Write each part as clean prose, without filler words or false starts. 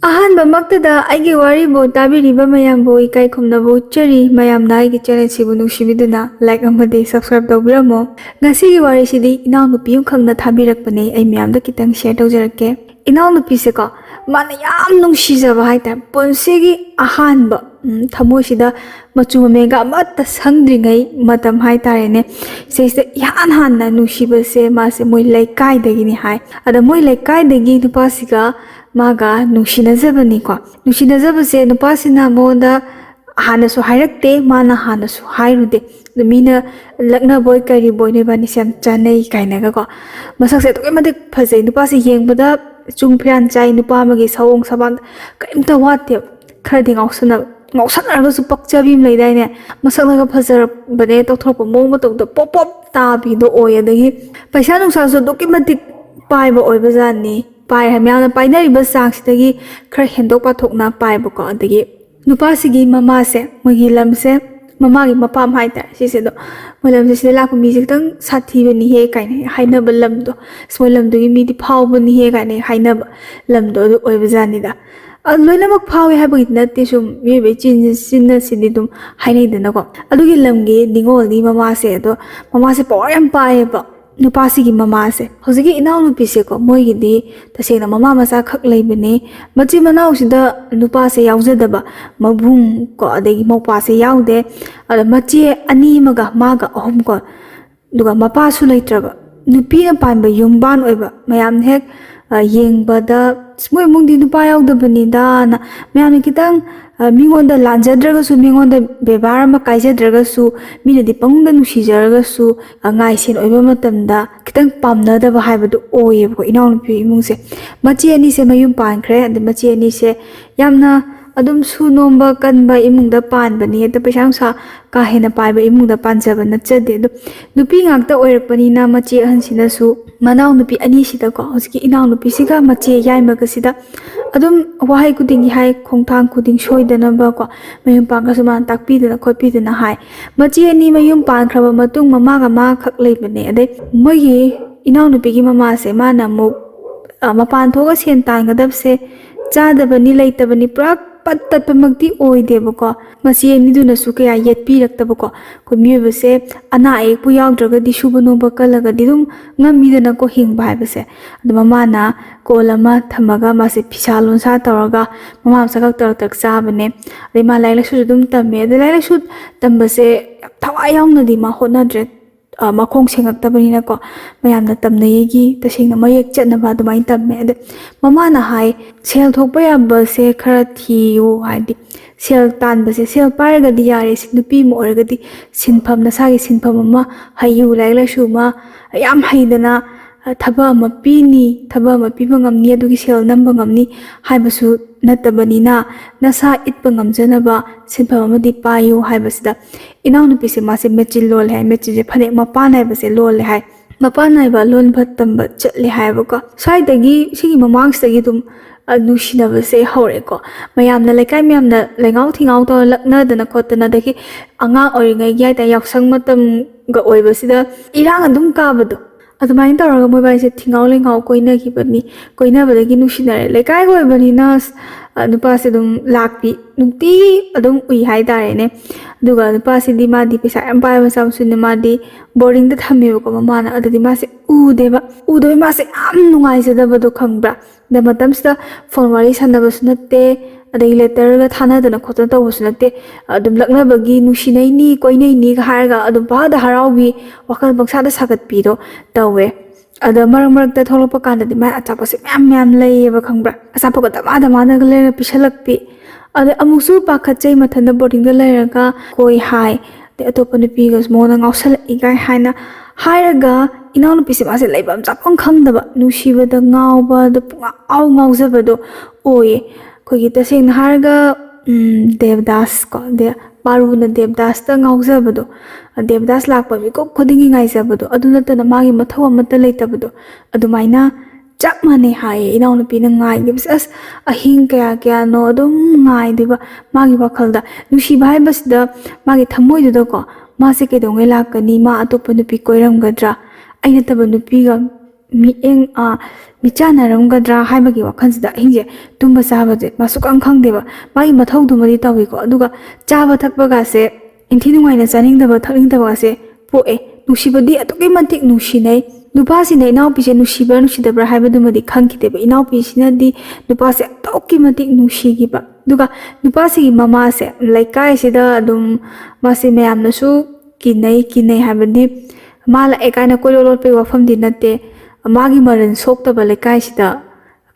ꯑꯍꯥꯟꯕꯃꯛꯇꯗ ꯑꯩꯒꯤ ꯋꯥꯔꯤꯕꯨ ꯇꯥꯕꯤꯔꯤꯕ ꯃꯌꯥꯝꯕꯨ ꯏꯀꯥꯏ ꯈꯨꯝꯅꯕ ꯎꯠꯆꯔꯤ꯫ ꯃꯌꯥꯝꯅ ꯑꯩꯒꯤ ꯆꯦꯅꯦꯜꯁꯤꯕꯨ ꯅꯨꯡꯁꯤꯕꯤꯗꯨꯅ ꯂꯥꯏꯛ ꯑꯃꯗꯤ ꯁꯕꯁꯀ꯭ꯔꯥꯏꯕ ꯇꯧꯕꯤꯔꯝꯃꯣ꯫ ꯉꯁꯤꯒꯤ ꯋꯥꯔꯤꯁꯤꯗꯤ ꯏꯅꯥꯎꯅꯨꯄꯤ ꯑꯃꯈꯛꯅ ꯊꯥꯕꯤꯔꯛꯄꯅꯦ꯫ ꯑꯩ ꯃꯌꯥꯝꯗ ꯈꯤꯇꯪ ꯁꯦꯌꯔ ꯇꯧꯖꯔꯛꯀꯦ꯫ ꯏꯅꯥꯎꯅꯨꯄꯤꯁꯦꯀꯣ ꯃꯥꯅ ꯌꯥꯝ ꯅꯨꯡꯁꯤꯖꯕ ꯍꯥꯏꯇꯥꯔꯦ, ꯄꯨꯟꯁꯤꯒꯤ ꯑꯍꯥꯟꯕ ꯊꯃꯣꯏꯁꯤꯗ ꯃꯆꯨ ꯃꯃꯦꯟꯒ ꯑꯃꯠꯇ ꯁꯪꯗ꯭ꯔꯤꯉꯩ ꯃꯇꯝ ꯍꯥꯏꯇꯥꯔꯦꯅꯦ, ꯁꯤꯁꯤꯗ ꯏꯍꯥꯟ ꯍꯥꯟꯅ ꯅꯨꯡꯁꯤꯕꯁꯦ ꯃꯥꯁꯦ ꯃꯣꯏ ꯂꯩꯀꯥꯏꯗꯒꯤꯅꯤ ꯍꯥꯏ꯫ ꯑꯗ ꯃꯣꯏ ꯂꯩꯀꯥꯏꯗꯒꯤ ꯅꯨꯄꯥꯁꯤꯒ ꯃꯥꯒ ꯅꯨꯡꯁꯤꯅꯖꯕꯅꯤꯀꯣ꯫ ꯅꯨꯡꯁꯤꯅꯖꯕꯁꯦ ꯅꯨꯄꯥꯁꯤꯅ ꯃꯉꯣꯟꯗ ꯍꯥꯟꯅꯁꯨ ꯍꯥꯏꯔꯛꯇꯦ, ꯃꯥꯅ ꯍꯥꯟꯅꯁꯨ ꯍꯥꯏꯔꯨꯗꯦ꯫ ꯑꯗ ꯃꯤꯅ ꯂꯛꯅꯕꯣꯏ ꯀꯔꯤꯕꯣꯏ ꯅꯣꯏꯕꯥꯅꯤꯁꯦ ꯌꯥꯝ ꯆꯥꯅꯩ ꯀꯥꯏꯅꯒꯀꯣ꯫ ꯃꯁꯛꯁꯦ ꯑꯗꯨꯛꯀꯤ ꯃꯇꯤꯛ ꯐꯖꯩ, ꯅꯨꯄꯥꯁꯦ ꯌꯦꯡꯕꯗ ꯆꯨꯡ ꯐꯤꯔꯥꯟ ꯆꯥꯏ, ꯅꯨꯄꯥ ꯑꯃꯒꯤ ꯁꯑꯣꯡ ꯁꯕꯥꯟ ꯀꯔꯤꯝꯇ ꯋꯥꯠꯇꯦꯕ꯫ ꯈꯔꯗꯤ ꯉꯥꯎꯁꯟꯅꯔꯒꯁꯨ ꯄꯛꯆꯕꯤ ꯑꯃ ꯂꯩꯗꯥꯏꯅꯦ, ꯃꯁꯛꯅꯒ ꯐꯖꯔꯕꯅꯦ, ꯇꯧꯊꯣꯔꯛꯄ ꯃꯑꯣꯡ ꯃꯇꯧꯗ ꯄꯣꯞ ꯄꯣꯞ ꯇꯥꯕꯤꯗꯣ ꯑꯣꯏ꯫ ꯑꯗꯒꯤ ꯄꯩꯁꯥ ꯅꯨꯡꯁꯥꯁꯨ ꯑꯗꯨꯛꯀꯤ ꯃꯇꯤꯛ ꯄꯥꯏꯕ ꯑꯣꯏꯕꯖꯥꯠꯅꯤ꯫ ꯃꯌꯥꯝꯅ ꯄꯥꯏꯅꯔꯤꯕ ꯆꯥꯡꯁꯤꯗꯒꯤ ꯈꯔ ꯍꯦꯟꯗꯣꯛ ꯄꯥꯊꯣꯛꯅ ꯄꯥꯏꯕꯀꯣ꯫ ꯑꯗꯒꯤ ꯅꯨꯄꯥꯁꯤꯒꯤ ꯃꯃꯥꯁꯦ, ꯃꯣꯏꯒꯤ ꯂꯝꯁꯦ, ꯃꯃꯥꯒꯤ ꯃꯄꯥꯝ ꯍꯥꯏꯇꯥꯔꯦ ꯁꯤꯁꯦꯗꯣ, ꯃꯣꯏ ꯂꯝꯁꯦ ꯁꯤꯗ ꯂꯥꯛꯄ ꯃꯤꯁꯦ ꯈꯤꯇꯪ ꯁꯥꯊꯤꯕꯅꯤꯍꯦ ꯀꯥꯏꯅ ꯍꯥꯏꯅꯕ ꯂꯝꯗꯣ, ꯃꯣꯏ ꯂꯝꯗꯨꯒꯤ ꯃꯤꯗꯤ ꯐꯥꯎꯕꯅꯤꯍꯦ ꯀꯥꯏꯅ ꯍꯥꯏꯅꯕ ꯂꯝꯗꯣ ꯑꯗꯨ ꯑꯣꯏꯕꯖꯥꯠꯅꯤꯗ꯫ ꯂꯣꯏꯅꯃꯛ ꯐꯥꯎꯋꯦ ꯍꯥꯏꯕꯒꯤꯗꯤ ꯅꯠꯇꯦ, ꯁꯨꯝ ꯃꯤꯑꯣꯏꯕꯒꯤ ꯆꯤꯟꯅꯁꯤꯗꯤ ꯑꯗꯨꯝ ꯍꯥꯏꯅꯩꯗꯅꯀꯣ꯫ ꯑꯗꯨꯒꯤ ꯂꯝꯒꯤ ꯅꯤꯡꯉꯣꯜꯒꯤ ꯃꯃꯥꯁꯦ, ꯑꯗꯣ ꯃꯃꯥꯁꯦ ꯄꯋꯥꯔ ꯌꯥꯝ ꯄꯥꯏꯌꯦꯕ ꯅꯨꯄꯥꯁꯤꯒꯤ ꯃꯃꯥꯁꯦ꯫ ꯍꯧꯖꯤꯛꯀꯤ ꯏꯅꯥꯎꯅꯨꯄꯤꯁꯦꯀꯣ, ꯃꯣꯏꯒꯤꯗꯤ ꯇꯁꯦꯡꯅ ꯃꯃꯥ ꯃꯆꯥ ꯈꯛ ꯂꯩꯕꯅꯦ꯫ ꯃꯆꯤꯟ ꯃꯅꯥꯎꯁꯤꯗ ꯅꯨꯄꯥꯁꯦ ꯌꯥꯎꯖꯗꯕ, ꯃꯕꯨꯡ ꯀꯣ ꯑꯗꯒꯤ ꯃꯧꯄꯥꯁꯦ ꯌꯥꯎꯗꯦ꯫ ꯑꯗ ꯃꯆꯦ ꯑꯅꯤ ꯑꯃꯒ ꯃꯥꯒ ꯑꯍꯨꯝ ꯀꯣ, ꯑꯗꯨꯒ ꯃꯄꯥꯁꯨ ꯂꯩꯇ꯭ꯔꯕ, ꯅꯨꯄꯤꯅ ꯄꯥꯟꯕ ꯌꯨꯝꯕꯥꯟ ꯑꯣꯏꯕ꯫ ꯃꯌꯥꯝꯅ ꯍꯦꯛ ꯌꯦꯡꯕꯗ ꯃꯣꯏ ꯏꯃꯨꯡꯗꯤ ꯅꯨꯄꯥ ꯌꯥꯎꯗꯕꯅꯤꯗꯥꯅ ꯃꯌꯥꯝꯅ ꯈꯤꯇꯪ ꯃꯤꯉꯣꯟꯗ ꯂꯥꯟꯖꯗ꯭ꯔꯒꯁꯨ, ꯃꯤꯉꯣꯟꯗ ꯕꯦꯕꯥꯔ ꯑꯃ ꯀꯥꯏꯖꯗ꯭ꯔꯒꯁꯨ, ꯃꯤꯅꯗꯤ ꯄꯪꯅꯨꯡꯗ ꯅꯨꯡꯁꯤꯖꯔꯒꯁꯨ ꯉꯥꯏꯁꯦꯟ ꯑꯣꯏꯕ ꯃꯇꯝꯗ ꯈꯤꯇꯪ ꯄꯥꯝꯅꯗꯕ ꯍꯥꯏꯕꯗꯨ ꯑꯣꯏꯌꯦꯕꯀꯣ ꯏꯅꯥꯎꯅꯨꯄꯤ ꯏꯃꯨꯡꯁꯦ꯫ ꯃꯆꯦ ꯑꯅꯤꯁꯦ ꯃꯌꯨꯝ ꯄꯥꯟꯈ꯭ꯔꯦ꯫ ꯑꯗ ꯃꯆꯦ ꯑꯅꯤꯁꯦ ꯌꯥꯝꯅ ꯑꯗꯨꯝ ꯁꯨ ꯅꯣꯝꯕ ꯀꯟꯕ ꯏꯃꯨꯡꯗ ꯄꯥꯟꯕꯅꯤ, ꯑꯗ ꯄꯩꯁꯥ ꯅꯨꯡꯁꯥ ꯀꯥ ꯍꯦꯟꯅ ꯄꯥꯏꯕ ꯏꯃꯨꯡꯗ ꯄꯥꯟꯖꯕ ꯅꯠꯆꯗꯦ꯫ ꯑꯗꯣ ꯅꯨꯄꯤ ꯉꯥꯛꯇ ꯑꯣꯏꯔꯛꯄꯅꯤꯅ ꯃꯆꯦ ꯑꯍꯟꯁꯤꯅꯁꯨ ꯃꯅꯥꯎ ꯅꯨꯄꯤ ꯑꯅꯤꯁꯤꯗꯀꯣ, ꯍꯧꯖꯤꯛꯀꯤ ꯏꯅꯥꯎꯅꯨꯄꯤꯁꯤꯒ ꯃꯆꯦ ꯌꯥꯏꯃꯒꯁꯤꯗ ꯑꯗꯨꯝ ꯋꯥꯍꯩ ꯈꯨꯗꯤꯡꯒꯤ ꯍꯥꯏ, ꯈꯣꯡꯊꯥꯡ ꯈꯨꯗꯤꯡ ꯁꯣꯏꯗꯅꯕꯀꯣ ꯃꯌꯨꯝ ꯄꯥꯟꯈ꯭ꯔꯁꯨ ꯃꯥꯅ ꯇꯥꯛꯄꯤꯗꯅ ꯈꯣꯠꯄꯤꯗꯅ ꯍꯥꯏ꯫ ꯃꯆꯦ ꯑꯅꯤ ꯃꯌꯨꯝ ꯄꯥꯟꯈ꯭ꯔꯕ ꯃꯇꯨꯡ ꯃꯃꯥꯒ ꯃꯥ ꯈꯛ ꯂꯩꯕꯅꯦ꯫ ꯑꯗꯩ ꯃꯣꯏꯒꯤ ꯏꯅꯥꯎꯅꯨꯄꯤꯒꯤ ꯃꯃꯥꯁꯦ, ꯃꯥꯅ ꯑꯃꯨꯛ ꯃꯄꯥꯟ ꯊꯣꯛꯑꯒ ꯁꯦꯟ ꯇꯥꯟꯒꯗꯕꯁꯦ ꯆꯥꯗꯕꯅꯤ, ꯂꯩꯇꯕꯅꯤ, ꯄꯨꯔꯥ ꯄꯠ ꯇꯠꯄꯃꯛꯇꯤ ꯑꯣꯏꯗꯦꯕꯀꯣ꯫ ꯃꯆꯦ ꯑꯅꯤꯗꯨꯅꯁꯨꯀꯌꯥ ꯌꯦꯠꯄꯤꯔꯛꯇꯕꯀꯣ꯫ ꯑꯩꯈꯣꯏ ꯃꯤꯑꯣꯏꯕꯁꯦ ꯑꯅꯥ ꯑꯌꯦꯛꯄꯨ ꯌꯥꯎꯗ꯭ꯔꯒꯗꯤ, ꯁꯨꯕ ꯅꯣꯝꯕ ꯀꯜꯂꯒꯗꯤ ꯑꯗꯨꯝ ꯉꯝꯃꯤꯗꯅꯀꯣ ꯍꯤꯡꯕ ꯍꯥꯏꯕꯁꯦ꯫ ꯑꯗꯣ ꯃꯃꯥꯅ ꯀꯣꯜ ꯑꯃ ꯊꯝꯃꯒ ꯃꯥꯁꯦ ꯐꯤꯁꯥ ꯂꯣꯟꯁꯥ ꯇꯧꯔꯒ ꯃꯃꯥ ꯃꯆꯥ ꯈꯛ ꯇꯔꯛ ꯆꯥꯕꯅꯦ꯫ ꯑꯗꯩ ꯃꯥ ꯂꯥꯏꯔꯤꯛ ꯂꯥꯏꯁꯨꯁꯨ ꯑꯗꯨꯝ ꯇꯝꯃꯦ꯫ ꯑꯗꯩ ꯂꯥꯏꯔꯤꯛ ꯂꯥꯏꯁꯨ ꯇꯝꯕꯁꯦ ꯊꯋꯥꯏ ꯌꯥꯎꯅꯗꯤ ꯃꯥ ꯍꯣꯠꯅꯗ꯭ꯔꯦ, ꯃꯈꯣꯡ ꯁꯦꯡꯉꯛꯇꯕꯅꯤꯅꯀꯣ ꯃꯌꯥꯝꯅ ꯇꯝꯅꯩꯒꯤ ꯇꯁꯦꯡꯅ ꯃꯌꯦꯛ ꯆꯠꯅꯕ ꯑꯗꯨꯃꯥꯏꯅ ꯇꯝꯃꯦ꯫ ꯑꯗ ꯃꯃꯥꯅ ꯍꯥꯏ, ꯁꯦꯜ ꯊꯣꯛꯄ ꯌꯥꯕꯁꯦ ꯈꯔ ꯊꯤꯌꯨ, ꯍꯥꯏꯗꯤ ꯁꯦꯜ तानबसे सेल पारगदी यारे नुपी म ओरगदी सिनफम नसागी सिनफम अमा हयु लाइक लाइसु मा याम हैदना थबा अमा पीनी थबा अमा पीबा ngamni adugi सेल नंबा ngamni हाइबसु नतबनिना नसा इतपा ngamजनबा सिनफम अमदि पायु हाइबसदा इनाउ नुपीसे मासे मेचिल लोल है मेचिजे फने मपान हाइबसे लोल है मपान हाइबा लोन भत्तंबा चटले हाइबको स्वाइदगी सिगी ममांगसदगी दुम नुसिनबसे हौरेको मयामना लेकाय मयामना लेंगाव थिंगाव तो लक्नदना खोतना दखि अंगा ओरिङै याइता यावसंग मतम ग ओइबसिदा इरांग अदुम काबदो अदुमाइन तौरगा मोबाइसे थिंगाव लेंगाव कोइनगिबनी कोइनबदगी नुसिनरे लेकाय ओइबनिना नुपासे दुम लाक्पि नुक्ति अदुम उइ हाइतारेने दुगा नुपासिदि मादि पैसा याम पाइबा सामसुने मादि बोर्डिंग दा थमेबको ममाना अददि मासे उदोय मासे याम नुंगाइजदबदो खंगब्रा द मतमसदा फोन वारी सानबसु नत्ते अदै लेटरगा थानादना खोतना तौबसु नत्ते अदुम लक्नबगी नुसिनैनी कोइनैनी हारगा अदुम पादा हराउबी वखल बंसादा सागतपीदो तौवे अदा मरक मरकता थोलपा कांददि मा अचापसे म्याम म्याम लैयेबा खंगब्रा अचापको दमादा मादा लेरा पिसलकपी अदे अमुसु पाखचै मथन बोर्डिंग दा लेरगा कोइ हाय दे अतोपा नुपीगस मोना ngauसल इगाय हायना हायरगा इनाउ नुपीसे मासे लैबम चापम खंगदबा नुसिबदा ngawbada pungaw ngawjabado oye खोगी तसेंग हारगा Devdas को दे पारुना देवदास ता ngawjabado देवदास लाकपा मिको खुदिंगी ngaiजबदो अदु नतना मागी मथौ अमता लेतबदो अदुमाइना चप माने हाय इनाउ नुपीना ngaiदिबस अस अहिंग कया कया नो अदुम ngaiदिबा मागी वखलदा नुसिबा हाइबसदा मागी थमोइदुदको मासे केदोंगे लाकनी मा अतोपा नुपी कोइरमगद्रा अइना तबा नुपीगा ꯃꯤꯠꯌꯦꯡ ꯃꯤꯆꯥꯟꯅꯔꯝꯒꯗ꯭ꯔꯥ ꯍꯥꯏꯕꯒꯤ ꯋꯥꯈꯜꯁꯤꯗ ꯑꯍꯤꯡꯁꯦ ꯇꯨꯝꯕ ꯆꯥꯕꯁꯦ ꯃꯥ ꯁꯨꯛꯈꯪ ꯈꯪꯗꯦꯕ ꯃꯥꯒꯤ ꯃꯊꯧꯗꯨꯃꯗꯤ ꯇꯧꯏꯀꯣ ꯑꯗꯨꯒ ꯆꯥꯕ ꯊꯛꯄꯒꯁꯦ ꯏꯟꯊꯤ ꯅꯨꯡꯉꯥꯏꯅ ꯆꯥꯅꯤꯡꯗꯕ ꯊꯛꯅꯤꯡꯗꯕꯒꯁꯦ ꯄꯣꯛꯑꯦ ꯅꯨꯡꯁꯤꯕꯗꯤ ꯑꯗꯨꯛꯀꯤ ꯃꯇꯤꯛ ꯅꯨꯡꯁꯤꯅꯩ ꯅꯨꯄꯥꯁꯤꯅ 이나ꯎꯄꯤꯁꯦ ꯅꯨꯡꯁꯤꯕ꯭ꯔꯥ ꯅꯨꯡꯁꯤꯗꯕ꯭ꯔꯥ ꯍꯥꯏꯕꯗꯨꯃꯗꯤ ꯈꯪꯈꯤꯗꯦꯕ 이나ꯎꯄꯤꯁꯤꯅꯗꯤ ꯅꯨꯄꯥꯁꯦ ꯑꯗꯨꯛꯀꯤ ꯃꯇꯤꯛ ꯅꯨꯡꯁꯤꯈꯤꯕ ꯑꯗꯨꯒ ꯅꯨꯄꯥꯁꯤꯒꯤ ꯃꯃꯥꯁꯦ ꯂꯩꯀꯥꯏꯁꯤꯗ ꯑꯗꯨꯝ ꯃꯥꯁꯦ ꯃꯌꯥꯝꯅꯁꯨ ꯀꯤꯅꯩ ꯍꯥꯏꯕꯗꯤ ꯃꯥ ꯂꯥꯛꯑꯦ ꯀꯥꯏꯅ ꯀꯣꯏꯂꯣꯠ ꯂꯣꯠꯄꯒꯤ ꯋꯥꯐꯝꯗꯤ ꯅꯠꯇꯦ ꯃꯥꯒꯤ ꯃꯔꯟ ꯁꯣꯛꯇꯕ ꯂꯩꯀꯥꯏꯁꯤꯗ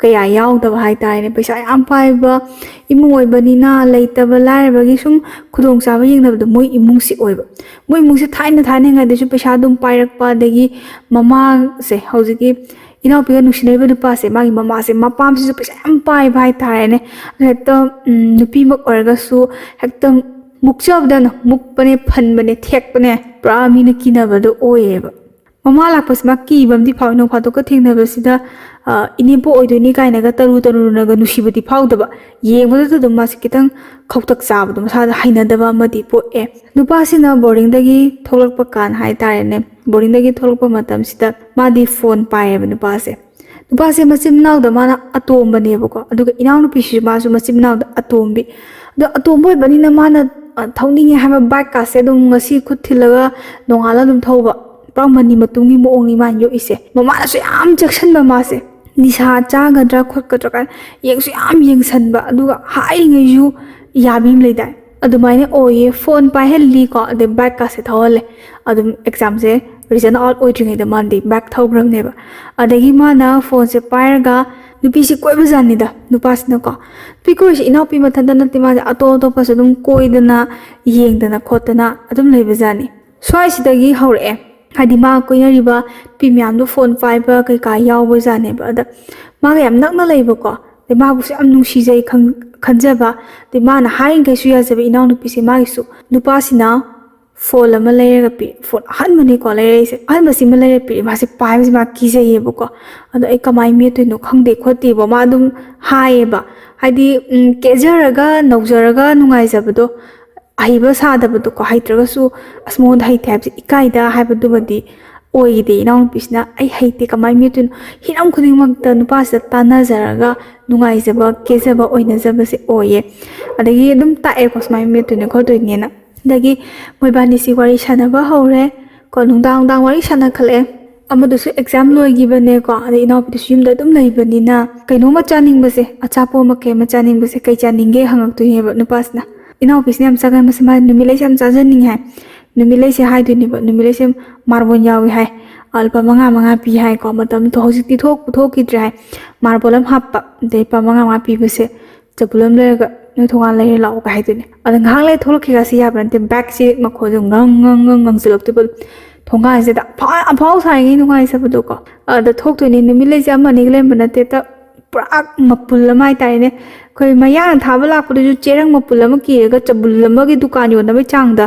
ꯀꯌꯥ ꯌꯥꯎꯗꯕ ꯍꯥꯏꯇꯥꯔꯦꯅꯦ ꯄꯩꯁꯥ ꯌꯥꯝ ꯄꯥꯏꯕ ꯏꯃꯨꯡ ꯑꯣꯏꯕꯅꯤꯅ ꯂꯩꯇꯕ ꯂꯥꯏꯔꯕꯒꯤ ꯁꯨꯝ ꯈꯨꯗꯣꯡꯆꯥꯕ ꯌꯦꯡꯅꯕꯗꯣ ꯃꯣꯏ ꯏꯃꯨꯡꯁꯤ ꯑꯣꯏꯕ ꯃꯣꯏ ꯏꯃꯨꯡꯁꯦ ꯊꯥꯏꯅꯉꯩꯗꯁꯨ ꯄꯩꯁꯥ ꯑꯗꯨꯝ ꯄꯥꯏꯔꯛꯄ ꯑꯗꯒꯤ ꯃꯃꯥꯁꯦ ꯍꯧꯖꯤꯛꯀꯤ 이나ꯎꯄꯤꯒ ꯅꯨꯡꯁꯤꯅꯔꯤꯕ ꯅꯨꯄꯥꯁꯦ ꯃꯥꯒꯤ ꯃꯃꯥꯁꯦ ꯃꯄꯥꯝꯁꯤꯁꯨ ꯄꯩꯁꯥ ꯌꯥꯝ ꯄꯥꯏꯕ ꯍꯥꯏꯇꯥꯔꯦꯅꯦ ꯍꯦꯛꯇ ꯅꯨꯄꯤꯃꯛ ꯑꯣꯏꯔꯒꯁꯨ ꯍꯦꯛꯇ ꯃꯨꯛꯆꯕꯗꯅ ꯃꯨꯛꯄꯅꯦ ꯐꯟꯕꯅꯦ ꯊꯦꯛꯄꯅꯦ ꯄꯨꯔꯥ ꯃꯤꯅ ꯀꯤꯅꯕꯗꯣ ꯑꯣꯏꯌꯦꯕ ꯃꯃꯥ ꯂꯥꯛꯄꯁꯤ ꯃꯥ ꯀꯤꯕ ꯑꯃꯗꯤ ꯐꯥꯎꯏ ꯅꯣꯡ ꯐꯥꯗꯣꯛꯀ ꯊꯦꯡꯅꯕꯁꯤꯗ ꯏꯅꯦꯝꯄꯣꯛ ꯑꯣꯏꯗꯣꯏꯅꯤ ꯀꯥꯏꯅꯒ ꯇꯔꯨꯅꯒ ꯅꯨꯡꯁꯤꯕꯗꯤ ꯐꯥꯎꯗꯕ ꯌꯦꯡꯕꯗꯨꯗ ꯑꯗꯨꯝ ꯃꯥꯁꯤ ꯈꯤꯇꯪ ꯈꯧꯇꯛ ꯆꯥꯕꯗꯣ ꯃꯁꯥꯗ ꯍꯩꯅꯗꯕ ꯑꯃꯗꯤ ꯄꯣꯛꯑꯦ ꯅꯨꯄꯥꯁꯤꯅ ꯕꯣꯔꯗꯤꯡꯗꯒꯤ ꯊꯣꯛꯂꯛꯄ ꯀꯥꯟ ꯍꯥꯏꯇꯥꯔꯦꯅꯦ ꯕꯣꯔꯗꯤꯡꯗꯒꯤ ꯊꯣꯛꯂꯛꯄ ꯃꯇꯝꯁꯤꯗ ꯃꯥꯗꯤ ꯐꯣꯟ ꯄꯥꯏꯌꯦꯕ ꯅꯨꯄꯥꯁꯦ ꯃꯆꯤꯟ ꯃꯅꯥꯎꯗ ꯃꯥꯅ ꯑꯇꯣꯝꯕꯅꯦꯕꯀꯣ ꯑꯗꯨꯒ ꯏꯅꯥꯎꯅꯨꯄꯤꯁꯤꯁꯨ ꯃꯥꯁꯨ ꯃꯆꯤꯟ ꯃꯅꯥꯎꯗ ꯑꯇꯣꯝꯕꯤ ꯑꯗꯣ ꯑꯇꯣꯝꯕ ꯑꯣꯏꯕꯅꯤꯅ ꯃꯥꯅ ꯊꯧꯅꯤꯡꯉꯦ ꯍꯥꯏꯕ ꯕꯥꯏꯛꯀꯥꯁꯦ ꯑꯗꯨꯝ ꯉꯁꯤ ꯈꯨꯠ ꯊꯤꯜꯂꯒ ꯅꯣꯡꯉꯥꯜꯂ ꯑꯗꯨꯝ ꯊꯧꯕ ꯄꯨꯔꯥ ꯃꯅꯤ ꯃꯇꯨꯡꯒꯤ ꯃꯑꯣꯡꯅꯤ ꯃꯥꯅ ꯌꯣꯛꯏꯁꯦ ꯃꯃꯥꯅꯁꯨ ꯌꯥꯝ ꯆꯦꯛꯁꯤꯟꯕ ꯃꯥꯁꯦ ꯅꯤꯁꯥ ꯆꯥꯒꯗ꯭ꯔꯥ ꯈꯣꯠꯀꯗ꯭ꯔꯥ ꯀꯥꯏꯅ ꯌꯦꯡꯁꯨ ꯌꯥꯝ ꯌꯦꯡꯁꯟꯕ ꯑꯗꯨꯒ ꯍꯥꯏꯔꯤꯉꯩꯁꯨ ꯌꯥꯕꯤ ꯑꯃ ꯂꯩꯗꯥꯏ ꯑꯗꯨꯃꯥꯏꯅ ꯑꯣꯏꯌꯦ ꯐꯣꯟ ꯄꯥꯏꯍꯜꯂꯤꯀꯣ ꯑꯗꯩ ꯕꯥꯏꯛꯀꯥꯁꯦ ꯊꯧꯍꯜꯂꯦ ꯑꯗꯨꯝ ꯑꯦꯛꯖꯥꯝꯁꯦ ꯔꯤꯖꯟ ꯑꯥꯎꯠ ꯑꯣꯏꯗ꯭ꯔꯤꯉꯩꯗ ꯃꯥꯗꯤ ꯕꯥꯏꯛ ꯊꯧꯈ꯭ꯔꯕꯅꯦꯕ ꯑꯗꯒꯤ ꯃꯥꯅ ꯐꯣꯟꯁꯦ ꯄꯥꯏꯔꯒ ꯅꯨꯄꯤꯁꯤ ꯀꯣꯏꯕꯖꯥꯠꯅꯤꯗ ꯅꯨꯄꯥꯁꯤꯅꯀꯣ ꯅꯨꯄꯤ ꯀꯣꯏꯔꯤꯁꯤ ꯏꯅꯥꯎꯄꯤ ꯃꯊꯟꯇ ꯅꯠꯇꯦ ꯃꯥꯁꯦ ꯑꯇꯣꯞꯄꯁꯨ ꯑꯗꯨꯝ ꯀꯣꯏꯗꯅ ꯌꯦꯡꯗꯅ ꯈꯣꯠꯇꯅ ꯑꯗꯨꯝ ꯂꯩꯕꯖꯥꯠꯅꯤ ꯁ꯭ꯋꯥꯏꯁꯤꯗꯒꯤ ꯍꯧꯔꯛꯑꯦ ꯍꯥꯏꯗꯤ ꯃꯥ ꯀꯣꯏꯅꯔꯤꯕ ꯅꯨꯄꯤ ꯃꯌꯥꯝꯗꯣ ꯐꯣꯟ ꯄꯥꯏꯕ ꯀꯩꯀꯥ ꯌꯥꯎꯕꯖꯥꯠꯅꯦꯕ ꯑꯗ ꯃꯥꯒ ꯌꯥꯝ ꯅꯛꯅ ꯂꯩꯕꯀꯣ ꯑꯗꯩ ꯃꯥꯕꯨꯁꯨ ꯌꯥꯝ ꯅꯨꯡꯁꯤꯖꯩ ꯈꯟꯖꯕ ꯑꯗꯩ ꯃꯥꯅ ꯍꯥꯏꯔꯤꯈꯩꯁꯨ ꯌꯥꯖꯕ ꯏꯅꯥꯎꯅꯨꯄꯤꯁꯦ ꯃꯥꯒꯤꯁꯨ ꯅꯨꯄꯥꯁꯤꯅ ꯐꯣꯟ ꯑꯃ ꯂꯩꯔꯒ ꯄꯤ ꯐꯣꯟ ꯑꯍꯟꯕꯅꯤꯀꯣ ꯂꯩꯔꯛꯏꯁꯦ ꯑꯍꯟꯕꯁꯤꯃ ꯂꯩꯔ ꯄꯤꯔꯦ ꯃꯥꯁꯦ ꯄꯥꯏꯕꯁꯦ ꯃꯥ ꯀꯤꯖꯩꯌꯦꯕꯀꯣ ꯑꯗꯣ ꯑꯩ ꯀꯃꯥꯏꯅ ꯃꯦꯠꯇꯣꯏꯅꯣ ꯈꯪꯗꯦ ꯈꯣꯠꯇꯦꯕ ꯃꯥ ꯑꯗꯨꯝ ꯍꯥꯏꯌꯦꯕ ꯍꯥꯏꯗꯤ ꯀꯦꯖꯔꯒ ꯅꯧꯖꯔꯒ ꯅꯨꯡꯉꯥꯏꯖꯕꯗꯣ ꯑꯍꯩꯕ ꯁꯥꯗꯕꯗꯣꯀꯣ ꯍꯩꯇ꯭ꯔꯒꯁꯨ ꯑꯁ ꯃꯉꯣꯟꯗ ꯍꯩꯇꯦ ꯍꯥꯏꯕꯁꯦ ꯏꯀꯥꯏꯗ ꯍꯥꯏꯕꯗꯨꯃꯗꯤ ꯑꯣꯏꯗꯦ ꯏꯅꯥꯎꯅꯨꯄꯤꯁꯤꯅ ꯑꯩ ꯍꯩꯇꯦ ꯀꯃꯥꯏꯅ ꯃꯦꯠꯇꯣꯏꯅꯣ ꯍꯤꯔꯝ ꯈꯨꯗꯤꯡꯃꯛꯇ ꯅꯨꯄꯥꯁꯤꯗ ꯇꯥꯟꯅꯖꯔꯒ ꯅꯨꯡꯉꯥꯏꯖꯕ ꯀꯦꯖꯕ ꯑꯣꯏꯅꯖꯕꯁꯦ ꯑꯣꯏꯌꯦ ꯑꯗꯒꯤ ꯑꯗꯨꯝ ꯇꯥꯛꯑꯦꯀꯣ ꯁꯨꯃꯥꯏꯅ ꯃꯦꯠꯇꯣꯏꯅꯦ ꯈꯣꯠꯇꯣꯏꯅꯦꯅ ꯑꯗꯒꯤ ꯃꯣꯏꯕꯥꯅꯤꯁꯤ ꯋꯥꯔꯤ ꯁꯥꯟꯅꯕ ꯍꯧꯔꯦ ꯀꯣ ꯅꯨꯡꯗꯥꯡ ꯋꯥꯔꯤ ꯁꯥꯟꯅꯈꯠꯂꯛꯑꯦ ꯑꯃꯗꯨꯁꯨ ꯑꯦꯛꯖꯥꯝ ꯂꯣꯏꯈꯤꯕꯅꯦꯀꯣ ꯑꯗꯩ ꯏꯅꯥꯎꯄꯤꯗꯨꯁꯨ ꯌꯨꯝꯗ ꯑꯗꯨꯝ ꯂꯩꯕꯅꯤꯅ ꯀꯩꯅꯣꯝꯃ ꯆꯥꯅꯤꯡꯕꯁꯦ ꯑꯆꯥꯄꯣꯠ ꯑꯃ ꯀꯩ ꯑꯃ ꯆꯥꯅꯤꯡꯕꯁꯦ ꯀꯩ ꯆꯥꯅꯤꯡꯒꯦ ꯍꯪꯉꯛꯇꯣꯏꯅꯦꯕ ꯅꯨꯄꯥꯁꯤꯅ ꯏꯅꯥꯎꯄꯤꯁꯤꯅ ꯌꯥꯝ ꯆꯥꯒꯟꯕꯁꯦ ꯃꯥ ꯅꯨꯃꯤꯠꯂꯩꯁꯦ ꯌꯥꯝ ꯆꯥꯖꯅꯤꯡꯉꯦ ꯍꯥꯏ ꯅꯨꯃꯤꯠꯂꯩꯁꯦ ꯍꯥꯏꯗꯣꯏꯅꯦꯕ ꯅꯨꯃꯤꯠꯂꯩꯁꯦ ꯃꯥꯔꯕꯣꯜ ꯌꯥꯎꯏ ꯍꯥꯏ ꯂꯨꯄꯥ 5 ꯄꯤ ꯍꯥꯏꯀꯣ ꯃꯇꯝꯗꯣ ꯍꯧꯖꯤꯛꯇꯤ ꯊꯣꯛꯈꯤꯗ꯭ꯔꯦ ꯍꯥꯏ ꯃꯥꯔꯕꯣꯜ ꯑꯃ ꯍꯥꯞꯄ ꯑꯗꯩ ꯂꯨꯄꯥ 5 ꯄꯤꯕꯁꯦ ꯆꯕꯨꯜ ꯑꯃ ꯂꯩꯔꯒ ꯅꯣꯏ ꯊꯣꯡꯒꯥꯟ ꯂꯩꯔ ꯂꯥꯛꯑꯣꯒ ꯍꯥꯏꯗꯣꯏꯅꯦ ꯑꯗ ꯉꯥꯏꯍꯥꯛ ꯂꯩ ꯊꯣꯛꯂꯛꯈꯤꯒꯁꯤ ꯌꯥꯕ ꯅꯠꯇꯦ ꯕꯦꯛꯁꯤ ꯃꯈꯣꯜꯁꯦ ꯉꯪꯁꯤꯜꯂꯛꯇꯣꯏꯕ ꯊꯣꯡꯒꯥꯟꯁꯤꯗ ꯑꯐꯥꯎ ꯁꯥꯔꯤꯉꯩ ꯅꯨꯡꯉꯥꯏꯖꯕꯗꯣꯀꯣ ꯑꯗ ꯊꯣꯛꯇꯣꯏꯅꯦ ꯅꯨꯃꯤꯠꯂꯩꯁꯦ ꯑꯃ ꯑꯅꯤꯒ ꯂꯩꯔꯝꯕ ꯅꯠꯇꯦ ꯄꯨꯔꯥ ꯃꯄꯨꯜ ꯑꯃ ꯍꯥꯏꯇꯥꯔꯦꯅꯦ ꯑꯩꯈꯣꯏ ꯃꯌꯥꯡꯅ ꯊꯥꯕ ꯂꯥꯛꯄꯗꯨꯁꯨ ꯆꯦꯔꯪ ꯃꯄꯨꯜ ꯑꯃ ꯀꯤꯔꯒ ꯆꯕꯨꯜ ꯑꯃꯒꯤ ꯗꯨꯀꯥꯟ ꯌꯣꯟꯅꯕꯒꯤ ꯆꯥꯡꯗ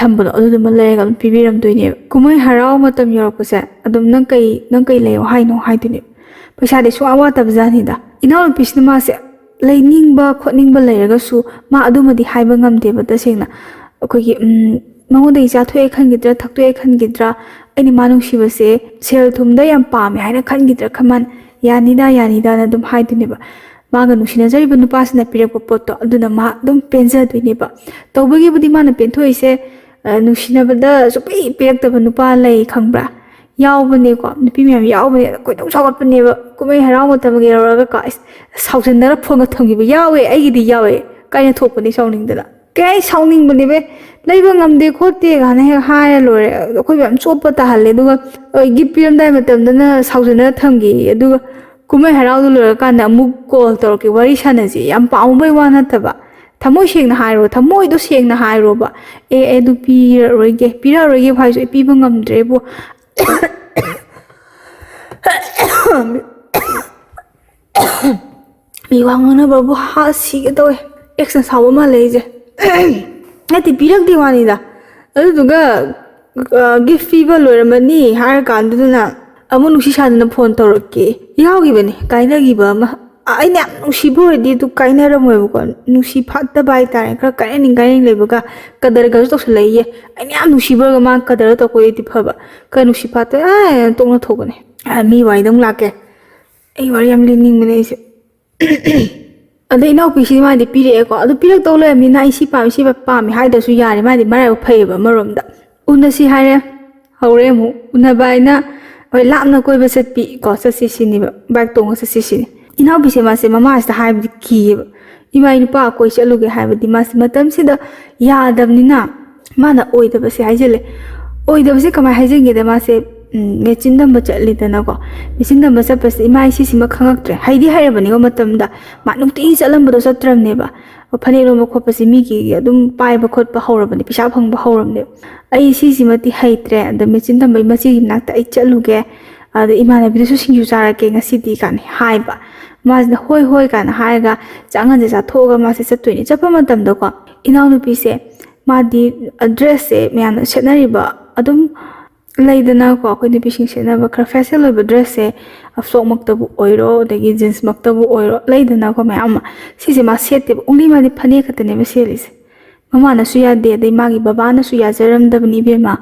ꯊꯝꯕꯗꯣ ꯑꯗꯨꯗꯨꯃ ꯂꯩꯔꯒ ꯑꯗꯨꯝ ꯄꯤꯕꯤꯔꯝꯗꯣꯏꯅꯦꯕ ꯀꯨꯝꯍꯩ ꯍꯔꯥꯎ ꯃꯇꯝ ꯌꯧꯔꯛꯄꯁꯦ ꯑꯗꯨꯝ ꯅꯪ ꯀꯩ ꯂꯩꯌꯣ ꯍꯥꯏꯅꯣ ꯍꯥꯏꯗꯣꯏꯅꯦꯕ ꯄꯩꯁꯥꯗꯤ ꯁꯨꯡꯋꯥ ꯋꯥꯠꯇꯕ ꯖꯥꯠꯅꯤꯗ ꯏꯅꯥꯎꯅꯨꯄꯤꯁꯤꯅ ꯃꯥꯁꯦ ꯂꯩꯅꯤꯡꯕ ꯈꯣꯠꯅꯤꯡꯕ ꯂꯩꯔꯒꯁꯨ ꯃꯥ ꯑꯗꯨꯃꯗꯤ ꯍꯥꯏꯕ ꯉꯝꯗꯦꯕ ꯇꯁꯦꯡꯅ ꯑꯩꯈꯣꯏꯒꯤ ꯃꯉꯣꯟꯗꯒꯤ ꯆꯥꯊꯣꯛꯑꯦ ꯈꯟꯈꯤꯗ꯭ꯔꯥ ꯊꯛꯇꯣꯛꯑꯦ ꯈꯟꯈꯤꯗ꯭ꯔꯥ ꯑꯩꯅ ꯃꯥ ꯅꯨꯡꯁꯤꯕꯁꯦ ꯁꯦꯜ ꯊꯨꯝꯗ ꯌꯥꯝ ꯄꯥꯝꯃꯦ ꯍꯥꯏꯅ ꯈꯟꯈꯤꯗ꯭ꯔꯥ ꯈꯟꯃꯥꯟ ꯌꯥꯅꯤꯗꯥꯅ ꯑꯗꯨꯝ ꯍꯥꯏꯗꯣꯏꯅꯦꯕ ꯃꯥꯒ ꯅꯨꯡꯁꯤꯅꯖꯔꯤꯕ ꯅꯨꯄꯥꯁꯤꯅ ꯄꯤꯔꯛꯄ ꯄꯣꯠꯇꯣ ꯑꯗꯨꯅ ꯃꯥ ꯑꯗꯨꯝ ꯄꯦꯟꯖꯗꯣꯏꯅꯦꯕ ꯇꯧꯕꯒꯤꯕꯨꯗꯤ ꯃꯥꯅ ꯄꯦꯟꯊꯣꯛꯏꯁꯦ ꯅꯨꯡꯁꯤꯅꯕꯗ ꯁꯨꯡꯄꯤ ꯄꯤꯔꯛꯇꯕ ꯅꯨꯄꯥ ꯂꯩ ꯈꯪꯕ꯭ꯔꯥ ꯌꯥꯎꯕꯅꯦꯀꯣ ꯅꯨꯄꯤ ꯃꯌꯥꯝ ꯌꯥꯎꯕꯅꯦ ꯀꯣꯏꯗꯧ ꯁꯥꯎꯒꯠꯄꯅꯦꯕ ꯀꯨꯝꯍꯩ ꯍꯔꯥꯎ ꯃꯇꯝꯒꯤ ꯌꯧꯔꯒꯀꯣ ꯁꯥꯎꯖꯟꯅꯔ ꯐꯣꯟꯒ ꯊꯝꯈꯤꯕ ꯌꯥꯎꯋꯦ ꯑꯩꯒꯤꯗꯤ ꯌꯥꯎꯋꯦ ꯀꯥꯏꯅ ꯊꯣꯛꯄꯅꯤ ꯁꯥꯎꯅꯤꯡꯗꯅ ꯀꯩ ꯁꯥꯎꯅꯤꯡꯕꯅꯦꯕ ꯂꯩꯕ ꯉꯝꯗꯦ ꯈꯣꯠꯇꯦ ꯀꯥꯏꯅ ꯍꯦꯛ ꯍꯥꯏꯔ ꯂꯣꯏꯔꯦ ꯑꯩꯈꯣꯏ ꯌꯥꯝ ꯆꯣꯞꯄ ꯇꯥꯍꯜꯂꯦ ꯑꯗꯨꯒ ꯒꯤꯐ ꯄꯤꯔꯝꯗꯥꯏ ꯃꯇꯝꯗꯅ ꯁꯥꯎꯖꯟꯅꯔ ꯊꯝꯈꯤ ꯑꯗꯨꯒ ꯀꯨꯝꯍꯩ ꯍꯔꯥꯎꯗꯨ ꯂꯣꯏꯔꯀꯥꯟꯗ ꯑꯃꯨꯛ ꯀꯣꯜ ꯇꯧꯔꯛꯀꯦ ꯋꯥꯔꯤ ꯁꯥꯟꯅꯁꯤ ꯌꯥꯝ ꯄꯥꯝꯃꯨꯕꯩ ꯋꯥ ꯅꯠꯇꯕ ꯊꯃꯣꯏ ꯁꯦꯡꯅ ꯍꯥꯏꯔꯣ ꯊꯃꯣꯏꯗꯣ ꯁꯦꯡꯅ ꯍꯥꯏꯔꯣꯕ ꯑꯗꯨ ꯄꯤꯔꯛꯑꯔꯣꯏꯒꯦ ꯍꯥꯏꯁꯨ ꯑꯩ ꯄꯤꯕ ꯉꯝꯗ꯭ꯔꯦꯕꯨ ꯃꯤ ꯋꯥ ꯉꯥꯡꯅꯕꯕꯨ ꯁꯤꯒꯦ ꯇꯧꯋꯦ ꯑꯦꯛꯁꯅ ꯁꯥꯎꯕ ꯃꯥꯜꯂꯦ ꯑꯩꯁꯦ ꯅꯠꯇꯦ ꯄꯤꯔꯛꯇꯦ ꯋꯥꯅꯤꯗ ꯑꯗꯨꯗꯨꯒ ꯒꯤꯐ ꯄꯤꯕ ꯂꯣꯏꯔꯝꯃꯅꯤ ꯍꯥꯏꯔꯀꯥꯟꯗꯨꯗꯅ ꯑꯃꯨꯛ ꯅꯨꯡꯁꯤ ꯁꯥꯗꯅ ꯐꯣꯟ ꯇꯧꯔꯛꯀꯦ ꯌꯥꯎꯈꯤꯕꯅꯦ ꯀꯥꯏꯅꯈꯤꯕ ꯑꯃ ꯑꯩꯅ ꯌꯥꯝ ꯅꯨꯡꯁꯤꯕ ꯑꯣꯏꯔꯗꯤ ꯑꯗꯨ ꯀꯥꯏꯅꯔꯝꯃꯣꯏꯕꯀꯣ ꯅꯨꯡꯁꯤ ꯐꯥꯠꯇꯕ ꯍꯥꯏꯇꯥꯔꯦ ꯈꯔ ꯀꯥꯏꯅꯅꯤꯡ ꯂꯩꯕꯒ ꯀꯗꯔꯒꯁꯨ ꯇꯧꯁꯜꯂꯛꯏꯌꯦ ꯑꯩꯅ ꯌꯥꯝ ꯅꯨꯡꯁꯤꯕꯒ ꯃꯥ ꯀꯗꯔ ꯇꯧꯔꯛꯄꯗꯤ ꯐꯕ ꯈꯔ ꯅꯨꯡꯁꯤ ꯐꯥꯠꯇ ꯇꯣꯛꯅ ꯊꯣꯛꯄꯅꯦ mi wai dong lake ai wari am lining mene ise ada inau pi si ma di pire ko adu pirak to le mi na isi pa mi hai da su yari ma di marai phai ba marom da una si hare haure mu una bai na oi lam na koi ba set pi ko sa si ni ba bag tong sa si ni inau pi se ma se mama sta hai bi ki ba ima inu pa koi chalu ge hai ba di ma si matam si da ya dam ni na ma na oi da ba se hai jele oi da ba se kamai hai jeng ge da ma se mechin dam ba chatli da na ko mechin dam ba sa pas ima si ma khangak tre hai di hai ra ba ni ko matam da ma nu ti chalam ba do satram ne ba phane ro ma khop pa si mi ki adum pai ba khot pa hawra ba ni pisa phang ba hawram ne ai si mati hai tre da mechin dam bai ma si nak ta ai chalu ge ada imana bi su singju chara ke ngasi di kan hai ba ma hoi kan hai ga changan je sa thoga ma se chatoi ni chapa matam da ko inau nu pi se ma di address se me an senari ba adum laidana ko ko ni bising se na ba khra facial ba dress se afsok maktabu oiro dagi jeans maktabu oiro laidana ko me ama si ma sete only ma di phane khatane ma selis mama na suya de dai magi baba na suya jaram dabni be ma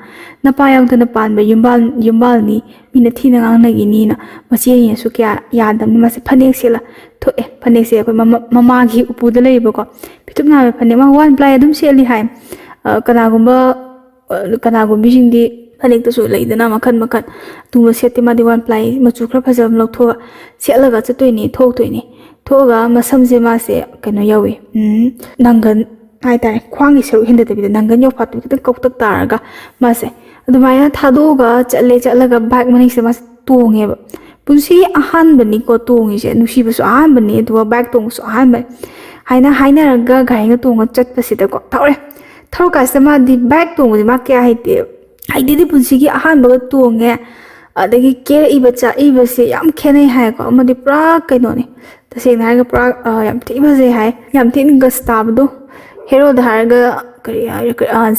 na pa yang na pan ba yumbal ni mina thina ngang na gi ni na ma se yin su kya ya dam ma se phane sela tho e phane se ko mama gi upu da lei ba ko pitum na phane ma one ply adum seli hai kana gumbi jing di phane ta su leidana makhan tu ma sete ma di one ply ma chu khra phajam lok tho sela ga chatoi ni thok toi ni thoga ma samje ma se kano yawi nangan hai tare khwangi seru hinda te bi nangan yo phatu kitan kok tak taraga ma se adumaya thado ga chalaga bag mani se ma tonge ba punsi ahan bani ko tongi se nusi ba su ahan bani duwa bag tong su ahan ba haina raga gainga tonga chat pa sita ko thau ka se ma di bag tong ma kya hai di punsi gi ahan ba tonge adagi ke ibacha ibase yam khenai hai ko ma di pra kaino ni taseng hai ga pra yam ti ba je hai yam tin ga stab do hero da harga kari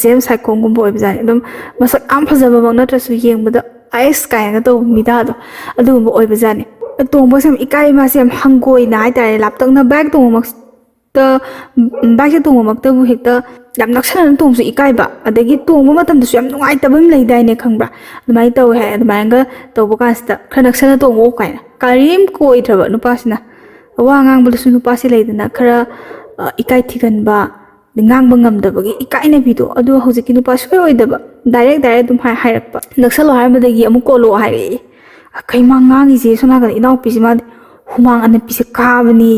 James Saikong gum boy bizani dum masak am phajaba bang natra su yengba ice kai ga to mi da do adu bo oi bizani tong bo sam ikai ma sem hangoi na ai tare laptang na bag tong mak ta bag se tong mak ta bu hekta yam naksan tong su ikai ba adagi tong bo matam da su yam nungai ta bam lai dai ne khangbra admai taw hai admai ga to bo ka sta khana naksan tong o kai karim koi thaba nupa sina wa ngang bu su nupa si lai dana khara ikai thigan ba ngang bangam da bagi ikai na bido adu hojiki nu pas oi da ba direct dum hai rakpa naksalo har ma dagi amu ko lo hai re kai mangang ji sona ga inau pi ma humang an pi se ka bani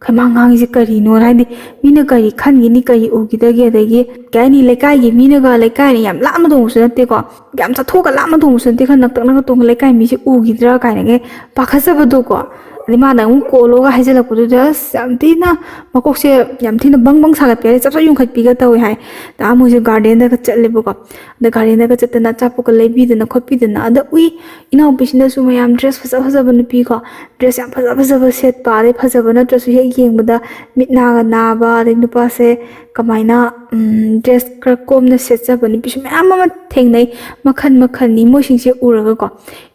kai mangang ji kari no hai di mina kari khan gi ni kari u gi da ge dagi kai ni lekai gi mina ga lekai ni yam lam dong su te ko yam sa tho ga lam dong su te khan nak tak na tong lekai mi se u gi dra kai ne pakhasa ba do ko lima na ngu ko lo ga hajela ko du das samti na makok se yamthi na bang sagat pe chap yung khat pi ga tawi hai ta mu je garden da ka chatle bu ko da garden da ka chatna chapu ka lebi da na khopi da na da ui ina business su mayam dress phasa ban pi ko dress yam phasa set pa re phasa ban na su he yeng ba da mit na ga na ba de nu pa se kamaina dress kra kom na set cha ban pi su ma ma theng nei makhan ni mo sing se ura ga ko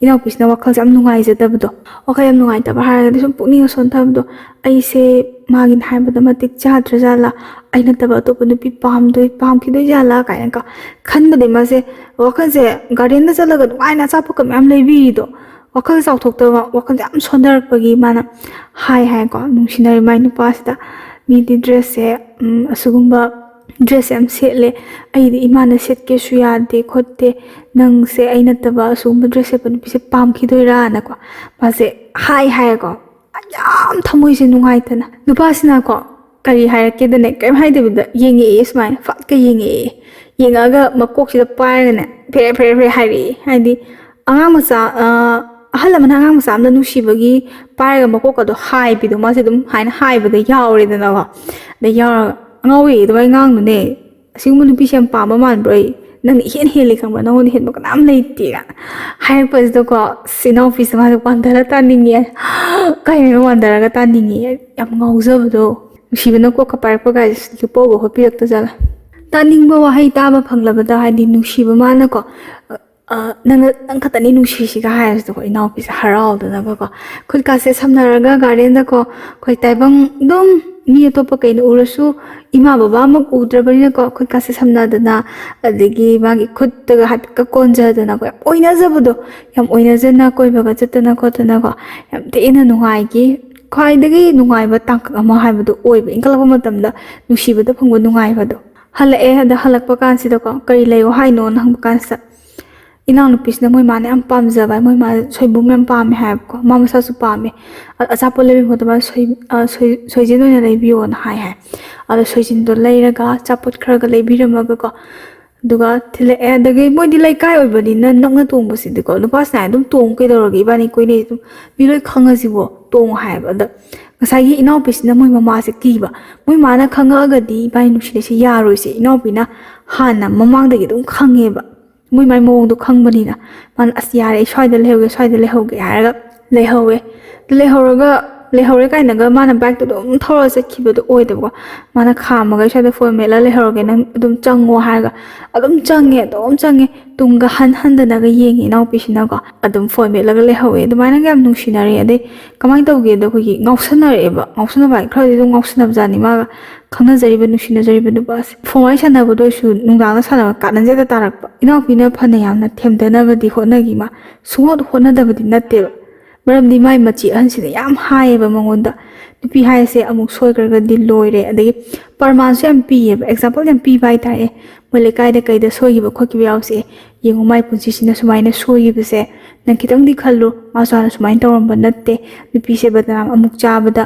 ina business wakhal jam nungai je da bu do wakhal yam nungai ta ba ꯗꯤ ꯁꯨꯝ ꯄꯨꯛꯅꯤꯡ ꯁꯣꯟꯊꯕꯗꯣ ꯑꯩꯁꯦ ꯃꯥꯒꯤꯅ ꯍꯥꯏꯕꯗ ꯃꯇꯤꯛ ꯆꯥꯗ꯭ꯔꯖꯥꯠꯂꯥ ꯑꯩ ꯅꯠꯇꯕ ꯑꯇꯣꯞꯄ ꯅꯨꯄꯤ ꯄꯥꯝꯈꯤꯗꯣꯏꯖꯥꯠꯂꯥ ꯀꯥꯏꯅ ꯈꯟꯕꯗꯤ ꯃꯥꯁꯦ ꯋꯥꯈꯜꯁꯦ ꯒꯥꯔꯗꯦꯟꯗ ꯆꯠꯂꯒ ꯅꯨꯡꯉꯥꯏꯅ ꯑꯆꯥꯄꯣꯠꯀ ꯃꯌꯥꯝ ꯂꯩꯕꯤꯔꯤꯗꯣ ꯋꯥꯈꯜ ꯆꯥꯎꯊꯣꯛꯇꯕ ꯋꯥꯈꯜꯁꯦ ꯌꯥꯝ ꯁꯣꯟꯊꯔꯛꯄꯒꯤ ꯃꯥꯅ ꯍꯥꯏꯀꯣ ꯅꯨꯡꯁꯤꯅꯔꯤ ꯃꯥꯏ ꯅꯨꯄꯥꯁꯤꯗ ꯃꯤꯗꯤ ꯗ꯭ꯔꯦꯁꯁꯦ ꯑꯁꯤꯒꯨꯝꯕ ꯗ꯭ꯔꯦꯁ ꯌꯥꯝ ꯁꯦꯠꯂꯦ ꯑꯩꯗꯤ ꯏꯃꯥꯅ ꯁꯦꯠꯀꯦꯁꯨ ꯌꯥꯗꯦ ꯈꯣꯠꯇꯦ ꯅꯪꯁꯦ ꯑꯩ ꯅꯠꯇꯕ ꯑꯁꯤꯒꯨꯝꯕ ꯗ꯭ꯔꯦꯁ ꯁꯦꯠꯄ ꯅꯨꯄꯤꯁꯦ ꯄꯥꯝꯈꯤꯗꯣꯏꯔꯥꯅꯀꯣ ꯃꯥꯁꯦ ꯍꯥꯏꯀꯣ ꯌꯥꯝ ꯊꯃꯣꯏꯁꯦ ꯅꯨꯡꯉꯥꯏꯇꯅ ꯅꯨꯄꯥꯁꯤꯅꯀꯣ ꯀꯔꯤ ꯍꯥꯏꯔꯛꯀꯦꯗꯅꯦ ꯀꯔꯤꯝ ꯍꯥꯏꯗꯕꯤꯗ ꯌꯦꯡꯉꯛꯑꯦ ꯁꯨꯃꯥꯏꯅ ꯐꯠꯀ ꯌꯦꯡꯉꯛꯑꯦ ꯌꯦꯡꯉꯛꯑꯒ ꯃꯀꯣꯛꯁꯤꯗ ꯄꯥꯏꯔꯒꯅꯦ ꯐꯦꯔꯦ ꯍꯥꯏꯔꯛꯑꯦ ꯍꯥꯏꯗꯤ ꯑꯉꯥꯡ ꯃꯆꯥ ꯑꯍꯜ ꯑꯃꯅ ꯑꯉꯥꯡ ꯃꯆꯥ ꯑꯃꯅ ꯅꯨꯡꯁꯤꯕꯒꯤ ꯄꯥꯏꯔꯒ ꯃꯀꯣꯛꯀꯗꯣ ꯍꯥꯏꯕꯤꯗꯣ ꯃꯥꯁꯦ ꯑꯗꯨꯝ ꯍꯥꯏꯕꯗ ꯌꯥꯎꯔꯦꯗꯅꯀꯣ ꯑꯗ ꯌꯥꯎꯔꯒ ꯑꯉꯥꯎꯋꯦ ꯑꯗꯨꯃꯥꯏꯅ ꯉꯥꯡꯅꯨꯅꯦ ꯑꯁꯤꯒꯨꯝꯕ ꯅꯨꯄꯤꯁꯦ ꯌꯥꯝ ꯄꯥꯝꯕ ꯃꯥꯟꯕ꯭ꯔꯣ ꯑꯩ ꯅꯪꯅ ꯍꯦꯜꯂꯤ ꯈꯪꯕ꯭ꯔꯥ ꯅꯪꯉꯣꯟꯗ ꯍꯦꯟꯕ ꯀꯅꯥꯝ ꯂꯩꯇꯦ ꯀꯥꯏꯅ ꯍꯥꯏꯔꯛꯄꯁꯤꯗꯀꯣ ꯏꯅꯥꯎꯄꯤꯁꯦ ꯃꯥꯁꯦ ꯋꯥꯟꯊꯔ ꯇꯥꯅꯤꯡꯉꯦ ꯀꯩꯅꯣ ꯋꯥꯟꯊꯔꯒ ꯇꯥꯅꯤꯡꯉꯦ ꯌꯥꯝ ꯉꯥꯎꯖꯕꯗꯣ ꯅꯨꯡꯁꯤꯕꯅ ꯀꯣꯛꯀ ꯄꯥꯏꯔꯛꯄ ꯒꯥꯏꯁꯦ ꯂꯨꯄꯧꯒ ꯍꯣꯠꯄꯤꯔꯛꯇꯖꯥꯠꯂꯥ ꯇꯥꯅꯤꯡꯕ ꯋꯥꯍꯩ ꯇꯥꯕ ꯐꯪꯂꯕꯗ ꯍꯥꯏꯗꯤ ꯅꯨꯡꯁꯤꯕ ꯃꯥꯅꯀꯣ ꯅꯪ ꯈꯛꯇꯅꯤ ꯅꯨꯡꯁꯤꯁꯤꯒ ꯍꯥꯏꯔꯁꯤꯗꯀꯣ ꯏꯅꯥꯎꯄꯤꯁꯦ ꯍꯔꯥꯎꯗꯅꯕꯀꯣ ꯈꯨꯠꯀꯥꯁꯦ ꯁꯝꯅꯔꯒ ꯒꯥꯔꯗꯦꯟꯗꯀꯣ ꯑꯩꯈꯣꯏ ꯇꯥꯏꯕꯪ ꯑꯗꯨꯝ mi atopa kaina urasu ima baba mak udrabani ko khut ka se samna dana adigi magi khut ta hat ka konja dana ko oina jabudo yam oina jana koi baga chatana ko tana ko yam teina nungai gi khwaidagi nungai ba tangk ama haibado oiba inkalaba matamda nushibada phangwa nungai bado halae hada halakpa kan sida ko kari layo haino nang kan sa inang nupis na moy mane am pam jaba moy ma soibum mem pam have ko mama sa su pam achapo lebi hotaba soijin oina lebi on hai ala soijin do leiraga chapot khraga lebi ramaga ko duga thile adage moy di lai kai oibani na nangna tong basi de ko lupa sa dum tong kai dorogi bani koi ne dum mi loi khanga jibo tong hai ba da ngasai gi inau pis na moy mama se ki ba moy mana khanga ga di bani nushi se ya roi se inau pina hana mamang dagi dum khange ba moy mai mong do khangbani na man asyare soida lehoge haraga lehore kai naga mana bag to dum thora se khiba do oi debo mana khamaga soida foi mela lehore na dum chango haraga adum change tunga han da naga yengi nau pisina ko adum foi mela ga lehowe dumana gam nungsinare ade kamai tawge do ko gi ngausanare ba ngausana bai khra di ngausana jani ma khangna jariba nusina jariba nu bas phomai sana bo do su nungdang na sana ka nan jeta tarak ba inau pina phane yam na themdana ba di hona gi ma sungot hona da ba di natte maram di mai machi an sida yam hai ba mangonda nupi hai se amuk soi garga di loire adagi parman se am pi example yam pi bai ta e mole kai da soi gi ba khokki yaw se yengu mai punchi sina sumai na soi gi se nang kitang di khallu ma sa na sumai tawram ba natte nupi se badnam amuk cha bada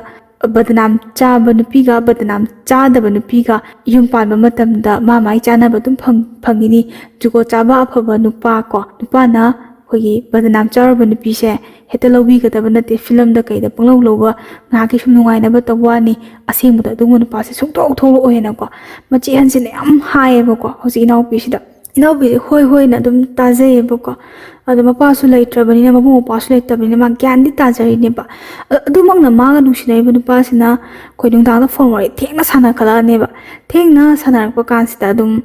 badnam cha ba nupi ga badnam cha da ba nupi ga yum pan ba matam da ma mai cha na ba dum phangini jugo cha ba apha ba nupa ko nupa na khoi badnam cha ba nupi se heta lobi ga da ba natte film da kai da panglo loba nga ki sum nungai na ba tawani aseng ba da dung nupa se sung tok tholo o hena ko machi han sin am hai ba ko hosi inau pi sida inau bi hoi na dum ta je ba ko adama pasu leitrabani na mabu pasu leitabani ma gyan di ta jari ne ba adumang na ma ga nusinai bu pa sina koi dung dang da phone wari thengna sana khala ne ba thengna sana ko kan sita dum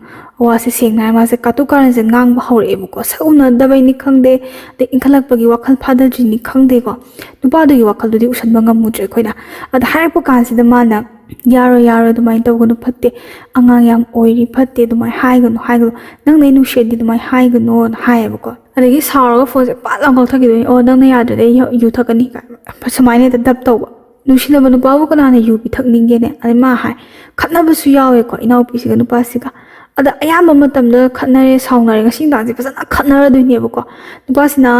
wa se sengna ma se katu karan se ngang ba hore bu ko sauna da bai ni khangde de inkhalak pagi wakhal phada ji ni khangde ko nupa du gi wakhal du di usan bangam mu tre khoina ad hai po kan sida ma na yaro dumai taw gunu phatte angang yam oiri phatte dumai hai gunu nang nei nu shedi dumai hai gunu hai ba ko adagi sauraga phone se palang kal thaki doi o nang na yadre de yu thakani ka samai ne dab taw nushina banu babu kana ne yu bi thakning ge ne ani ma hai khatna ba su yawe ko inau pi si ganu pa si ka ada ayam matam da khatna re saunare ga sing dang ji pasana khatna ra doi ne ba ko nupa sina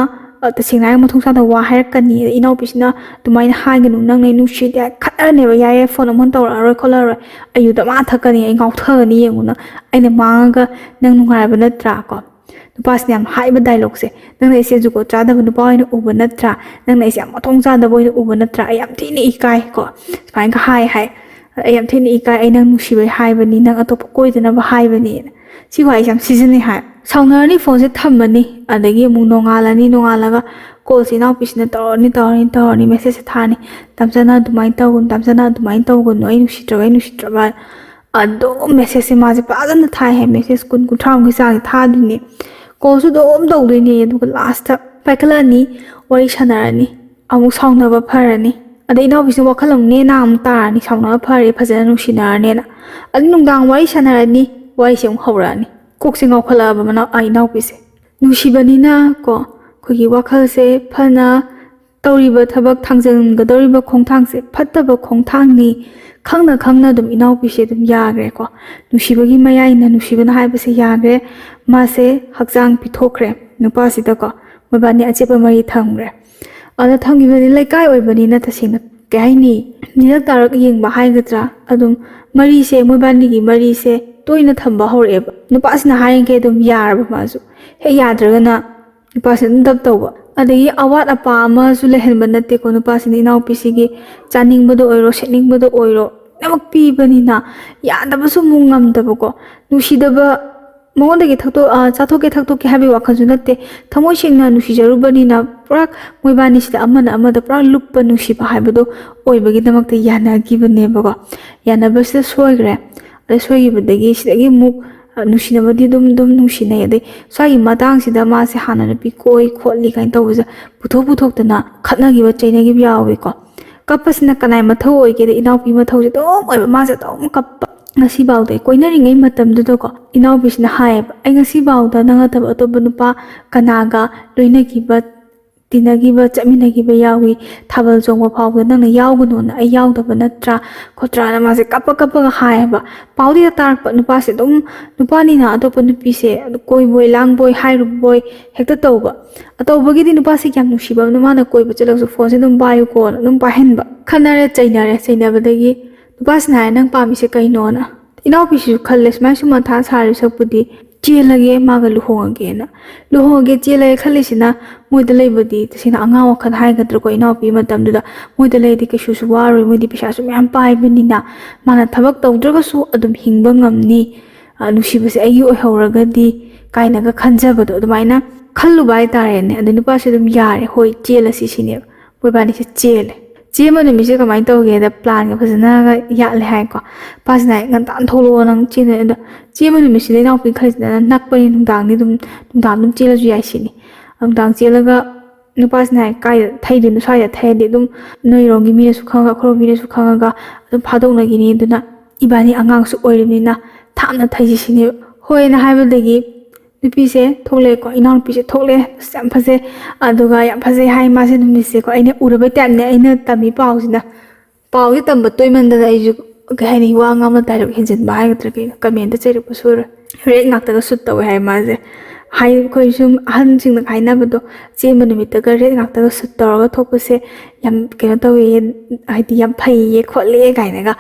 ta singnai ma thongsa da wa hai kani inau pi sina dumai hai ganu nang nei nu shi da khatna ne ba yae phone mon taw ra khola ra ayu da ma thakani ai ngau thani yenguna aina manga nang nungai ba na tra ko nupas ne am hai ba dialogue se nang nei se juko cha da bu nupa ina uba natra nang nei se am thong cha da boina uba natra ayam thi ni ikai ko fain ka hai ayam thi ni ikai ai nang nusi bai hai bani nang atop koi da na ba hai bani si wai sam season ni hai sauna ni phone se thammani adagi mu nongala ga call si nau pisna tor ni message thani tamsana dumai tawgun ai nusi tra ba ado message se ma je pa na thai hai message kun thang ki sa tha du ni call su dom dau doi ni du last ta paikala ni wari sanarani amu sauna ba pharani adai nau bisu wakalam ne nam ta ni sauna phare phajana nu sinarane na ali nungdang wari sanarani wari sem hawrani kok singau khala ba mana ai nau bise nu shibani na ko khogi wakal se phana tawriba thabak thangjang ga doriba khongthang se phattaba khongthang ni khangna dum inau pi se dum yagre ko nushibagi mayai na nushibana hai ba se yagre ma se hakjang pithokre nupa sida ko mabani achepa mari thamgre ana thangi bani laikai oi bani na ta sina kai ni nilak tarak yeng ba hai gatra adum mari se mabani gi mari se toina thamba hore ba nupa sina haring ke dum yar ba ma su he yadraga na nupa sin dab tawba adagi awat apa ma su lehen banate ko nupa sin inau pi si gi chaning bodo oiro setning bodo oiro namak pi bani na ya da ba su mungam da ba ko nushi da ba monda gi thakto chathok ke habi wakhan ju natte thamoi singna nushi jaru bani na prak moi bani sida amada prak lup pa nushi ba hai bodo oi bagi namak te yana gi bane ba ko yana ba se soigre ale soigi badagi sidagi muk nushina badi dum nushina yade sai matang sida ma se hana na pi koi kholi kain tawza puthok tana khatna gi ba chaina gi yawe ko ꯀꯞꯄꯁꯤꯅ ꯀꯅꯥꯏ ꯃꯊꯧ ꯑꯣꯏꯒꯦꯗ ꯏꯅꯥꯎꯄꯤ ꯃꯊꯧꯁꯦ ꯑꯗꯨꯝ ꯑꯣꯏꯕ ꯃꯥꯁꯦ ꯑꯗꯨꯝ ꯀꯞꯄ ꯉꯁꯤꯐꯥꯎꯗ ꯀꯣꯏꯅꯔꯤꯉꯩ ꯃꯇꯝꯗꯨꯗꯀꯣ ꯏꯅꯥꯎꯄꯤꯁꯤꯅ ꯍꯥꯏꯌꯦꯕ ꯑꯩ ꯉꯁꯤꯐꯥꯎꯗ ꯅꯪ ꯅꯠꯇꯕ ꯑꯇꯣꯞꯄ ꯅꯨꯄꯥ ꯀꯅꯥꯒ ꯂꯣꯏꯅꯈꯤꯕ ꯇꯤꯟꯅꯈꯤꯕ ꯆꯠꯃꯤꯟꯅꯈꯤꯕ ꯌꯥꯎꯏ ꯊꯥꯕꯜ ꯆꯣꯡꯕ ꯐꯥꯎꯕꯗ ꯅꯪꯅ ꯌꯥꯎꯒꯅꯣꯅ ꯑꯩ ꯌꯥꯎꯗꯕ ꯅꯠꯇ꯭ꯔꯥ ꯈꯣꯠꯇ꯭ꯔꯥꯅ ꯃꯥꯁꯦ ꯀꯞꯄꯒ ꯍꯥꯏꯌꯦꯕ ꯄꯥꯎꯗ ꯇꯥꯔꯛꯄ ꯅꯨꯄꯥꯁꯦ ꯑꯗꯨꯝ ꯅꯨꯄꯥꯅꯤꯅ ꯑꯇꯣꯞꯄ ꯅꯨꯄꯤꯁꯦ ꯀꯣꯏꯕꯣꯏ ꯂꯥꯡꯕꯣꯏ ꯍꯥꯏꯔꯨꯕꯣꯏ ꯍꯦꯛꯇ ꯇꯧꯕ ꯑꯇꯧꯕꯒꯤꯗꯤ ꯅꯨꯄꯥꯁꯦ ꯌꯥꯝ ꯅꯨꯡꯁꯤꯕ ꯑꯃꯅ ꯃꯥꯅ ꯀꯣꯏꯕ ꯆꯠꯂꯒꯁꯨ ꯐꯣꯟꯁꯦ ꯑꯗꯨꯝ ꯄꯥꯏꯌꯨꯀꯣꯅ ꯑꯗꯨꯝ ꯄꯥꯏꯍꯟꯕ ꯈꯟꯅꯔꯦ ꯆꯩꯅꯕꯗꯒꯤ ꯅꯨꯄꯥꯁꯤꯅ ꯍꯥꯏ ꯅꯪ ꯄꯥꯝꯃꯤꯁꯦ ꯀꯩꯅꯣꯅ ꯏꯅꯥꯎꯄꯤꯁꯤꯁꯨ ꯈꯜꯂꯦ ꯁꯨꯃꯥꯏꯅ ꯁꯨꯝ ꯃꯊꯥ ꯁꯥꯔꯤ ꯁꯛꯄꯨꯗꯤ ꯆꯦꯜꯂꯒꯦ ꯃꯥꯒ ꯂꯨꯍꯣꯡꯉꯒꯦ ꯆꯦꯜꯂꯒꯦ ꯈꯜꯂꯤꯁꯤꯅ ꯃꯣꯏꯗ ꯂꯩꯕꯗꯤ ꯇꯁꯦꯡꯅ ꯑꯉꯥꯡ ꯋꯥꯈꯜ ꯍꯥꯏꯒꯗ꯭ꯔꯥꯀꯣ ꯏꯅꯥꯎꯄꯤ ꯃꯇꯝꯗꯨꯗ ꯃꯣꯏꯗ ꯂꯩꯔꯗꯤ ꯀꯩꯁꯨꯁꯨ ꯋꯥꯔꯣꯏ ꯃꯣꯏꯗꯤ ꯄꯩꯁꯥꯁꯨ ꯃꯌꯥꯝ ꯄꯥꯏꯕꯅꯤꯅ ꯃꯥꯅ ꯊꯕꯛ ꯇꯧꯗ꯭ꯔꯒꯁꯨ ꯑꯗꯨꯝ ꯍꯤꯡꯕ ꯉꯝꯅꯤ ꯅꯨꯡꯁꯤꯕꯁꯦ ꯑꯩꯒꯤ ꯑꯣꯏꯍꯧꯔꯒꯗꯤ ꯀꯥꯏꯅꯒ ꯈꯟꯖꯕꯗꯣ ꯑꯗꯨꯃꯥꯏꯅ ꯈꯜꯂꯨꯕ ꯍꯥꯏꯇꯥꯔꯦꯅꯦ ꯑꯗꯩ ꯅꯨꯄꯥꯁꯦ ꯑꯗꯨꯝ ꯌꯥꯔꯦ ꯍꯣꯏ ꯆꯦꯜꯂꯁꯤ ꯁꯤꯅꯦꯕ ꯃꯣꯏꯕꯥꯅꯤꯁꯦ ꯆꯦꯜꯂꯦ ꯆꯦꯟꯕ ꯅꯨꯃꯤꯠꯁꯦ ꯀꯃꯥꯏꯅ ꯇꯧꯒꯦꯗ ꯄ꯭ꯂꯥꯟꯒ ꯐꯖꯅꯒ ꯌꯥꯠꯂꯦ ꯍꯥꯏꯀꯣ ꯅꯨꯄꯥꯁꯤꯅ ꯉꯟꯇꯥꯅ ꯊꯣꯛꯂꯛꯑꯣ ꯅꯪ ꯆꯦꯟꯗꯣꯏꯅꯦ ꯑꯗꯣ ꯆꯦꯟꯕ ꯅꯨꯃꯤꯠꯁꯤꯗ ꯏꯅꯥꯎꯄꯤ ꯈꯜꯂꯤꯁꯤꯅ ꯅꯛꯄꯅꯤ ꯅꯨꯡꯗꯥꯡ ꯑꯗꯨꯝ ꯆꯦꯜꯂꯁꯨ ꯌꯥꯏ ꯁꯤꯅꯤ ꯅꯨꯡꯗꯥꯡ ꯆꯦꯜꯂꯒ ꯅꯨꯄꯥꯁꯤꯅ ꯍꯥꯏ ꯀꯥꯏꯗ ꯊꯩꯗꯣꯏꯅꯣ ꯁ꯭ꯋꯥꯏꯗ ꯊꯩꯔꯗꯤ ꯑꯗꯨꯝ ꯅꯣꯏꯔꯣꯝꯒꯤ ꯃꯤꯅꯁꯨ ꯈꯪꯉꯒ ꯑꯩꯈꯣꯏꯔꯣꯝ ꯃꯤꯅꯁꯨ ꯈꯪꯉꯒ ꯑꯗꯨꯝ ꯐꯥꯗꯣꯛꯅꯈꯤꯅꯤ ꯑꯗꯨꯅ ꯏꯕꯥꯅꯤ ꯑꯉꯥꯡꯁꯨ ꯑꯣꯏꯔꯕꯅꯤ나 ꯊꯥꯞꯅ ꯊꯩꯁꯤ ꯁꯤꯅꯦꯕ ꯍꯣꯏꯅ ꯍꯥꯏꯕꯗꯒꯤ ꯅꯨꯄꯤꯁꯦ ꯊꯣꯛꯂꯛꯑꯦꯀꯣ ꯏꯅꯥꯎꯅꯨꯄꯤꯁꯦ ꯊꯣꯛꯂꯛꯑꯦ ꯑꯁ ꯌꯥꯝ ꯐꯖꯩ ꯑꯗꯨꯒ ꯌꯥꯝ ꯐꯖꯩ ꯍꯥꯏ ꯃꯥꯁꯦ ꯅꯨꯃꯤꯠꯁꯦꯀꯣ ꯑꯩꯅ ꯎꯔꯕꯩ ꯇꯥꯏꯞꯅꯦ ꯑꯩꯅ ꯇꯝꯃꯤ ꯄꯥꯎꯁꯤꯅ ꯄꯥꯎꯁꯦ ꯇꯝꯕ ꯇꯣꯏꯃꯟꯗꯅ ꯑꯩꯁꯨ ꯀꯩ ꯍꯥꯏꯅꯤ ꯋꯥ ꯉꯥꯡꯕ ꯗꯥꯏꯔꯦꯛ ꯍꯦꯟꯖꯤꯟꯕ ꯍꯥꯏꯒꯗ꯭ꯔꯥ ꯀꯩꯅꯣ ꯀꯃꯦꯟꯇ ꯆꯩꯔꯛꯄ ꯁꯣꯏꯔꯣꯏ ꯔꯦꯠ ꯉꯥꯛꯇꯒ ꯁꯨꯠ ꯇꯧꯋꯦ ꯍꯥꯏ ꯃꯥꯁꯦ ꯑꯩꯈꯣꯏ ꯁꯨꯝ ꯑꯍꯟꯁꯤꯡꯅ ꯍꯥꯏꯅꯕꯗꯣ ꯆꯦꯟꯕ ꯅꯨꯃꯤꯠꯇꯒ ꯔꯦꯠ ꯉꯥꯛꯇꯒ ꯁꯨꯠ ꯇꯧꯔꯒ ꯊꯣꯛꯄꯁꯦ ꯌꯥꯝ ꯀꯩꯅꯣ ꯇꯧꯋꯦ ꯍꯥꯏꯗꯤ ꯌꯥꯝ ꯐꯩꯌꯦ ꯈꯣꯠꯂꯦ ꯀꯥꯏꯅꯒ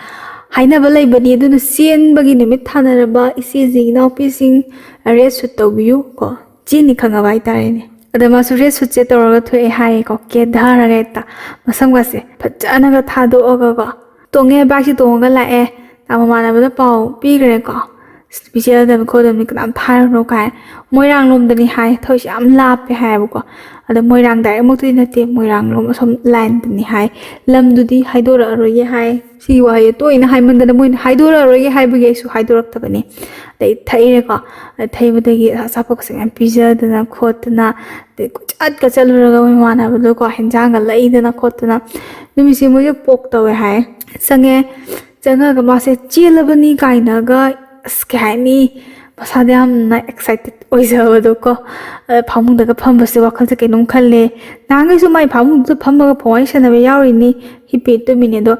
ꯍꯥꯏꯅꯕ ꯂꯩꯕꯅꯤ ꯑꯗꯨꯅ ꯆꯦꯟꯕꯒꯤ ꯅꯨꯃꯤꯠ ꯊꯥꯅꯔꯕ ꯏꯆꯦꯁꯤꯡ ꯏꯅꯥꯎꯄꯤꯁꯤꯡ ꯔꯦꯠ ꯁꯨꯠ ꯇꯧꯕꯤꯌꯨ ꯀꯣ ꯆꯦꯟꯅꯤ ꯈꯪꯉꯕ ꯍꯥꯏꯇꯥꯔꯦꯅꯦ ꯑꯗ ꯃꯥꯁꯨ ꯔꯦꯠ ꯁꯨꯠꯁꯦ ꯇꯧꯔꯒ ꯊꯣꯛꯑꯦ ꯍꯥꯏꯌꯦꯀꯣ ꯀꯦꯊꯔꯒ ꯍꯦꯛꯇ ꯃꯁꯝꯒꯁꯦ ꯐꯖꯅꯒ ꯊꯥꯗꯣꯛꯑꯒꯀꯣ ꯇꯣꯡꯉꯦ ꯕꯥꯏꯛꯁꯦ ꯇꯣꯡꯉꯒ ꯂꯥꯛꯑꯦ ꯃꯃꯥꯟꯅꯕꯗ ꯄꯥꯎ ꯄꯤꯈ꯭ꯔꯦꯀꯣ ꯅꯨꯄꯤ ꯆꯦꯜꯂꯗꯕꯅꯤ ꯈꯣꯠꯇꯕꯅꯤ ꯀꯅꯥꯝ ꯊꯥꯔꯨꯅꯣ ꯀꯥꯏ ꯃꯣꯏꯔꯥꯡ ꯂꯣꯝꯗꯅꯤ ꯍꯥꯏ ꯊꯧꯔꯤꯁꯦ ꯌꯥꯝ ꯂꯥꯞꯄꯦ ꯍꯥꯏꯌꯦꯕꯀꯣ ꯑꯗ ꯃꯣꯏꯔꯥꯡ ꯗꯥꯏꯔꯦꯛꯃꯛꯇꯨꯗꯤ ꯅꯠꯇꯦ ꯃꯣꯏꯔꯥꯡ ꯂꯣꯝ ꯑꯁꯣꯝ ꯂꯥꯏꯟꯗꯅꯤ ꯍꯥꯏ ꯂꯝꯗꯨꯗꯤ ꯍꯥꯏꯗꯣꯔꯛꯑꯔꯣꯏꯒꯦ ꯍꯥꯏ ꯁꯤꯒꯤ ꯋꯥꯍꯩ ꯇꯣꯏꯅ ꯍꯥꯏꯃꯟꯗꯅ ꯃꯣꯏꯅ ꯍꯥꯏꯗꯣꯔꯛꯑꯔꯣꯏꯒꯦ ꯍꯥꯏꯕꯒꯤ ꯑꯩꯁꯨ ꯍꯥꯏꯗꯣꯔꯛꯇꯕꯅꯤ ꯑꯗꯩ ꯊꯛꯏꯔꯦꯀꯣ ꯊꯩꯕꯗꯒꯤ ꯑꯆꯥꯄꯣꯠꯀꯁꯦ ꯃꯌꯥꯝ ꯄꯤꯖꯗꯅ ꯈꯣꯠꯇꯅ ꯑꯗꯩ ꯀꯣꯏꯆꯠꯀ ꯆꯠꯂꯨꯔꯒ ꯃꯣꯏ ꯏꯃꯥꯟꯅꯕꯗꯣꯀꯣ ꯍꯦꯟꯖꯥꯡꯒ ꯂꯩꯗꯅ ꯈꯣꯠꯇꯅ ꯅꯨꯃꯤꯠꯁꯦ ꯃꯣꯏꯁꯦ ꯄꯣꯛ ꯇꯧꯋꯦ ꯍꯥꯏ ꯆꯪꯉꯒ ꯃꯥꯁꯦ ꯆꯦꯜꯂꯕꯅꯤ ꯀꯥꯏꯅꯒ ꯑꯁ ꯀꯩ ꯍꯥꯏꯅꯤ ꯃꯁꯥꯗ ꯌꯥꯝꯅ ꯑꯦꯛꯁꯥꯏꯇꯦꯠ ꯑꯣꯏꯖꯕꯗꯣꯀꯣ ꯐꯃꯨꯡꯗꯒ ꯐꯝꯕꯁꯦ ꯋꯥꯈꯜꯁꯦ ꯀꯩꯅꯣꯝ ꯈꯜꯂꯦ ꯅꯍꯥꯟꯈꯩꯁꯨ ꯃꯥꯏ ꯐꯃꯨꯡꯗꯨꯗ ꯐꯝꯃꯒ ꯐꯣꯟ ꯋꯥꯔꯤ ꯁꯥꯟꯅꯕ ꯌꯥꯎꯔꯤꯅꯤ ꯍꯤꯞꯄꯤ ꯇꯨꯝꯃꯤꯅꯤ ꯑꯗꯣ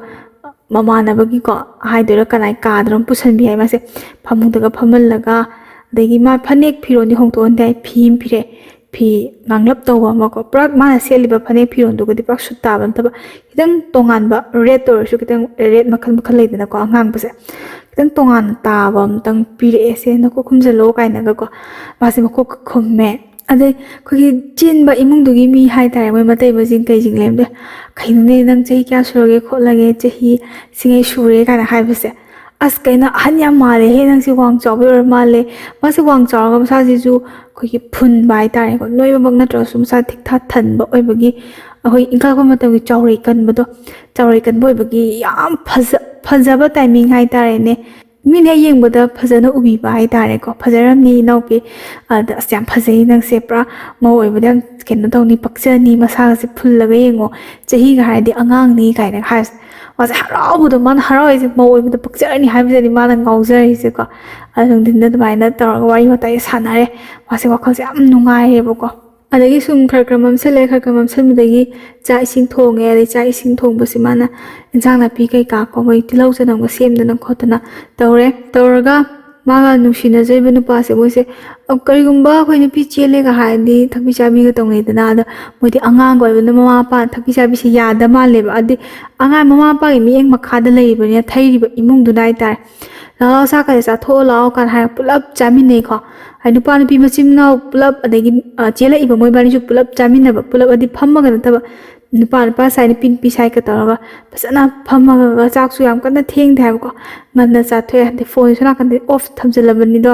ꯃꯃꯥꯟꯅꯕꯒꯤꯀꯣ ꯍꯥꯏꯗꯣꯏꯔꯥ ꯀꯅꯥꯏ ꯀꯥꯗꯅꯣ ꯄꯨꯁꯟꯕꯤ ꯍꯥꯏ ꯃꯥꯁꯦ ꯐꯃꯨꯡꯗꯒ ꯐꯝꯍꯜꯂꯒ ꯑꯗꯒꯤ ꯃꯥ ꯐꯅꯦꯛ ꯐꯤꯔꯣꯟꯗꯤ ꯍꯣꯡꯇꯣꯛꯍꯟꯗꯦ ꯐꯤ ꯑꯃ ꯄꯤꯔꯦ ꯐꯤ ꯉꯥꯡꯂꯞ ꯇꯧꯕ ꯑꯃꯀꯣ ꯄꯨꯔꯥ ꯃꯥꯅ ꯁꯦꯠꯂꯤꯕ ꯐꯅꯦꯛ ꯐꯤꯔꯣꯟꯗꯨꯒꯗꯤ ꯄꯨꯔꯥ ꯁꯨꯠ ꯇꯥꯕ ꯅꯠꯇꯕ ꯈꯤꯇꯪ ꯇꯣꯉꯥꯟꯕ ꯔꯦꯠ ꯑꯣꯏꯔꯁꯨ ꯈꯤꯇꯪ ꯔꯦꯠ ꯃꯈꯜ ꯂꯩꯗꯅꯀꯣ ꯑꯉꯥꯡꯕꯁꯦ ꯈꯤꯇꯪ ꯇꯣꯉꯥꯟꯅ ꯇꯥꯕ ꯑꯃꯇꯪ ꯄꯤꯔꯛꯑꯦ ꯁꯦ ꯅꯀꯣꯛ ꯈꯨꯝꯖꯤꯜꯂꯣ ꯀꯥꯏꯅꯒꯀꯣ ꯃꯥꯁꯦ ꯃꯀꯣꯛꯀ ꯈꯨꯝꯃꯦ ꯑꯗꯩ ꯑꯩꯈꯣꯏꯒꯤ ꯆꯦꯟꯕ ꯏꯃꯨꯡꯗꯨꯒꯤ ꯃꯤ ꯍꯥꯏꯇꯥꯔꯦ ꯃꯣꯏ ꯃꯇꯩꯕꯁꯤꯡ ꯀꯩꯁꯤꯡ ꯂꯩꯔꯝꯗꯦ ꯀꯩꯅꯣꯅꯦ ꯅꯪ ꯆꯍꯤ ꯀꯌꯥ ꯁꯨꯔꯒꯦ ꯈꯣꯠꯂꯒꯦ ꯆꯍꯤ ꯁꯤꯉꯩ ꯁꯨꯔꯦ ꯀꯥꯏꯅ ꯍꯥꯏꯕꯁꯦ ꯑꯁ ꯀꯩꯅꯣ ꯑꯍꯟ ꯌꯥꯝ ꯃꯥꯜꯂꯦꯍꯦ ꯅꯪꯁꯦ ꯋꯥꯡ ꯆꯥꯎꯕ ꯑꯣꯏꯔ ꯃꯥꯜꯂꯦ ꯃꯥꯁꯦ ꯋꯥꯡ ꯆꯥꯎꯔꯒ ꯃꯁꯥꯁꯤꯁꯨ ꯑꯩꯈꯣꯏꯒꯤ ꯐꯨꯟꯕ ꯍꯥꯏꯇꯥꯔꯦꯀꯣ ꯅꯣꯏꯕꯃꯛ ꯅꯠꯇ꯭ꯔꯒꯁꯨ ꯃꯁꯥ ꯊꯤꯛꯊ ꯊꯟꯕ ꯑꯣꯏꯕꯒꯤ ꯑꯩꯈꯣꯏ ꯏꯟꯈꯠꯂꯛꯄ ꯃꯇꯝꯒꯤ ꯆꯥꯎꯔꯩ ꯀꯟꯕꯗꯣ ꯆꯥꯎꯔꯩ ꯀꯟꯕ ꯑꯣꯏꯕꯒꯤ ꯌꯥꯝ ꯐꯖꯕ ꯇꯥꯏꯃꯤꯡ ꯍꯥꯏꯇꯥꯔꯦꯅꯦ ꯃꯤꯅ ꯍꯦꯛ ꯌꯦꯡꯕꯗ ꯐꯖꯅ ꯎꯕꯤꯕ ꯍꯥꯏꯇꯥꯔꯦꯀꯣ ꯐꯖꯔꯝꯅꯤ ꯏꯅꯥꯎꯄꯤ ꯑꯗ ꯑꯁ ꯌꯥꯝ ꯐꯖꯩ ꯅꯪꯁꯦ ꯄꯨꯔꯥ ꯃꯧ ꯑꯣꯏꯕꯗ ꯌꯥꯝ ꯀꯩꯅꯣ ꯇꯧꯅꯤ ꯄꯛꯆꯅꯤ ꯃꯁꯥꯒꯁꯦ ꯐꯨꯜꯂꯒ ꯌꯦꯡꯉꯣ ꯆꯍꯤꯒ ꯍꯥꯏꯔꯗꯤ ꯑꯉꯥꯡꯅꯤ ꯀꯥꯏꯅ ꯍꯥꯏꯔꯁꯦ ꯃꯥꯁꯦ ꯍꯔꯥꯎꯕꯗꯣ ꯃꯥꯅ ꯍꯔꯥꯎꯔꯤꯁꯦ ꯃꯧ ꯑꯣꯏꯕꯗ ꯄꯛꯆꯔꯅꯤ ꯍꯥꯏꯕꯁꯤꯗꯤ ꯃꯥꯅ ꯉꯥꯎꯖꯔꯤꯁꯦꯀꯣ ꯅꯨꯡꯊꯤꯟꯗ ꯑꯗꯨꯃꯥꯏꯅ ꯇꯧꯔꯒ ꯋꯥꯔꯤ ꯋꯥꯇꯥꯏ ꯁꯥꯟꯅꯔꯦ ꯃꯥꯁꯦ ꯋꯥꯈꯜꯁꯦ ꯌꯥꯝ ꯅꯨꯡꯉꯥꯏꯔꯦꯕꯀꯣ ꯑꯗꯒꯤ ꯁꯨꯝ ꯈꯔ ꯈꯔ ꯃꯝꯁꯤꯟꯕꯗꯒꯤ ꯆꯥꯛ ꯏꯁꯤꯡ ꯊꯣꯡꯉꯦ ꯑꯗꯩ ꯆꯥꯛ ꯏꯁꯤꯡ ꯊꯣꯡꯕꯁꯤ ꯃꯥꯅ ꯏꯟꯖꯥꯡ ꯅꯥꯄꯤ ꯀꯩꯀꯥ ꯀꯣ ꯃꯣꯏ ꯇꯤꯜꯍꯧ ꯆꯅꯝꯒ ꯁꯦꯝꯗꯅ ꯈꯣꯠꯇꯅ ꯇꯧꯔꯒ ꯃꯥꯒ ꯅꯨꯡꯁꯤꯅꯖꯔꯤꯕ ꯅꯨꯄꯥꯁꯦ ꯃꯣꯏꯁꯦ ꯀꯔꯤꯒꯨꯝꯕ ꯑꯩꯈꯣꯏ ꯅꯨꯄꯤ ꯆꯦꯜꯂꯦꯒ ꯍꯥꯏꯔꯗꯤ ꯊꯛꯄꯤ ꯆꯥꯕꯤꯒ ꯇꯧꯅꯩꯗꯅ ꯑꯗ ꯃꯣꯏꯗꯤ ꯑꯉꯥꯡꯒ ꯑꯣꯏꯕꯅꯤꯅ ꯃꯃꯥ ꯃꯄꯥꯅ ꯊꯛꯄꯤ ꯆꯥꯕꯤꯁꯦ ꯌꯥꯗ ꯃꯥꯜꯂꯦꯕ ꯑꯗꯩ ꯑꯉꯥꯡ ꯃꯃꯥ ꯃꯄꯥꯒꯤ ꯃꯤꯠꯌꯦꯡ ꯃꯈꯥꯗ ꯂꯩꯔꯤꯕꯅꯤꯅ ꯊꯩꯔꯤꯕ ꯏꯃꯨꯡꯗꯨꯅ ꯍꯥꯏꯇꯥꯔꯦ ꯂꯥꯛꯑꯣ ꯆꯥꯛꯀꯁꯦ ꯆꯥꯊꯣꯛꯑꯣ ꯂꯥꯛꯑꯣ ꯀꯥꯟꯅ ꯍꯥꯏꯔ ꯄꯨꯂꯞ ꯆꯥꯃꯤꯟꯅꯩꯀꯣ ꯍꯥꯏ ꯅꯨꯄꯥ ꯅꯨꯄꯤ ꯃꯆꯤꯟ ꯃꯅꯥꯎ ꯄꯨꯂꯞ ꯑꯗꯒꯤ ꯆꯦꯜꯂꯛꯏꯕ ꯃꯣꯏꯕꯥꯅꯤꯁꯨ ꯄꯨꯂꯞ ꯆꯥꯃꯤꯟꯅꯕ ꯄꯨꯂꯞ ꯑꯗꯤ ꯐꯝꯃꯒ ꯅꯠꯇꯕ ꯅꯨꯄꯥ ꯁꯥꯏ ꯅꯨꯄꯤ ꯁꯥꯏꯒ ꯇꯧꯔꯒ ꯐꯖꯅ ꯐꯝꯃꯒ ꯆꯥꯛꯁꯨ ꯌꯥꯝ ꯀꯟꯅ ꯊꯦꯡꯗꯦ ꯍꯥꯏꯕꯀꯣ ꯉꯟꯅ ꯆꯥꯊꯣꯛꯑꯦ ꯑꯗꯩ ꯐꯣꯟꯁꯨ ꯅꯥꯀꯟꯗ ꯑꯣꯐ ꯊꯝꯖꯤꯜꯂꯕꯅꯤꯗꯣ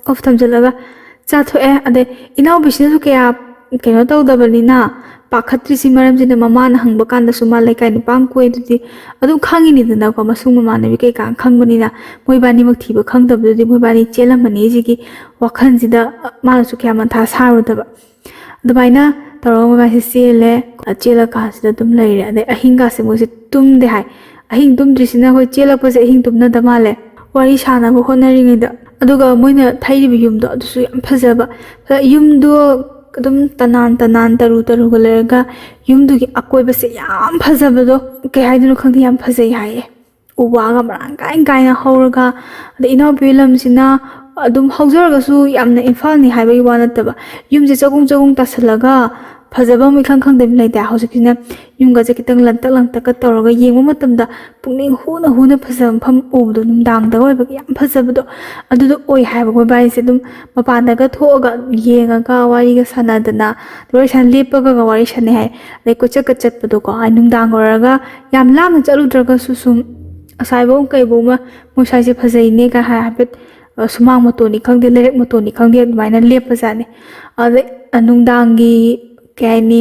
ꯑꯣꯐ ꯊꯝꯖꯤꯜꯂꯒ ꯆꯥꯊꯣꯛꯑꯦ ꯑꯗꯩ ꯏꯅꯥꯎꯄꯤꯁꯤꯅꯁꯨ ꯀꯌꯥ ꯀꯩꯅꯣ ꯇꯧꯗꯕꯅꯤꯅ ꯄꯥꯈꯠꯇ꯭ꯔꯤꯁꯤ ꯃꯔꯝꯁꯤꯅ ꯃꯃꯥꯅ ꯍꯪꯕ ꯀꯥꯟꯗꯁꯨ ꯃꯥ ꯂꯩꯀꯥꯏ ꯅꯨꯄꯥ ꯀꯣꯏ ꯑꯗꯨꯗꯤ ꯑꯗꯨꯝ ꯈꯪꯉꯤꯅꯤꯗꯅꯀꯣ ꯃꯁꯨꯡ ꯃꯃꯥꯟꯅꯕꯤ ꯀꯩꯀꯥ ꯈꯪꯕꯅꯤꯅ ꯃꯣꯏꯕꯥꯅꯤꯃꯛ ꯊꯤꯕ ꯈꯪꯗꯕꯗꯨꯗꯤ ꯃꯣꯏꯕꯥꯅꯤ ꯆꯦꯜꯂꯝꯃꯅꯤ ꯁꯤꯒꯤ ꯋꯥꯈꯜꯁꯤꯗ ꯃꯥꯅꯁꯨ ꯀꯌꯥ ꯃꯊꯥ ꯁꯥꯔꯨꯗꯕ ꯑꯗꯨꯃꯥꯏꯅ ꯇꯧꯔꯒ ꯃꯣꯏꯕꯥꯏꯁꯦ ꯆꯦꯜꯂꯀꯥꯟꯁꯤꯗ ꯑꯗꯨꯝ ꯂꯩꯔꯦ ꯑꯗꯩ ꯑꯍꯤꯡꯒꯥꯁꯦ ꯃꯣꯏꯁꯦ ꯇꯨꯝꯗꯦ ꯍꯥꯏ ꯑꯍꯤꯡ ꯇꯨꯝꯗ꯭ꯔꯤꯁꯤꯅ ꯑꯩꯈꯣꯏ ꯆꯦꯜꯂꯛꯄꯁꯦ ꯑꯍꯤꯡ ꯇꯨꯝꯅꯗ ꯃꯥꯜꯂꯦ ꯋꯥꯔꯤ ꯁꯥꯟꯅꯕ ꯍꯣꯠꯅꯔꯤꯉꯩꯗ ꯑꯗꯨꯒ ꯃꯣꯏꯅ ꯊꯩꯔꯤꯕ ꯌꯨꯝꯗꯣ ꯑꯗꯨꯁꯨ ꯌꯥꯝ ꯐꯖꯕ ꯌꯨꯝꯗꯣ ꯑꯗꯨꯝ ꯇꯅꯥꯟ ꯇꯔꯨꯒ ꯂꯩꯔꯒ ꯌꯨꯝꯗꯨꯒꯤ ꯑꯀꯣꯏꯕꯁꯦ ꯌꯥꯝ ꯐꯖꯕꯗꯣ ꯀꯩ ꯍꯥꯏꯗꯣꯏꯅꯣ ꯈꯪꯗꯦ ꯌꯥꯝ ꯐꯖꯩ ꯍꯥꯏꯌꯦ ꯎ ꯋꯥꯒ ꯃꯔꯥꯡ ꯀꯥꯏꯅ ꯍꯧꯔꯒ ꯑꯗꯩ ꯏꯅꯥꯎꯄꯤ ꯂꯝꯁꯤꯅ ꯑꯗꯨꯝ ꯍꯧꯖꯔꯒꯁꯨ ꯌꯥꯝꯅ ꯏꯝꯐꯥꯜꯅꯤ ꯍꯥꯏꯕꯒꯤ ꯋꯥ ꯅꯠꯇꯕ ꯌꯨꯝꯁꯦ ꯆꯒꯨꯡ ꯇꯥꯁꯜꯂꯒ ꯐꯖꯕ ꯑꯃ ꯏꯈꯪ ꯈꯪꯗꯕꯤ ꯂꯩꯇꯦ ꯍꯧꯖꯤꯛꯁꯤꯅ ꯌꯨꯝꯒꯁꯦ ꯈꯤꯇꯪ ꯂꯟꯇꯛꯀ ꯇꯧꯔꯒ ꯌꯦꯡꯕ ꯃꯇꯝꯗ ꯄꯨꯛꯅꯤꯡ ꯍꯨꯅ ꯐꯖꯕ ꯃꯐꯝ ꯎꯕꯗꯣ ꯅꯨꯡꯗꯥꯡꯗ ꯑꯣꯏꯕꯒꯤ ꯌꯥꯝ ꯐꯖꯕꯗꯣ ꯑꯗꯨꯗꯣ ꯑꯣꯏ ꯍꯥꯏꯕ ꯃꯣꯏꯕꯥꯏꯁꯦ ꯑꯗꯨꯝ ꯃꯄꯥꯟꯗꯒ ꯊꯣꯛꯑꯒ ꯌꯦꯡꯉꯒ ꯋꯥꯔꯤꯒ ꯁꯥꯟꯅꯗꯅ ꯋꯥꯔꯤ ꯁꯥꯟꯅ ꯂꯦꯞꯄꯒ ꯋꯥꯔꯤ ꯁꯥꯟꯅꯩ ꯍꯥꯏ ꯑꯗꯩ ꯀꯣꯏꯆꯠꯀ ꯆꯠꯄꯗꯣꯀꯣ ꯅꯨꯡꯗꯥꯡ ꯑꯣꯏꯔꯒ ꯌꯥꯝ ꯂꯥꯞꯅ ꯆꯠꯂꯨꯗ꯭ꯔꯒꯁꯨ ꯁꯨꯝ ꯑꯁꯥꯏꯕꯧ ꯀꯩꯕꯧꯃ ꯃꯣꯏ ꯁ꯭ꯋꯥꯏꯁꯦ ꯐꯖꯩꯅꯦꯒ ꯍꯥꯏꯐꯦꯠ ꯁꯨꯃꯥꯡ ꯃꯇꯣꯟꯅꯤ ꯈꯪꯗꯦ ꯂꯩꯔꯛ ꯃꯇꯣꯟꯅꯤ ꯈꯪꯗꯦ ꯑꯗꯨꯃꯥꯏꯅ ꯂꯦꯞꯄꯖꯥꯠꯅꯤ ꯑꯗꯩ ꯅꯨꯡꯗꯥꯡꯒꯤ ꯀꯩ ꯍꯥꯏꯅꯤ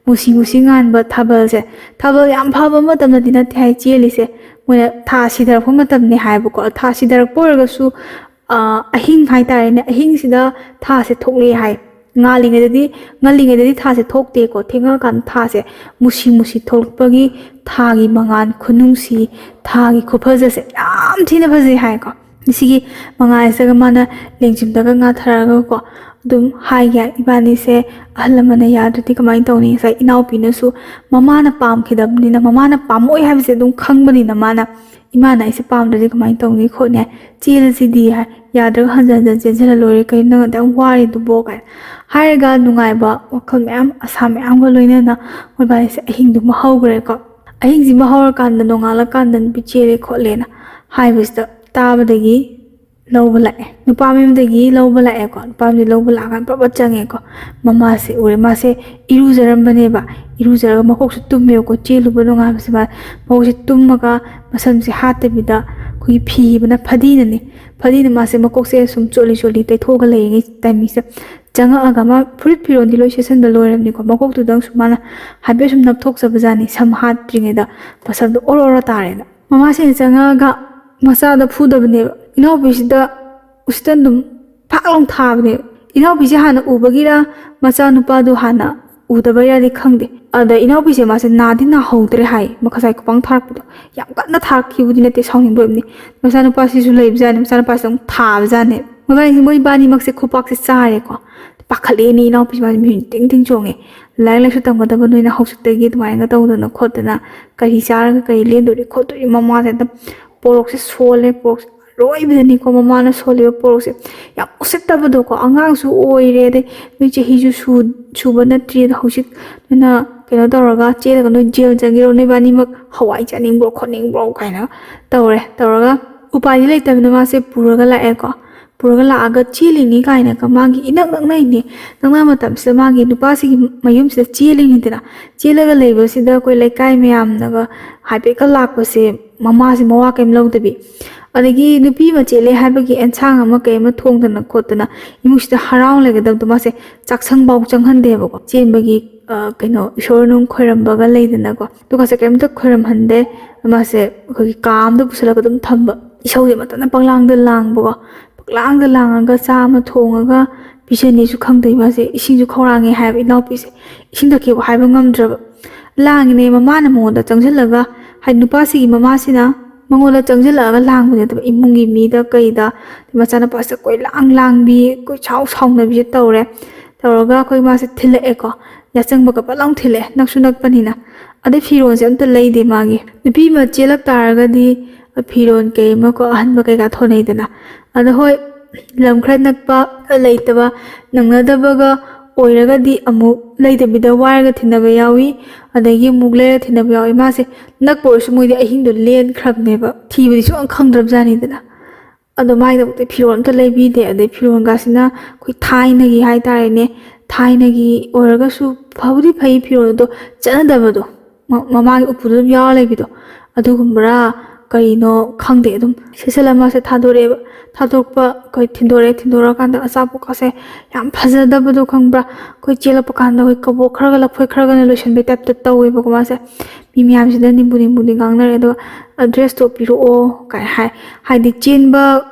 ꯃꯨꯁꯤ ꯉꯥꯟꯕ ꯊꯥꯕꯜ ꯌꯥꯝ ꯐꯕ ꯃꯇꯝꯗꯗꯤ ꯅꯠꯇꯦ ꯍꯥꯏ ꯆꯦꯜꯂꯤꯁꯦ ꯃꯣꯏꯅ ꯊꯥ ꯁꯤꯙꯔꯛꯄ ꯃꯇꯝꯅꯤ ꯍꯥꯏꯕꯀꯣ ꯊꯥ ꯁꯤꯙꯔꯛꯄ ꯑꯣꯏꯔꯒꯁꯨ ꯑꯍꯤꯡ ꯍꯥꯏꯇꯥꯔꯦꯅꯦ ꯑꯍꯤꯡꯁꯤꯗ ꯊꯥꯁꯦ ꯊꯣꯛꯂꯛꯑꯦ ꯍꯥꯏ ꯉꯜꯂꯤꯉꯩꯗꯗꯤ ꯊꯥꯁꯦ ꯊꯣꯛꯇꯦꯀꯣ ꯊꯦꯡꯉꯀꯥꯟꯗ ꯊꯥꯁꯦ ꯃꯨꯁꯤ ꯊꯣꯛꯂꯛꯄꯒꯤ ꯊꯥꯒꯤ ꯃꯉꯥꯜ ꯈꯨꯅꯨꯡꯁꯤ ꯊꯥꯒꯤ ꯈꯨꯐꯖꯁꯦ ꯌꯥꯝ ꯊꯤꯅ ꯐꯖꯩ ꯍꯥꯏꯀꯣ ꯁꯤꯒꯤ ꯃꯉꯥꯜꯁꯤꯒ ꯃꯥꯅ ꯂꯦꯡꯖꯨꯝꯗꯒ ꯉꯥꯊꯔꯒꯀꯣ ꯑꯗꯨꯝ ꯍꯥꯏꯒꯦ ꯏꯕꯥꯅꯤꯁꯦ ꯑꯍꯜ ꯂꯃꯟꯅ ꯌꯥꯗ꯭ꯔꯗꯤ ꯀꯃꯥꯏꯅ ꯇꯧꯅꯤ ꯉꯁꯥꯏ ꯏꯅꯥꯎꯄꯤꯅꯁꯨ ꯃꯃꯥꯅ ꯄꯥꯝꯈꯤꯗꯕꯅꯤ나 ꯃꯃꯥꯅ ꯄꯥꯝꯃꯣꯏ ꯍꯥꯏꯕꯁꯦ ꯑꯗꯨꯝ ꯈꯪꯕꯅꯤꯅ ꯃꯥꯅ ꯏꯃꯥꯅ ꯑꯩꯁꯦ ꯄꯥꯝꯗ꯭ꯔꯗꯤ ꯀꯃꯥꯏꯅ ꯇꯧꯅꯤ ꯈꯣꯠꯅꯤ ꯆꯦꯜꯂꯁꯤꯗꯤ ꯍꯥꯏ ꯌꯥꯗ꯭ꯔꯒ ꯍꯟꯖꯤꯟ ꯆꯦꯟꯁꯤꯜꯂ ꯂꯣꯏꯔꯦ ꯀꯩꯅꯣ ꯅꯪ ꯑꯗꯨꯝ ꯋꯥꯔꯤꯗꯨꯕꯣ ꯀꯥꯏꯅ ꯍꯥꯏꯔꯒ ꯅꯨꯡꯉꯥꯏꯕ ꯋꯥꯈꯜ ꯃꯌꯥꯝ ꯑꯁꯥ ꯃꯌꯥꯝꯒ ꯂꯣꯏꯅꯅ ꯃꯣꯏꯕꯥꯅꯤꯁꯦ ꯑꯍꯤꯡꯗꯨꯃ ꯍꯧꯈ꯭ꯔꯦꯀꯣ ꯑꯍꯤꯡꯁꯤꯃ ꯍꯧꯔꯀꯥꯟꯗ ꯅꯣꯡꯉꯥꯜꯂꯀꯥꯟꯗ ꯅꯨꯄꯤ ꯆꯦꯜꯂꯦ ꯈꯣꯠꯂꯦꯅ ꯍꯥꯏꯕꯁꯤꯗ ꯇꯥꯕꯗꯒꯤ ꯂꯧꯕ ꯂꯥꯛꯑꯦ ꯅꯨꯄꯥ ꯃꯌꯨꯝꯗꯒꯤ ꯂꯧꯕ ꯂꯥꯛꯑꯦꯀꯣ ꯅꯨꯄꯥ ꯃꯌꯨꯝꯗꯒꯤ ꯂꯧꯕ ꯂꯥꯛꯑꯀꯥꯟꯗ ꯄ꯭ꯔꯣꯄꯔ ꯆꯪꯉꯦꯀꯣ ꯃꯃꯥꯁꯦ ꯎꯔꯦ ꯃꯥꯁꯦ ꯏꯔꯨꯖꯔꯝꯕꯅꯦꯕ ꯏꯔꯨꯖꯔꯒ ꯃꯀꯣꯛꯁꯨ ꯇꯨꯝꯃꯦꯕꯀꯣ ꯆꯦꯜꯂꯨꯕ ꯅꯣꯡꯉꯥꯟꯕꯁꯦ ꯃꯀꯣꯛꯁꯦ ꯇꯨꯝꯃꯒ ꯃꯁꯝꯁꯦ ꯍꯥꯠꯇꯕꯤꯗ ꯑꯩꯈꯣꯏꯒꯤ ꯐꯤꯕꯅ ꯐꯗꯤꯅ ꯃꯥꯁꯦ ꯃꯀꯣꯛꯁꯦ ꯁꯨꯝ ꯆꯣꯠꯂꯤ ꯇꯩꯊꯣꯛꯑꯒ ꯂꯩꯔꯤꯉꯩ ꯇꯥꯏꯃꯤꯡꯁꯦ ꯆꯪꯉꯛꯑꯒ ꯃꯥ ꯐꯨꯔꯤꯠ ꯐꯤꯔꯣꯟꯗꯤ ꯂꯣꯏ ꯁꯦꯠꯆꯟꯕ ꯂꯣꯏꯔꯕꯅꯤꯀꯣ ꯃꯀꯣꯛꯇꯨꯗꯪꯁꯨ ꯃꯥꯅ ꯍꯥꯏꯐꯦꯠ ꯁꯨꯝ ꯅꯞꯊꯣꯛꯆꯕꯖꯥꯠꯅꯤ ꯁꯝ ꯍꯥꯠꯇ꯭ꯔꯤꯉꯩꯗ ꯃꯁꯝꯗꯣ ꯑꯣꯔꯣ ꯇꯥꯔꯦꯅ ꯃꯃꯥꯁꯤꯅ ꯆꯪꯉꯛꯑꯒ ꯃꯆꯥꯗ ꯐꯨꯗꯕꯅꯦꯕ ꯏꯅꯥꯎꯄꯤꯁꯤꯗ ꯎꯁꯤꯇ ꯑꯗꯨꯝ ꯐꯥꯛ ꯂꯥꯎ ꯊꯥꯕꯅꯦꯕ ꯏꯅꯥꯎꯄꯤꯁꯦ ꯍꯥꯟꯅ ꯎꯕꯒꯤꯔ ꯃꯆꯥꯅꯨꯄꯥꯗꯣ ꯍꯥꯟꯅ ꯎꯗꯕꯩꯔꯗꯤ ꯈꯪꯗꯦ ꯑꯗ ꯏꯅꯥꯎꯄꯤꯁꯦ ꯃꯥꯁꯦ ꯅꯥꯗꯤ ꯅꯥꯍꯧꯗ꯭ꯔꯦ ꯍꯥꯏ ꯉꯁꯥꯏ ꯈꯨꯄꯥꯡ ꯊꯥꯔꯛꯄꯗꯣ ꯌꯥꯝ ꯀꯟꯅ ꯊꯥꯔꯛꯈꯤꯕꯗꯤ ꯅꯠꯇꯦ ꯁꯥꯎꯅꯤꯡꯕ ꯑꯣꯏꯕꯅꯤ ꯃꯆꯥꯅꯨꯄꯥꯁꯤꯁꯨ ꯂꯩꯕꯖꯥꯠꯅꯤ ꯃꯆꯥꯅꯨꯄꯥꯁꯤꯗ ꯑꯃꯨꯛ ꯊꯥꯕꯖꯥꯠꯅꯦ ꯃꯣꯏꯕꯥꯅꯤꯃꯛꯁꯦ ꯈꯨꯄꯥꯛꯁꯦ ꯆꯥꯔꯦꯀꯣ ꯄꯥꯈꯠꯂꯦꯅꯤ ꯏꯅꯥꯎꯄꯤꯁꯤ ꯃꯥꯁꯦ ꯃꯤꯍꯨꯟ ꯇꯤꯡ ꯆꯣꯡꯉꯦ ꯂꯥꯏꯔꯤꯛ ꯂꯥꯏꯁꯨ ꯇꯝꯒꯗꯕ ꯅꯣꯏꯅ ꯍꯧꯖꯤꯛꯇꯒꯤ ꯑꯗꯨꯃꯥꯏꯅ ꯇꯧꯗꯅ ꯈꯣꯠꯇꯅ ꯀꯔꯤ ꯆꯥꯔꯒ ꯀꯔꯤ ꯂꯦꯟꯗꯣꯔꯤ ꯈꯣꯠꯇꯣꯔꯤ ꯃꯃꯥꯁꯦ ꯑꯗꯨꯝ ꯄꯣꯔꯣꯛꯁꯦ ꯁꯣꯜꯂꯦ ꯄꯣꯔꯣꯛꯁꯦ ꯑꯔꯣꯏꯕꯗꯅꯤꯀꯣ ꯃꯃꯥꯅ ꯁꯣꯜꯂꯤꯕ ꯄꯣꯔꯣꯛꯁꯦ ꯌꯥꯝ ꯎꯁꯤꯠꯇꯕꯗꯣꯀꯣ ꯑꯉꯥꯡꯁꯨ ꯑꯣꯏꯔꯦ ꯑꯗꯩ ꯅꯣꯏ ꯆꯍꯤꯁꯨ ꯁꯨꯕ ꯅꯠꯇ꯭ꯔꯤ ꯑꯗꯣ ꯍꯧꯖꯤꯛ ꯅꯣꯏꯅ ꯀꯩꯅꯣ ꯇꯧꯔꯒ ꯆꯦꯜꯂꯒ ꯅꯣꯏ ꯖꯦꯜ ꯆꯪꯒꯦꯔꯣ ꯅꯣꯏꯕꯥꯅꯤꯃꯛ ꯍꯋꯥꯏ ꯆꯥꯅꯤꯡꯕ꯭ꯔꯣ ꯈꯣꯠꯅꯤꯡꯕ꯭ꯔꯣ ꯀꯥꯏꯅ ꯇꯧꯔꯒ ꯎꯄꯥꯏꯗꯤ ꯂꯩꯇꯕꯅꯤꯅ ꯃꯥꯁꯦ ꯄꯨꯔꯒ ꯂꯥꯛꯑꯦꯀꯣ ꯄꯨꯔꯒ ꯂꯥꯛꯑꯒ ꯆꯦꯜꯂꯤꯅꯤ ꯀꯥꯏꯅꯒ ꯃꯥꯒꯤ ꯏꯅꯛ ꯅꯛꯅꯩꯅꯤ ꯅꯛꯅ ꯃꯇꯝꯁꯤꯗ ꯃꯥꯒꯤ ꯅꯨꯄꯥꯁꯤꯒꯤ ꯃꯌꯨꯝꯁꯤꯗ ꯆꯦꯜꯂꯤꯅꯤꯗꯅ ꯆꯦꯜꯂꯒ ꯂꯩꯕꯁꯤꯗ ꯑꯩꯈꯣꯏ ꯂꯩꯀꯥꯏ ꯃꯌꯥꯝꯅꯒ ꯍꯥꯏꯐꯦꯠꯀ ꯂꯥꯛꯄꯁꯦ ꯃꯃꯥꯁꯦ ꯃꯋꯥ ꯀꯩꯝ ꯂꯧꯗꯕꯤ ꯑꯗꯒꯤ ꯅꯨꯄꯤ ꯑꯃ ꯆꯦꯜꯂꯦ ꯍꯥꯏꯕꯒꯤ ꯑꯦꯟꯁꯥꯡ ꯑꯃ ꯀꯩ ꯑꯃ ꯊꯣꯡꯗꯅ ꯈꯣꯠꯇꯅ ꯏꯃꯨꯡꯁꯤꯗ ꯍꯔꯥꯎ ꯂꯩꯒꯗꯕꯗꯣ ꯃꯥꯁꯦ ꯆꯥꯛꯁꯪꯐꯥꯎ ꯆꯪꯍꯟꯗꯦꯕꯀꯣ ꯆꯦꯟꯕꯒꯤ ꯀꯩꯅꯣ ꯏꯁꯣꯔ ꯅꯨꯡ ꯈꯣꯏꯔꯝꯕꯒ ꯂꯩꯗꯅꯀꯣ ꯑꯗꯨꯒꯁꯦ ꯀꯩꯝꯇ ꯈꯣꯏꯔꯝꯍꯟꯗꯦ ꯃꯥꯁꯦ ꯑꯩꯈꯣꯏꯒꯤ ꯀꯥ ꯑꯃꯗ ꯄꯨꯁꯤꯜꯂꯒ ꯑꯗꯨꯝ ꯊꯝꯕ ꯏꯁꯧꯁꯦ ꯃꯇꯝꯗ ꯄꯪꯂꯥꯡꯗ ꯂꯥꯡꯕꯀꯣ ꯄꯪꯂꯥꯡꯗ ꯂꯥꯡꯉꯒ ꯆꯥ ꯑꯃ ꯊꯣꯡꯉꯒ ꯄꯤꯖꯅꯤꯁꯨ ꯈꯪꯗꯦ ꯃꯥꯁꯦ ꯏꯁꯤꯡꯁꯨ ꯈꯧꯔꯥꯡꯉꯦ ꯍꯥꯏꯕ ꯏꯅꯥꯎꯄꯤꯁꯦ ꯏꯁꯤꯡ ꯊꯛꯀꯦꯕꯨ ꯍꯥꯏꯕ ꯉꯝꯗ꯭ꯔꯕ ꯂꯥꯡꯉꯤꯅꯦ ꯃꯃꯥꯅ ꯃꯉꯣꯟꯗ ꯆꯪꯁꯤꯜꯂꯒ ꯍꯥꯏꯗꯤ ꯅꯨꯄꯥꯁꯤꯒꯤ ꯃꯃꯥꯁꯤꯅ ꯃꯉꯣꯟꯗ ꯆꯪꯁꯤꯜꯂꯛꯑꯒ ꯂꯥꯡꯕ ꯅꯠꯇꯕ ꯏꯃꯨꯡꯒꯤ ꯃꯤꯗ ꯀꯩꯗ ꯃꯆꯥꯅꯨꯄꯥꯁꯤꯗ ꯂꯥꯡꯕꯤ ꯁꯥꯎꯅꯕꯤꯁꯦ ꯇꯧꯔꯒ ꯑꯩꯈꯣꯏ ꯃꯥꯁꯦ ꯊꯤꯜꯂꯛꯑꯦꯀꯣ ꯌꯥꯆꯪꯕꯒ ꯄꯠ ꯂꯥꯎ ꯊꯤꯜꯂꯛꯑꯦ ꯅꯛꯁꯨ ꯅꯛꯄꯅꯤꯅ ꯑꯗꯩ ꯐꯤꯔꯣꯜꯁꯦ ꯑꯝꯇ ꯂꯩꯗꯦ ꯃꯥꯒꯤ ꯅꯨꯄꯤ ꯑꯃ ꯆꯦꯜꯂꯛ ꯇꯥꯔꯒꯗꯤ ꯐꯤꯔꯣꯜ ꯀꯩ ꯑꯃꯀꯣ ꯑꯍꯟꯕ ꯀꯩꯀꯥ ꯊꯣꯟꯅꯩꯗꯅ ꯑꯗꯣ ꯍꯣꯏ ꯂꯝ ꯈꯔ ꯅꯛꯄ ꯂꯩꯇꯕ ꯅꯪꯅꯗꯕꯒ ꯑꯣꯏꯔꯒꯗꯤ ꯑꯃꯨꯛ ꯂꯩꯇꯕꯤꯗ ꯋꯥꯏꯔꯒ ꯊꯤꯟꯅꯕ ꯌꯥꯎꯏ ꯑꯗꯒꯤ ꯑꯃꯨꯛ ꯂꯩꯔ ꯊꯤꯟꯅꯕ ꯌꯥꯎꯏ ꯃꯥꯁꯦ ꯅꯛꯄ ꯑꯣꯏꯔꯁꯨ ꯃꯣꯏꯗꯤ ꯑꯍꯤꯡꯗꯣ ꯂꯦꯟꯈ꯭ꯔꯕꯅꯦꯕ ꯊꯤꯕꯗꯤ ꯁꯨꯡꯈꯪ ꯈꯪꯗ꯭ꯔꯕꯖꯥꯠꯅꯤꯗꯅ ꯑꯗꯣ ꯃꯥꯏꯗꯃꯛꯇ ꯐꯤꯔꯣꯜ ꯑꯝꯇ ꯂꯩꯕꯤꯗꯦ ꯑꯗꯩ ꯐꯤꯔꯣꯜꯒꯁꯤꯅ ꯑꯩꯈꯣꯏ ꯊꯥꯏꯅꯒꯤ ꯍꯥꯏꯇꯥꯔꯦꯅꯦ ꯊꯥꯏꯅꯒꯤ ꯑꯣꯏꯔꯒꯁꯨ ꯐꯕꯨꯗꯤ ꯐꯩ ꯐꯤꯔꯣꯜꯗꯣ ꯆꯠꯅꯗꯕꯗꯣ ꯃꯃꯥꯒꯤ ꯎꯄꯨꯗ ꯑꯗꯨꯝ ꯌꯥꯎꯔ ꯂꯩꯕꯤꯗꯣ ꯑꯗꯨꯒꯨꯝꯕꯔꯥ ꯀꯔꯤꯅꯣ ꯈꯪꯗꯦ ꯑꯗꯨꯝ ꯁꯦꯠꯆꯜꯂ ꯃꯥꯁꯦ ꯊꯥꯗꯣꯔꯛꯑꯦꯕ ꯊꯥꯗꯣꯛꯄ ꯑꯩꯈꯣꯏ ꯊꯤꯟꯗꯣꯔꯛꯑꯀꯥꯟꯗ ꯑꯆꯥꯄꯣꯠꯀꯁꯦ ꯌꯥꯝ ꯐꯖꯗꯕꯗꯣ ꯈꯪꯕ꯭ꯔꯥ ꯑꯩꯈꯣꯏ ꯆꯦꯜꯂꯛꯄ ꯀꯥꯟꯗ ꯑꯩꯈꯣꯏ ꯀꯕꯣꯛ ꯈꯔꯒ ꯂꯐꯣꯏ ꯈꯔꯒꯅ ꯂꯣꯏꯁꯤꯟꯕꯩ ꯇꯥꯏꯞꯇ ꯇꯧꯋꯦꯕꯀꯣ ꯃꯥꯁꯦ ꯃꯤ ꯃꯌꯥꯝꯁꯤꯗ ꯅꯤꯝꯕꯨꯗꯤ ꯉꯥꯡꯅꯔꯦ ꯑꯗꯨꯒ ꯗ꯭ꯔꯦꯁꯇꯣ ꯄꯤꯔꯛꯑꯣ ꯀꯥꯏ ꯍꯥꯏꯗꯤ ꯆꯦꯟꯕ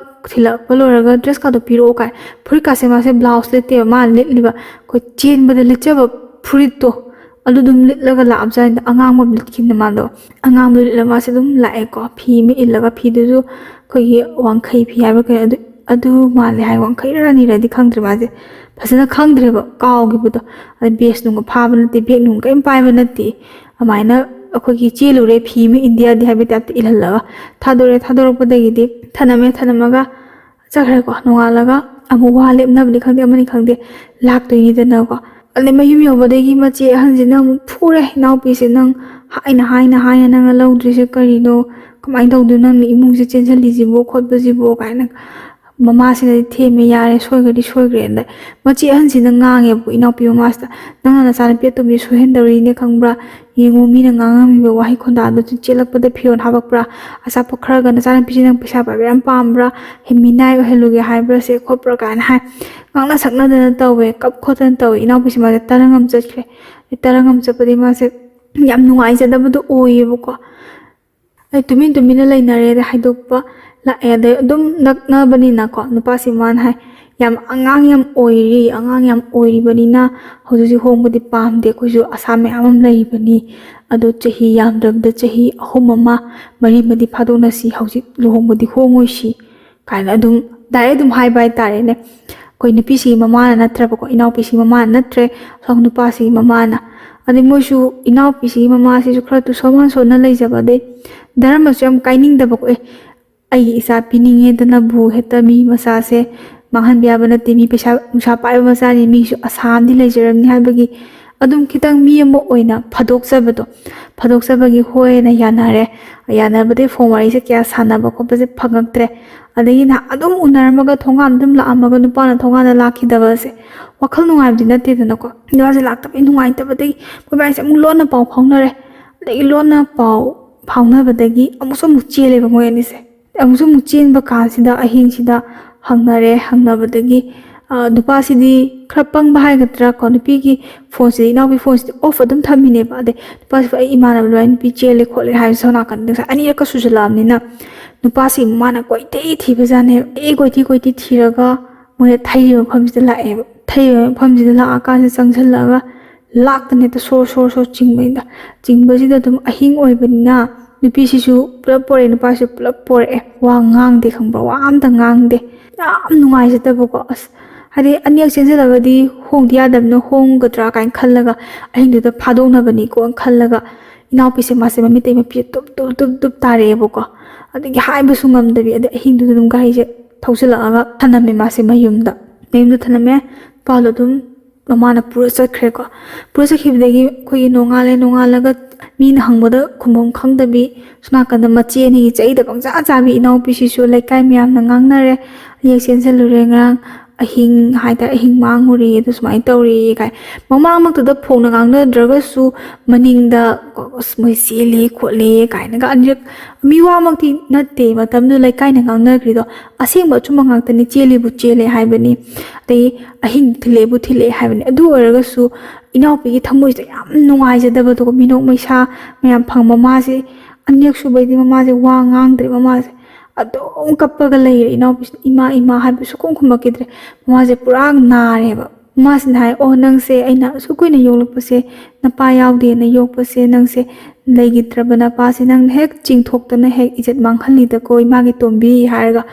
ꯊꯤꯜꯂꯛꯄ ꯂꯣꯏꯔꯒ ꯗ꯭ꯔꯦꯁ ꯀꯥꯗꯣ ꯄꯤꯔꯛꯑꯣ ꯀꯥꯏ ꯐꯨꯔꯤꯠ ꯀꯥꯁꯦ ꯃꯥꯁꯦ ꯕ꯭ꯂꯥꯎꯁ ꯂꯤꯠꯇꯦꯕ ꯃꯥꯅ ꯂꯤꯠꯂꯤꯕ ꯑꯩꯈꯣꯏ ꯆꯦꯟꯕꯗ ꯂꯤꯠꯆꯕ ꯐꯨꯔꯤꯠꯇꯣ ꯑꯗꯨ ꯑꯗꯨꯝ ꯂꯤꯠꯂꯒ ꯂꯥꯛꯑꯕꯖꯥꯠꯅꯤꯗ ꯑꯉꯥꯡꯕ ꯂꯤꯠꯈꯤꯕꯅꯦ ꯃꯥꯗꯣ ꯑꯉꯥꯡꯕ ꯂꯤꯠꯂꯒ ꯃꯥꯁꯦ ꯑꯗꯨꯝ ꯂꯥꯛꯑꯦꯀꯣ ꯐꯤ ꯑꯃ ꯏꯜꯂꯒ ꯐꯤꯗꯨꯁꯨ ꯑꯩꯈꯣꯏꯒꯤ ꯋꯥꯡꯈꯩ ꯐꯤ ꯍꯥꯏꯕ ꯀꯩꯅꯣ ꯑꯗꯨ ꯃꯥꯜꯂꯦ ꯍꯥꯏ ꯋꯥꯡꯈꯩ ꯔꯥꯅꯤꯔꯗꯤ ꯈꯪꯗ꯭ꯔꯦ ꯃꯥꯁꯦ ꯐꯖꯅ ꯈꯪꯗ꯭ꯔꯦꯕ ꯀꯥꯎꯈꯤꯕꯗꯣ ꯑꯗꯩ ꯕꯦꯁ ꯅꯨꯡꯒ ꯐꯥꯕ ꯅꯠꯇꯦ ꯕꯦꯒ ꯅꯨꯡ ꯀꯔꯤꯝ ꯄꯥꯏꯕ ꯅꯠꯇꯦ ꯑꯗꯨꯃꯥꯏꯅ ꯑꯩꯈꯣꯏꯒꯤ ꯆꯦꯜꯂꯨꯔꯦ ꯐꯤ ꯑꯃ ꯏꯟꯗꯤꯌꯥꯗꯤ ꯍꯥꯏꯕ ꯇꯥꯏꯞꯇ ꯏꯜꯍꯜꯂꯒ ꯊꯥꯗꯣꯔꯛꯄꯗꯒꯤꯗꯤ ꯊꯅꯝꯃꯒ ꯆꯠꯈ꯭ꯔꯦꯀꯣ ꯅꯣꯡꯉꯥꯜꯂꯒ ꯑꯃꯨꯛ ꯋꯥ ꯂꯦꯞꯅꯕꯅꯤ ꯈꯪꯗꯦ ꯑꯃꯅꯤ ꯈꯪꯗꯦ ꯂꯥꯛꯇꯣꯏꯅꯤꯗꯅꯀꯣ ꯑꯗꯩ ꯃꯌꯨꯝ ꯌꯧꯕꯗꯒꯤ ꯃꯆꯦ ꯑꯍꯟꯁꯤꯅ ꯑꯃꯨꯛ ꯐꯨꯔꯦ ꯏꯅꯥꯎꯄꯤꯁꯦ ꯅꯪ ꯍꯥꯏꯅ ꯅꯪꯅ ꯂꯧꯗ꯭ꯔꯤꯁꯦ ꯀꯔꯤꯅꯣ ꯀꯃꯥꯏꯅ ꯇꯧꯗꯣꯏꯅꯣ ꯅꯪꯅ ꯏꯃꯨꯡꯁꯦ ꯆꯦꯟꯁꯤꯜꯂꯤꯁꯤꯕꯣ ꯈꯣꯠꯄꯁꯤꯕꯣ ꯀꯥꯏꯅ ꯃꯃꯥꯁꯤꯅꯗꯤ ꯊꯦꯝꯃꯦ ꯌꯥꯔꯦ ꯁꯣꯏꯈ꯭ꯔꯗꯤ ꯁꯣꯏꯈ꯭ꯔꯦꯅ ꯃꯆꯦ ꯑꯍꯟꯁꯤꯅ ꯉꯥꯡꯉꯦꯕ ꯏꯅꯥꯎꯄꯤ ꯃꯃꯥꯁꯤꯗ ꯅꯪꯅ ꯅꯆꯥꯅꯨꯄꯤ ꯑꯇꯣꯝꯕꯤ ꯁꯣꯏꯍꯟꯗꯧꯔꯤꯅꯦ ꯈꯪꯕ꯭ꯔꯥ ꯌꯦꯡꯉꯨ ꯃꯤꯅ ꯉꯥꯡꯉꯝꯃꯤꯕ ꯋꯥꯍꯩ ꯈꯣꯟꯗꯥꯗꯨ ꯆꯦꯜꯂꯛꯄꯗ ꯐꯤꯔꯣꯜ ꯍꯥꯞꯄꯛꯄ꯭ꯔꯥ ꯑꯆꯥꯄꯣꯠ ꯈꯔꯒ ꯅꯆꯥꯅꯨꯄꯤꯁꯤ ꯅꯪ ꯄꯩꯁꯥ ꯄꯥꯏꯕ ꯌꯥꯝ ꯄꯥꯝꯕ꯭ꯔꯥ ꯃꯤꯅꯥꯏ ꯑꯣꯏꯍꯜꯂꯨꯒꯦ ꯍꯥꯏꯕ꯭ꯔꯥ ꯁꯦ ꯈꯣꯠꯄ꯭ꯔꯥ ꯀꯥꯏꯅ ꯍꯥꯏ ꯉꯥꯡꯅ ꯁꯛꯅꯗꯅ ꯇꯧꯋꯦ ꯀꯞ ꯈꯣꯠꯇꯅ ꯇꯧꯋꯦ ꯏꯅꯥꯎꯄꯤꯁꯤ ꯃꯥꯁꯦ ꯇꯔꯪ ꯆꯠꯈ꯭ꯔꯦ ꯇꯔꯪ ꯆꯠꯄꯗꯤ ꯃꯥꯁꯦ ꯌꯥꯝ ꯅꯨꯡꯉꯥꯏꯖꯗꯕꯗꯣ ꯑꯣꯏꯌꯦꯕꯀꯣ ꯑꯩ ꯇꯨꯃꯤꯟꯅ ꯂꯩꯅꯔꯦꯗ ꯍꯥꯏꯗꯣꯛꯄ ꯂꯥꯛꯑꯦ ꯑꯗꯩ ꯑꯗꯨꯝ ꯅꯛꯅꯕꯅꯤꯅꯀꯣ ꯅꯨꯄꯥꯁꯤ ꯃꯥꯅ ꯍꯥꯏ ꯑꯉꯥꯡ ꯌꯥꯝ ꯑꯣꯏꯔꯤꯕꯅꯤꯅ ꯍꯧꯖꯤꯛ ꯍꯣꯡꯕꯗꯤ ꯄꯥꯝꯗꯦ ꯑꯩꯈꯣꯏꯁꯨ ꯑꯁꯥ ꯃꯌꯥꯝ ꯑꯃ ꯂꯩꯕꯅꯤ ꯑꯗꯣ ꯆꯍꯤ ꯌꯥꯝꯗ꯭ꯔꯕꯗ ꯆꯍꯤ 3 4 ꯐꯥꯗꯣꯛꯅꯁꯤ ꯍꯧꯖꯤꯛ ꯂꯨꯍꯣꯡꯕꯗꯤ ꯍꯣꯡꯉꯣꯏꯁꯤ ꯀꯥꯏꯅ ꯑꯗꯨꯝ ꯗꯥꯏꯔꯦꯛ ꯑꯗꯨꯝ ꯍꯥꯏꯕ ꯍꯥꯏꯇꯥꯔꯦꯅꯦ ꯑꯩꯈꯣꯏ ꯅꯨꯄꯤꯁꯤꯒꯤ ꯃꯃꯥꯅ ꯅꯠꯇ꯭ꯔꯕꯀꯣ ꯏꯅꯥꯎꯄꯤꯁꯤꯒꯤ ꯃꯃꯥꯅ ꯅꯠꯇ꯭ꯔꯦ ꯁꯣꯝ ꯅꯨꯄꯥꯁꯤꯒꯤ ꯃꯃꯥꯅ ꯑꯗꯩ ꯃꯣꯏꯁꯨ ꯏꯅꯥꯎꯄꯤꯁꯤꯒꯤ ꯃꯃꯥꯁꯤꯁꯨ ꯈꯔ ꯁꯣꯟꯅ ꯂꯩꯖꯕ ꯑꯗꯩ ꯙꯔꯃꯁꯨ ꯌꯥꯝ ꯀꯥꯏꯅꯤꯡꯗꯕꯀꯣ ꯑꯩꯒꯤ ꯏꯆꯥ ꯄꯤꯅꯤꯡꯉꯦꯗꯅꯕꯨ ꯍꯦꯛꯇ ꯃꯤ ꯃꯆꯥꯁꯦ ꯃꯥꯡꯍꯟꯕ ꯌꯥꯕ ꯅꯠꯇꯦ ꯃꯤ ꯄꯩꯁꯥ ꯅꯨꯡꯁꯥ ꯄꯥꯏꯕ ꯃꯆꯥꯅꯤ ꯃꯤꯁꯨ ꯑꯁꯥ ꯑꯃꯗꯤ ꯂꯩꯖꯔꯝꯅꯤ ꯍꯥꯏꯕꯒꯤ ꯑꯗꯨꯝ ꯈꯤꯇꯪ ꯃꯤ ꯑꯃ ꯑꯣꯏꯅ ꯐꯥꯗꯣꯛꯆꯕꯒꯤ ꯍꯣꯏꯅ ꯌꯥꯅꯕꯗꯩ ꯐꯣꯟ ꯋꯥꯔꯤꯁꯦꯀꯌꯥ ꯁꯥꯟꯅꯕ ꯈꯣꯠꯄꯁꯦ ꯐꯪꯉꯛꯇ꯭ꯔꯦ ꯑꯗꯒꯤ ꯑꯗꯨꯝ ꯎꯅꯔꯝꯃꯒ ꯊꯣꯡꯒꯥꯟꯗ ꯑꯗꯨꯝ ꯂꯥꯛꯑꯝꯃꯒ ꯅꯨꯄꯥꯅ ꯊꯣꯡꯒꯥꯟꯗ ꯂꯥꯛꯈꯤꯗꯕꯁꯦ ꯋꯥꯈꯜ ꯅꯨꯡꯉꯥꯏꯕꯗꯤ ꯅꯠꯇꯦꯗꯅꯀꯣ ꯅꯨꯄꯥꯁꯦ ꯂꯥꯛꯇꯕꯩ ꯅꯨꯡꯉꯥꯏꯇꯕꯗꯒꯤ ꯃꯣꯏꯕꯥꯏꯁꯦ ꯑꯃꯨꯛ ꯂꯣꯟꯅ ꯄꯥꯎ ꯐꯥꯎꯅꯔꯦ ꯑꯗꯒꯤ ꯂꯣꯟꯅ ꯄꯥꯎ ꯐꯥꯎꯅꯕꯗꯒꯤ ꯑꯃꯨꯛ ꯆꯦꯜꯂꯦꯕ ꯃꯣꯏ ꯑꯅꯤꯁꯦ ꯑꯃꯨꯛ ꯆꯦꯟꯕ ꯀꯥꯟꯁꯤꯗ ꯑꯍꯤꯡꯁꯤꯗ ꯍꯪꯅꯕꯗꯒꯤ ꯅꯨꯄꯥꯁꯤꯗꯤ ꯈꯔ ꯄꯪꯕ ꯍꯥꯏꯒꯗ꯭ꯔꯥ ꯀꯣ ꯅꯨꯄꯤꯒꯤ ꯐꯣꯟꯁꯤꯗꯤ ꯏꯅꯥꯎꯄꯤ ꯐꯣꯟꯁꯤꯗꯤ ꯑꯣꯐ ꯑꯗꯨꯝ ꯊꯝꯃꯤꯅꯦꯕ ꯑꯗꯩ ꯅꯨꯄꯥꯁꯤꯕꯨ ꯑꯩ ꯏꯃꯥꯟꯅꯕ ꯂꯣꯏ ꯅꯨꯄꯤ ꯆꯦꯜꯂꯦ ꯈꯣꯠꯂꯦ ꯍꯥꯏꯕ ꯁꯣꯝ ꯅꯥꯀꯟꯗ ꯉꯁꯥꯏ ꯑꯅꯤꯔꯛꯀ ꯁꯨꯖꯜꯂꯛꯑꯕꯅꯤꯅ ꯅꯨꯄꯥꯁꯤ ꯃꯥꯅ ꯀꯣꯏꯊꯤ ꯊꯤꯕꯖꯥꯠꯅꯦꯕ ꯀꯣꯏꯊꯤ ꯊꯤꯔꯒ ꯃꯣꯏꯅ ꯊꯩꯔꯤꯕ ꯃꯐꯝꯁꯤꯗ ꯂꯥꯛꯑꯦꯕ ꯊꯩꯔꯤꯕ ꯃꯐꯝꯁꯤꯗ ꯂꯥꯛꯑꯀꯥꯟꯁꯤꯗ ꯆꯪꯁꯤꯜꯂꯒ ꯂꯥꯛꯇꯅ ꯍꯦꯛꯇ ꯁꯣꯔ ꯆꯤꯡꯕꯁꯤꯗ ꯑꯗꯨꯝ ꯑꯍꯤꯡ ꯑꯣꯏꯕꯅꯤꯅ ꯅꯨꯄꯤꯁꯤꯁꯨ ꯄꯨꯂꯞ ꯄꯣꯔꯛꯑꯦ ꯅꯨꯄꯥꯁꯤꯁꯨ ꯄꯨꯂꯞ ꯄꯣꯔꯛꯑꯦ ꯋꯥ ꯉꯥꯡꯗꯦ ꯈꯪꯕ꯭ꯔꯥ ꯋꯥ ꯑꯝꯇ ꯉꯥꯡꯗꯦ ꯌꯥꯝ ꯅꯨꯡꯉꯥꯏꯖꯗꯕꯀꯣ ꯍꯥꯏꯗꯤ ꯑꯅꯤꯔꯛ ꯆꯦꯟꯁꯤꯜꯂꯒꯗꯤ ꯍꯣꯡꯗꯤ ꯌꯥꯗꯕꯅꯤꯅ ꯍꯣꯡꯒꯗ꯭ꯔꯥ ꯀꯥꯏꯅ ꯈꯜꯂꯒ ꯑꯍꯤꯡꯗꯨꯗ ꯐꯥꯗꯣꯛꯅꯕꯅꯤꯀꯣ ꯈꯜꯂꯒ ꯏꯅꯥꯎꯄꯤꯁꯦ ꯃꯥꯁꯦ ꯃꯃꯤꯠꯇꯩ ꯃꯄꯤꯁꯦ ꯇꯨꯞ ꯇꯥꯔꯛꯑꯦꯕꯀꯣ ꯑꯗꯒꯤ ꯍꯥꯏꯕꯁꯨ ꯉꯝꯗꯕꯤ ꯑꯗꯩ ꯑꯍꯤꯡꯗꯨꯗ ꯑꯗꯨꯝ ꯒꯥꯔꯤꯁꯦ ꯊꯧꯖꯤꯜꯂꯛꯑꯒ ꯊꯅꯝꯃꯦ ꯃꯥꯁꯦ ꯃꯌꯨꯝꯗ ꯊꯅꯝꯃꯦ ꯅꯨꯄꯥꯗꯣ ꯑꯗꯨꯝ ꯃꯃꯥꯅ ꯄꯨꯔ ꯆꯠꯈ꯭ꯔꯦꯀꯣ ꯄꯨꯔ ꯆꯠꯈꯤꯕꯗꯒꯤ ꯑꯩꯈꯣꯏꯒꯤ ꯅꯣꯡꯉꯥꯜꯂꯒ ꯃꯤꯅ ꯍꯪꯕꯗ ꯈꯨꯝꯕꯝ ꯈꯪꯗꯕꯤ ꯁꯣꯝ ꯅꯥꯀꯟꯗ ꯃꯆꯦ ꯑꯅꯤꯒꯤ ꯆꯩꯗ ꯄꯪꯆꯥ ꯆꯥꯕꯤ ꯏꯅꯥꯎꯄꯤꯁꯤꯁꯨ ꯂꯩꯀꯥꯏ ꯃꯌꯥꯝꯅ ꯉꯥꯡꯅꯔꯦ ꯆꯦꯟꯁꯤꯜꯂꯨꯔꯦ ꯉꯔꯥꯡ ꯑꯍꯤꯡ ꯍꯥꯏꯇꯥꯔꯦ ꯑꯍꯤꯡ ꯃꯥꯡꯉꯨꯔꯦ ꯑꯗꯨ ꯁꯨꯃꯥꯏꯅ ꯇꯧꯔꯦ ꯀꯥꯏ ꯃꯃꯥꯡꯃꯛꯇꯨꯗ ꯐꯣꯡꯅ ꯉꯥꯡꯅꯗ꯭ꯔꯒꯁꯨ ꯃꯅꯤꯡꯗ ꯃꯣꯏ ꯆꯦꯜꯂꯦ ꯈꯣꯠꯂꯦ ꯀꯥꯏꯅꯒ ꯑꯅꯤꯔꯛ ꯃꯤꯋꯥꯃꯛꯇꯤ ꯅꯠꯇꯦ ꯃꯇꯝꯗꯨ ꯂꯩꯀꯥꯏꯅ ꯉꯥꯡꯅꯈ꯭ꯔꯤꯗꯣ ꯑꯁꯦꯡꯕ ꯑꯆꯨꯝꯕ ꯉꯥꯛꯇꯅꯤ ꯆꯦꯜꯂꯦ ꯍꯥꯏꯕꯅꯤ ꯑꯗꯩ ꯑꯍꯤꯡ ꯊꯤꯜꯂꯛꯑꯦ ꯍꯥꯏꯕꯅꯤ ꯑꯗꯨ ꯑꯣꯏꯔꯒꯁꯨ ꯏꯅꯥꯎꯄꯤꯒꯤ ꯊꯃꯣꯏꯁꯤꯗ ꯌꯥꯝ ꯅꯨꯡꯉꯥꯏꯖꯗꯕꯗꯣ ꯃꯤꯅꯣꯛ ꯃꯩꯁꯥ ꯃꯌꯥꯝ ꯐꯪꯕ ꯃꯥꯁꯦ ꯑꯅꯤꯔꯛ ꯁꯨꯕꯩꯗꯤ ꯃꯃꯥꯁꯦ ꯋꯥ ꯉꯥꯡꯗ꯭ꯔꯦ ꯃꯃꯥꯁꯦ ꯑꯗꯨꯝ ꯀꯞꯄꯒ ꯂꯩꯔꯦ ꯏꯅꯥꯎꯄꯤꯁꯤꯅ ꯏꯃꯥ ꯍꯥꯏꯕ ꯁꯨꯛꯈꯨꯝ ꯈꯨꯝꯃꯛꯈꯤꯗ꯭ꯔꯦ ꯃꯃꯥꯁꯦ ꯄꯨꯔꯥ ꯅꯥꯔꯦꯕ ꯃꯃꯥꯁꯤꯅ ꯍꯥꯏ ꯅꯪꯁꯦ ꯑꯩꯅ ꯑꯁꯨꯛ ꯀꯨꯏꯅ ꯌꯣꯛꯂꯛꯄꯁꯦ ꯅꯄꯥ ꯌꯥꯎꯗꯦꯅ ꯌꯣꯛꯄꯁꯦ ꯅꯪꯁꯦ ꯂꯩꯈꯤꯗ꯭ꯔꯕ ꯅꯄꯥꯁꯦ ꯅꯪꯅ ꯍꯦꯛ ꯆꯤꯡꯊꯣꯛꯇꯅ ꯍꯦꯛ ꯏꯖꯠ ꯃꯥꯡꯍꯜꯂꯤꯗꯀꯣ ꯏꯃꯥꯒꯤ ꯇꯣꯝꯕꯤ ꯍꯥꯏꯔꯒ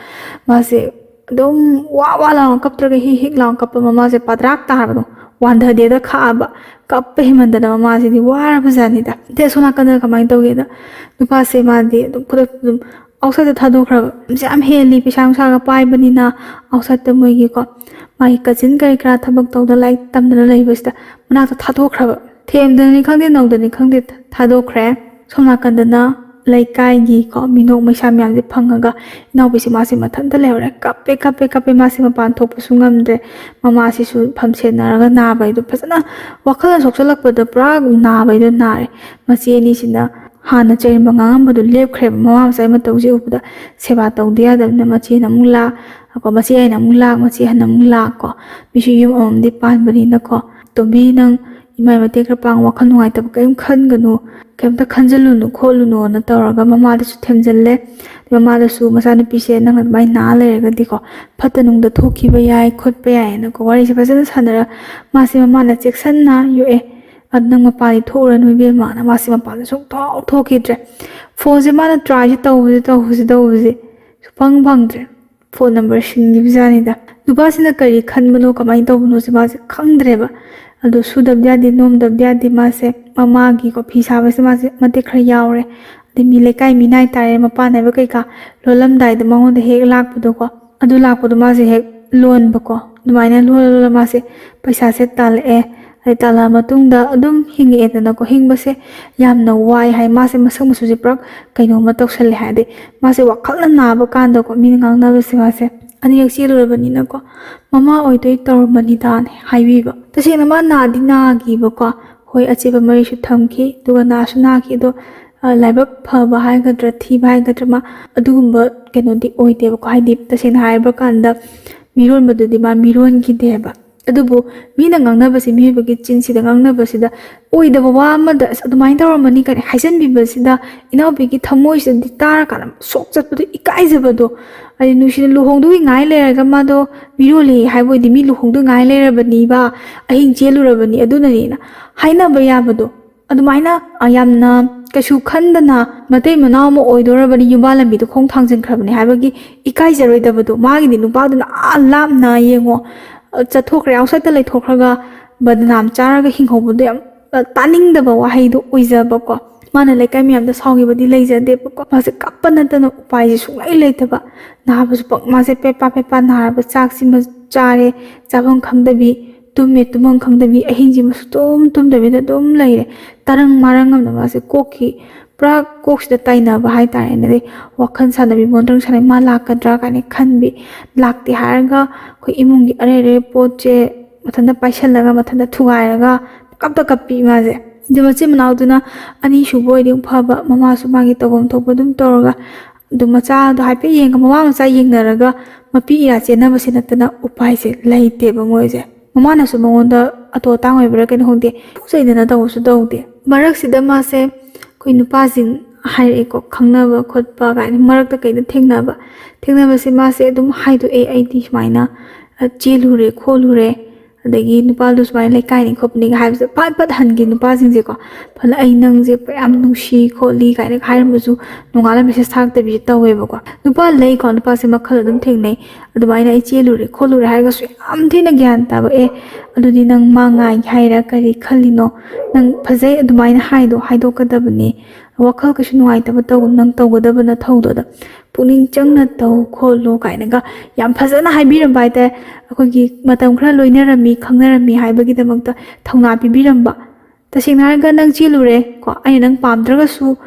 ꯃꯥꯁꯦ ꯑꯗꯨꯝ ꯋꯥ ꯂꯥꯎꯅ ꯀꯞꯇ꯭ꯔꯒ ꯍꯤꯛ ꯂꯥꯎꯅ ꯀꯞꯄ ꯃꯃꯥꯁꯦ ꯄꯥꯗ꯭ꯔꯥꯛ ꯇꯥꯔꯕꯗꯣ ꯋꯥꯟꯊꯗꯦꯗ ꯈꯥꯛꯑꯕ ꯀꯞꯄ ꯍꯦꯟꯃꯟꯗꯅ ꯃꯃꯥꯁꯤꯗꯤ ꯋꯥꯔꯕꯖꯥꯠꯅꯤꯗ ꯑꯁꯣꯝ ꯅꯥꯀꯟꯗ ꯀꯃꯥꯏꯅ ꯇꯧꯒꯦꯗ ꯅꯨꯄꯥꯁꯦ ꯃꯥꯗꯤ ꯑꯗꯨꯝ ꯈꯨꯗꯛꯇ ꯑꯗꯨꯝ ꯑꯥꯎꯠꯁꯥꯏꯗ ꯊꯥꯗꯣꯛꯈ꯭ꯔꯕ ꯌꯥꯝ ꯍꯦꯜꯂꯤ ꯄꯩꯁꯥ ꯅꯨꯡꯁꯥꯒ ꯄꯥꯏꯕꯅꯤꯅ ꯑꯥꯎꯠꯁꯥꯏꯗꯠꯇ ꯃꯣꯏꯒꯤꯀꯣ ꯃꯥꯒꯤ ꯀꯖꯤꯟ ꯀꯔꯤ ꯀꯔꯥ ꯊꯕꯛ ꯇꯧꯗ ꯂꯥꯏꯔꯤꯛ ꯇꯝꯗꯅ ꯂꯩꯕꯁꯤꯗ ꯃꯅꯥꯛꯇ ꯊꯥꯗꯣꯛꯈ꯭ꯔꯕ ꯊꯦꯝꯗꯅꯤ ꯈꯪꯗꯦ ꯅꯧꯗꯅꯤ ꯈꯪꯗꯦ ꯊꯥꯗꯣꯛꯈ꯭ꯔꯦ ꯁꯣꯝ ꯅꯥꯀꯟꯗꯅ ꯂꯩꯀꯥꯏꯒꯤꯀꯣ ꯃꯤꯅꯣꯛ ꯃꯩꯁꯥ ꯃꯌꯥꯝꯁꯦ ꯐꯪꯉꯒ ꯏꯅꯥꯎꯄꯤꯁꯦ ꯃꯥꯁꯦ ꯃꯊꯟꯇ ꯂꯩꯍꯧꯔꯦ ꯀꯞꯄꯦ ꯃꯥꯁꯦ ꯃꯄꯥꯟ ꯊꯣꯛꯄꯁꯨ ꯉꯝꯗ꯭ꯔꯦ ꯃꯃꯥꯁꯤꯁꯨ ꯐꯝ ꯁꯦꯟꯅꯔꯒ ꯅꯥꯕꯩꯗꯣ ꯐꯖꯅ ꯋꯥꯈꯜꯅ ꯁꯣꯛꯆꯜꯂꯛꯄꯗ ꯄꯨꯔꯥ ꯅꯥꯕꯩꯗꯣ ꯅꯥꯔꯦ ꯃꯆꯦ ꯑꯅꯤꯁꯤꯅ ꯍꯥꯟꯅ ꯆꯩꯔꯝꯕ ꯉꯥꯡꯉꯝꯕꯗꯨ ꯂꯦꯞꯈ꯭ꯔꯦꯕ ꯃꯃꯥ ꯃꯆꯥ ꯃꯇꯧꯁꯦ ꯎꯕꯗ ꯁꯦꯕꯥ ꯇꯧꯗ ꯌꯥꯗꯕꯅꯤꯅ ꯃꯆꯦꯅ ꯑꯃꯨꯛ ꯂꯥꯛ ꯃꯆꯦ ꯑꯩꯅ ꯑꯃꯨꯛ ꯂꯥꯛ ꯃꯆꯦ ꯑꯍꯟ ꯑꯃꯨꯛ ꯂꯥꯛ ꯃꯤꯁꯨ ꯌꯨꯝ ꯑꯃꯃꯝꯗꯤ ꯄꯥꯟꯕꯅꯤꯅꯀꯣ ꯇꯣꯝꯕꯤ ꯅꯪ ꯏꯃꯥꯏ ꯃꯇꯦꯡ ꯈꯔ ꯄꯥꯡ ꯋꯥꯈꯜ ꯅꯨꯡꯉꯥꯏꯇꯕ ꯀꯔꯤꯝ ꯈꯟꯒꯅꯨ ꯀꯩꯝꯇ ꯈꯟꯖꯜꯂꯨꯅꯨ ꯈꯣꯠꯂꯨꯅꯣꯅ ꯇꯧꯔꯒ ꯃꯃꯥꯗꯁꯨ ꯊꯦꯝꯖꯤꯜꯂꯦ ꯃꯃꯥꯗꯁꯨ ꯃꯆꯥꯅꯨꯄꯤꯁꯦ ꯅꯪ ꯑꯗꯨꯃꯥꯏꯅ ꯅꯥ ꯂꯩꯔꯒꯗꯤꯀꯣ ꯐꯠꯇ ꯅꯨꯡꯗ ꯊꯣꯛꯈꯤꯕ ꯌꯥꯏ ꯈꯣꯠꯄ ꯌꯥꯏꯅꯀꯣ ꯋꯥꯔꯤꯁꯦ ꯐꯖꯅ ꯁꯥꯟꯅꯔ ꯃꯥꯁꯦ ꯃꯃꯥꯅ ꯆꯦꯛꯁꯟꯅ ꯌꯣꯛꯑꯦ ꯑꯗꯨ ꯅꯪ ꯃꯄꯥꯟꯗꯤ ꯊꯣꯛꯎꯔꯅꯨ ꯏꯕꯦꯝꯃꯅ ꯃꯥꯁꯦ ꯃꯄꯥꯟꯗ ꯁꯨꯡꯊꯣꯛ ꯊꯣꯛꯈꯤꯗ꯭ꯔꯦ ꯐꯣꯟꯁꯦ ꯃꯥꯅ ꯇ꯭ꯔꯥꯏꯁꯦ ꯇꯧꯕꯁꯦ ꯁꯨꯡꯐꯪ ꯐꯪꯗ꯭ꯔꯦ ꯐꯣꯟ ꯅꯝꯕꯔ ꯁꯤꯟꯈꯤꯕꯖꯥꯠꯅꯤꯗ ꯅꯨꯄꯥꯁꯤꯅ ꯀꯔꯤ ꯈꯟꯕꯅꯣ ꯀꯃꯥꯏꯅ ꯇꯧꯕꯅꯣꯁꯦ ꯃꯥꯁꯦ ꯈꯪꯗ꯭ꯔꯦꯕ ꯑꯗꯣ ꯁꯨꯗꯕꯗꯤ ꯌꯥꯗꯦ ꯅꯣꯝꯗꯕꯗꯤ ꯌꯥꯗꯦ ꯃꯥꯁꯦ ꯃꯃꯥꯒꯤꯀꯣ ꯐꯤ ꯁꯥꯕꯁꯦ ꯃꯥꯁꯦ ꯃꯇꯦꯛ ꯈꯔ ꯌꯥꯎꯔꯦ ꯑꯗꯩ ꯃꯤ ꯂꯩꯀꯥꯏ ꯃꯤꯅꯥꯏ ꯇꯥꯔꯦ ꯃꯄꯥꯟ ꯍꯥꯏꯕ ꯀꯩꯀꯥ ꯂꯣꯜꯂꯝꯗꯥꯏꯗ ꯃꯉꯣꯟꯗ ꯍꯦꯛ ꯂꯥꯛꯄꯗꯣꯀꯣ ꯑꯗꯨ ꯂꯥꯛꯄꯗꯣ ꯃꯥꯁꯦ ꯍꯦꯛ ꯂꯣꯟꯕꯀꯣ ꯑꯗꯨꯃꯥꯏꯅ ꯂꯣꯜꯂ ꯃꯥꯁꯦ ꯄꯩꯁꯥꯁꯦ ꯇꯥꯜꯂꯛꯑꯦ ꯑꯗꯩ ꯇꯥꯜꯂꯛꯑ ꯃꯇꯨꯡꯗ ꯑꯗꯨꯝ ꯍꯤꯡꯉꯛꯑꯦꯗꯅꯀꯣ ꯍꯤꯡꯕꯁꯦ ꯌꯥꯝꯅ ꯋꯥꯏ ꯍꯥꯏ ꯃꯥꯁꯦ ꯃꯁꯛ ꯃꯆꯨꯁꯦ ꯄꯨꯔꯥ ꯀꯩꯅꯣꯝꯃ ꯇꯧꯁꯜꯂꯦ ꯍꯥꯏꯗꯤ ꯃꯥꯁꯦ ꯋꯥꯈꯜꯅ ꯅꯥꯕ ꯀꯥꯟꯗꯀꯣ ꯃꯤꯅ ꯉꯥꯡꯅꯕꯁꯦ ꯃꯥꯁꯦ ꯑꯅꯤꯔꯛ ꯆꯦꯜꯂꯨꯔꯕꯅꯤꯅꯀꯣ ꯃꯃꯥ ꯑꯣꯏꯗꯣꯏ ꯇꯧꯔꯝꯕꯅꯤꯗꯥꯅꯦ ꯍꯥꯏꯕꯤꯕ ꯇꯁꯦꯡꯅ ꯃꯥ ꯅꯥꯗꯤ ꯅꯥꯈꯤꯕꯀꯣ ꯍꯣꯏ ꯑꯆꯦꯕ ꯃꯔꯤꯁꯨ ꯊꯝꯈꯤ ꯑꯗꯨꯒ ꯅꯥꯁꯨ ꯅꯥꯈꯤ ꯑꯗꯣ ꯂꯥꯏꯕꯛ ꯐꯕ ꯍꯥꯏꯒꯗ꯭ꯔꯥ ꯊꯤꯕ ꯍꯥꯏꯒꯗ꯭ꯔꯥ ꯃꯥ ꯑꯗꯨꯒꯨꯝꯕ ꯀꯩꯅꯣꯗꯤ ꯑꯣꯏꯗꯦꯕꯀꯣ ꯍꯥꯏꯗꯤ ꯇꯁꯦꯡꯅ ꯍꯥꯏꯕ ꯀꯥꯟꯗ ꯃꯤꯔꯣꯟꯕꯗꯨꯗꯤ ꯃꯥ ꯃꯤꯔꯣꯟꯈꯤꯗꯦꯕ ꯑꯗꯨꯕꯨ ꯃꯤꯅ ꯉꯥꯡꯅꯕꯁꯤ ꯃꯤꯑꯣꯏꯕꯒꯤ ꯆꯤꯟꯁꯤꯗ ꯉꯥꯡꯅꯕꯁꯤꯗ ꯑꯣꯏꯗꯕ ꯋꯥ ꯑꯃꯗ ꯑꯁ ꯑꯗꯨꯃꯥꯏꯅ ꯇꯧꯔꯝꯃꯅꯤ ꯀꯥꯏꯅ ꯍꯥꯏꯖꯟꯕꯤꯕꯁꯤꯗ ꯏꯅꯥꯎꯄꯤꯒꯤ ꯊꯃꯣꯏꯁꯤꯗꯗꯤ ꯇꯥꯔꯀꯥꯟꯗ ꯁꯣꯛ ꯆꯠꯄꯗꯣ ꯏꯀꯥꯏꯖꯕꯗꯣ ꯍꯥꯏꯗꯤ ꯅꯨꯡꯁꯤꯅ ꯂꯨꯍꯣꯡꯗꯣꯏ ꯉꯥꯏ ꯂꯩꯔꯒ ꯃꯥꯗꯣ ꯃꯤꯔꯣꯜꯂꯦ ꯍꯥꯏꯕ ꯑꯣꯏꯗꯤ ꯃꯤ ꯂꯨꯍꯣꯡꯗꯣꯏ ꯉꯥꯏ ꯂꯩꯔꯕꯅꯤꯕ ꯑꯍꯤꯡ ꯆꯦꯜꯂꯨꯔꯕꯅꯤ ꯑꯗꯨꯅꯅꯦꯅ ꯍꯥꯏꯅꯕ ꯌꯥꯕꯗꯣ ꯑꯗꯨꯃꯥꯏꯅ ꯌꯥꯝꯅ ꯀꯩꯁꯨ ꯈꯟꯗꯅ ꯃꯇꯩ ꯃꯅꯥꯎ ꯑꯃ ꯑꯣꯏꯗꯣꯔꯕꯅꯤ ꯌꯨꯝꯕꯥꯜ ꯂꯝꯕꯤꯗ ꯈꯣꯡ ꯊꯥꯡꯖꯤꯟꯈ꯭ꯔꯕꯅꯤ ꯍꯥꯏꯕꯒꯤ ꯏꯀꯥꯏꯖꯔꯣꯏꯗꯕꯗꯣ ꯃꯥꯒꯤꯗꯤ ꯅꯨꯄꯥꯗꯨꯅ ꯂꯥꯞꯅ ꯌꯦꯡꯉꯣ ꯆꯠꯊꯣꯛꯈ꯭ꯔꯦ ꯑꯥꯎꯠꯁꯥꯏꯗꯠꯇ ꯂꯩꯊꯣꯛꯈ꯭ꯔꯒ ꯕꯗꯅꯥꯝ ꯆꯥꯔꯒ ꯍꯤꯡꯍꯧꯕꯗꯣ ꯌꯥꯝ ꯇꯥꯅꯤꯡꯗꯕ ꯋꯥꯍꯩꯗꯣ ꯑꯣꯏꯖꯕꯀꯣ ꯃꯥꯅ ꯂꯩꯀꯥꯏ ꯃꯌꯥꯝꯗ ꯁꯥꯎꯈꯤꯕꯗꯤ ꯂꯩꯖꯗꯦꯕꯀꯣ ꯃꯥꯁꯦ ꯀꯞꯄ ꯅꯠꯇꯅ ꯎꯄꯥꯏꯁꯦ ꯁꯨꯡꯂꯩ ꯂꯩꯇꯕ ꯅꯥꯕꯁꯨ ꯃꯥꯁꯦ ꯄꯦꯄꯥ ꯅꯥꯔꯕ ꯆꯥꯛꯁꯤꯃ ꯆꯥꯔꯦ ꯆꯥꯐꯝ ꯈꯪꯗꯕꯤ ꯇꯨꯝꯃꯦ ꯇꯨꯝꯐꯝ ꯈꯪꯗꯕꯤ ꯑꯍꯤꯡꯁꯤꯃ ꯁꯨꯛꯇꯨꯝ ꯇꯨꯝꯗꯕꯤꯗ ꯑꯗꯨꯝ ꯂꯩꯔꯦ ꯇꯔꯪ ꯃꯔꯪ ꯑꯃꯅ ꯃꯥꯁꯦ ꯄꯨꯔꯥ ꯀꯣꯛꯁꯤꯗ ꯇꯥꯏꯅꯕ ꯍꯥꯏꯇꯥꯔꯦꯅꯦ ꯑꯗꯩ ꯋꯥꯈꯜ ꯁꯥꯟꯅꯕꯤ ꯃꯣꯟꯗ꯭ꯔꯪ ꯁꯥꯟꯅꯕꯤ ꯃꯥ ꯂꯥꯛꯀꯗ꯭ꯔꯥ ꯀꯥꯏꯅ ꯈꯟꯕꯤ ꯂꯥꯛꯇꯦ ꯍꯥꯏꯔꯒ ꯑꯩꯈꯣꯏ ꯏꯃꯨꯡꯒꯤ ꯑꯔꯩ ꯄꯣꯠꯁꯦ ꯃꯊꯟꯇ ꯄꯥꯏꯁꯜꯂꯒ ꯃꯊꯟꯇ ꯊꯨꯒꯥꯏꯔꯒ ꯀꯞꯄꯤ ꯃꯥꯁꯦ ꯑꯗꯨ ꯃꯆꯤꯟ ꯃꯅꯥꯎꯗꯨꯅ ꯑꯅꯤꯁꯨꯕ ꯑꯣꯏꯗꯤ ꯐꯕ ꯃꯃꯥꯁꯨ ꯃꯥꯒꯤ ꯇꯧꯐꯝ ꯊꯣꯛꯄ ꯑꯗꯨꯝ ꯇꯧꯔꯒ ꯑꯗꯨ ꯃꯆꯥꯗꯣ ꯍꯥꯏꯐꯦꯠ ꯃꯃꯥ ꯃꯆꯥ ꯌꯦꯡꯅꯔꯒ ꯃꯄꯤ ꯏꯔꯥ ꯆꯦꯟꯅꯕꯁꯤ ꯅꯠꯇꯅ ꯎꯄꯥꯏꯁꯦ ꯂꯩꯇꯦꯕ ꯃꯣꯏꯁꯦ ꯃꯃꯥꯅꯁꯨ ꯃꯉꯣꯟda ꯑꯇꯣ ꯑꯇꯥꯡ ꯑꯣꯏꯕ꯭ꯔꯥ ꯀꯩꯅꯣ ꯈꯪꯗꯦ ꯆꯩꯗꯅ ꯇꯧꯕꯁꯨ ꯇꯧꯗꯦ ꯃꯔꯛꯁꯤꯗ ꯃꯥꯁꯦ ꯑꯩꯈꯣꯏ ꯅꯨꯄꯥꯁꯤꯡ ꯍꯥꯏꯔꯛꯑꯦꯀꯣ ꯈꯪꯅꯕ ꯈꯣꯠꯄ ꯀꯥꯏꯅ ꯃꯔꯛꯇ ꯀꯩꯗ ꯊꯦꯡꯅꯕꯁꯦ ꯃꯥꯁꯦ ꯑꯗꯨꯝ ꯍꯥꯏꯗꯣꯛꯑꯦ ꯑꯩꯗꯤ ꯁꯨꯃꯥꯏꯅ ꯆꯦꯜꯂꯨꯔꯦ ꯈꯣꯠꯂꯨꯔꯦ ꯑꯗꯒꯤ ꯅꯨꯄꯥꯗꯨ ꯁꯨꯃꯥꯏꯅ ꯂꯩꯀꯥꯏꯅꯤ ꯈꯣꯠꯄꯅꯤꯒ ꯍꯥꯏꯕꯁꯦ ꯐꯠ ꯍꯟꯒꯤ ꯅꯨꯄꯥꯁꯤꯡꯁꯦꯀꯣ ꯐꯅ ꯑꯩ ꯅꯪꯁꯦ ꯌꯥꯝ ꯅꯨꯡꯁꯤ ꯈꯣꯠꯂꯤ ꯀꯥꯏꯅ ꯍꯥꯏꯔꯝꯕꯁꯨ ꯅꯣꯡꯉꯥꯜꯂ ꯃꯦꯁꯦꯖ ꯊꯥꯔꯛꯇꯕꯤꯁꯦ ꯇꯧꯋꯦꯕꯀꯣ ꯅꯨꯄꯥ ꯂꯩꯀꯣ ꯅꯨꯄꯥꯁꯦ ꯃꯈꯜ ꯑꯗꯨꯝ ꯊꯦꯡꯅꯩ ꯑꯗꯨꯃꯥꯏꯅ ꯑꯩ ꯆꯦꯜꯂꯨꯔꯦ ꯈꯣꯠꯂꯨꯔꯦ ꯍꯥꯏꯔꯒꯁꯨ ꯌꯥꯝ ꯊꯤꯅ ꯒ꯭ꯌꯥꯟ ꯇꯥꯕ ꯑꯗꯨꯗꯤ ꯅꯪ ꯃꯥ ꯉꯥꯏꯒꯦ ꯍꯥꯏꯔ ꯀꯔꯤ ꯈꯜꯂꯤꯅꯣ ꯅꯪ ꯐꯖꯩ ꯑꯗꯨꯃꯥꯏꯅ ꯍꯥꯏꯗꯣꯛꯀꯗꯕꯅꯤ ꯋꯥꯈꯜ ꯀꯩꯁꯨ ꯅꯨꯡꯉꯥꯏꯇꯕ ꯅꯪ ꯇꯧꯒꯗꯕ ꯅꯊꯧꯗꯣꯗ ꯄꯨꯛꯅꯤꯡ ꯆꯪꯅ ꯇꯧ ꯈꯣꯠꯂꯨ ꯀꯥꯏꯅꯒ ꯌꯥꯝ ꯐꯖꯅ ꯍꯥꯏꯕꯤꯔꯝꯕ ꯍꯥꯏꯇꯥꯔꯦ ꯑꯩꯈꯣꯏꯒꯤ ꯃꯇꯝ ꯈꯔ ꯂꯣꯏꯅꯔꯝꯃꯤ ꯈꯪꯅꯔꯝꯃꯤ ꯍꯥꯏꯕꯒꯤꯗꯃꯛꯇ ꯊꯧꯅꯥ ꯄꯤꯕꯤꯔꯝꯕ ꯇꯁꯦꯡꯅ ꯍꯥꯏꯔꯒ ꯅꯪ ꯆꯦꯜꯂꯨꯔꯦ ꯀꯣ ꯑꯩꯅ ꯅꯪ ꯄꯥꯝꯗ꯭ꯔꯒꯁꯨ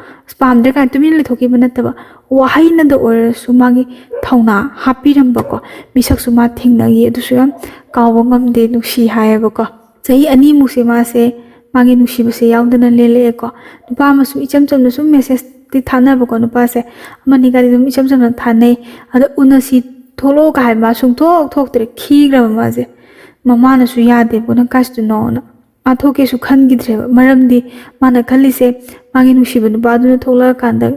ꯄꯥꯝꯗ꯭ꯔꯦ ꯀꯥꯏꯅ ꯇꯨꯃꯤꯟꯅ ꯂꯩꯊꯣꯛꯈꯤꯕ ꯅꯠꯇꯕ ꯋꯥꯍꯩꯅꯗ ꯑꯣꯏꯔꯁꯨ ꯃꯥꯒꯤ ꯊꯧꯅꯥ ꯍꯥꯞꯄꯤꯔꯝꯕꯀꯣ ꯃꯤꯁꯛꯁꯨ ꯃꯥ ꯊꯦꯡꯅꯈꯤ ꯑꯗꯨꯁꯨ ꯌꯥꯝ ꯀꯥꯎꯕ ꯉꯝꯗꯦ ꯅꯨꯡꯁꯤ ꯍꯥꯏꯌꯦꯕꯀꯣ ꯆꯍꯤ 2 ꯃꯨꯛꯁꯦ ꯃꯥꯁꯦ ꯃꯥꯒꯤ ꯅꯨꯡꯁꯤꯕꯁꯦ ꯌꯥꯎꯗꯅ ꯂꯦꯜꯂꯛꯑꯦꯀꯣ ꯅꯨꯄꯥ ꯑꯃꯁꯨ ꯏꯆꯝ ꯆꯝꯅ ꯁꯨꯝ ꯃꯦꯁꯦꯖꯇꯤ ꯊꯥꯅꯕꯀꯣ ꯅꯨꯄꯥꯁꯦ ꯑꯃꯅꯤꯒꯗꯤ ꯑꯗꯨꯝ ꯏꯆꯝ ꯆꯝꯅ ꯊꯥꯅꯩ ꯑꯗ ꯎꯅꯁꯤ ꯊꯣꯛꯂꯛꯑꯣ ꯀꯥꯏ ꯃꯥ ꯁꯨꯡꯊꯣꯛ ꯊꯣꯛꯇ꯭ꯔꯦ ꯈꯤꯈ꯭ꯔꯕ ꯃꯥꯁꯦ ꯃꯃꯥꯅꯁꯨ ꯌꯥꯗꯦꯕ ꯅꯪ ꯀꯥꯏꯆꯠꯇꯣꯏꯅꯣꯅ ꯃꯥ ꯊꯣꯛꯀꯦꯁꯨ ꯈꯟꯈꯤꯗ꯭ꯔꯦꯕ ꯃꯔꯝꯗꯤ ꯃꯥꯅ ꯈꯜꯂꯤꯁꯦ ꯃꯥꯒꯤ ꯅꯨꯡꯁꯤꯕ ꯅꯨꯄꯥꯗꯨꯅ ꯊꯣꯛꯂꯛꯑꯀꯥꯟꯗ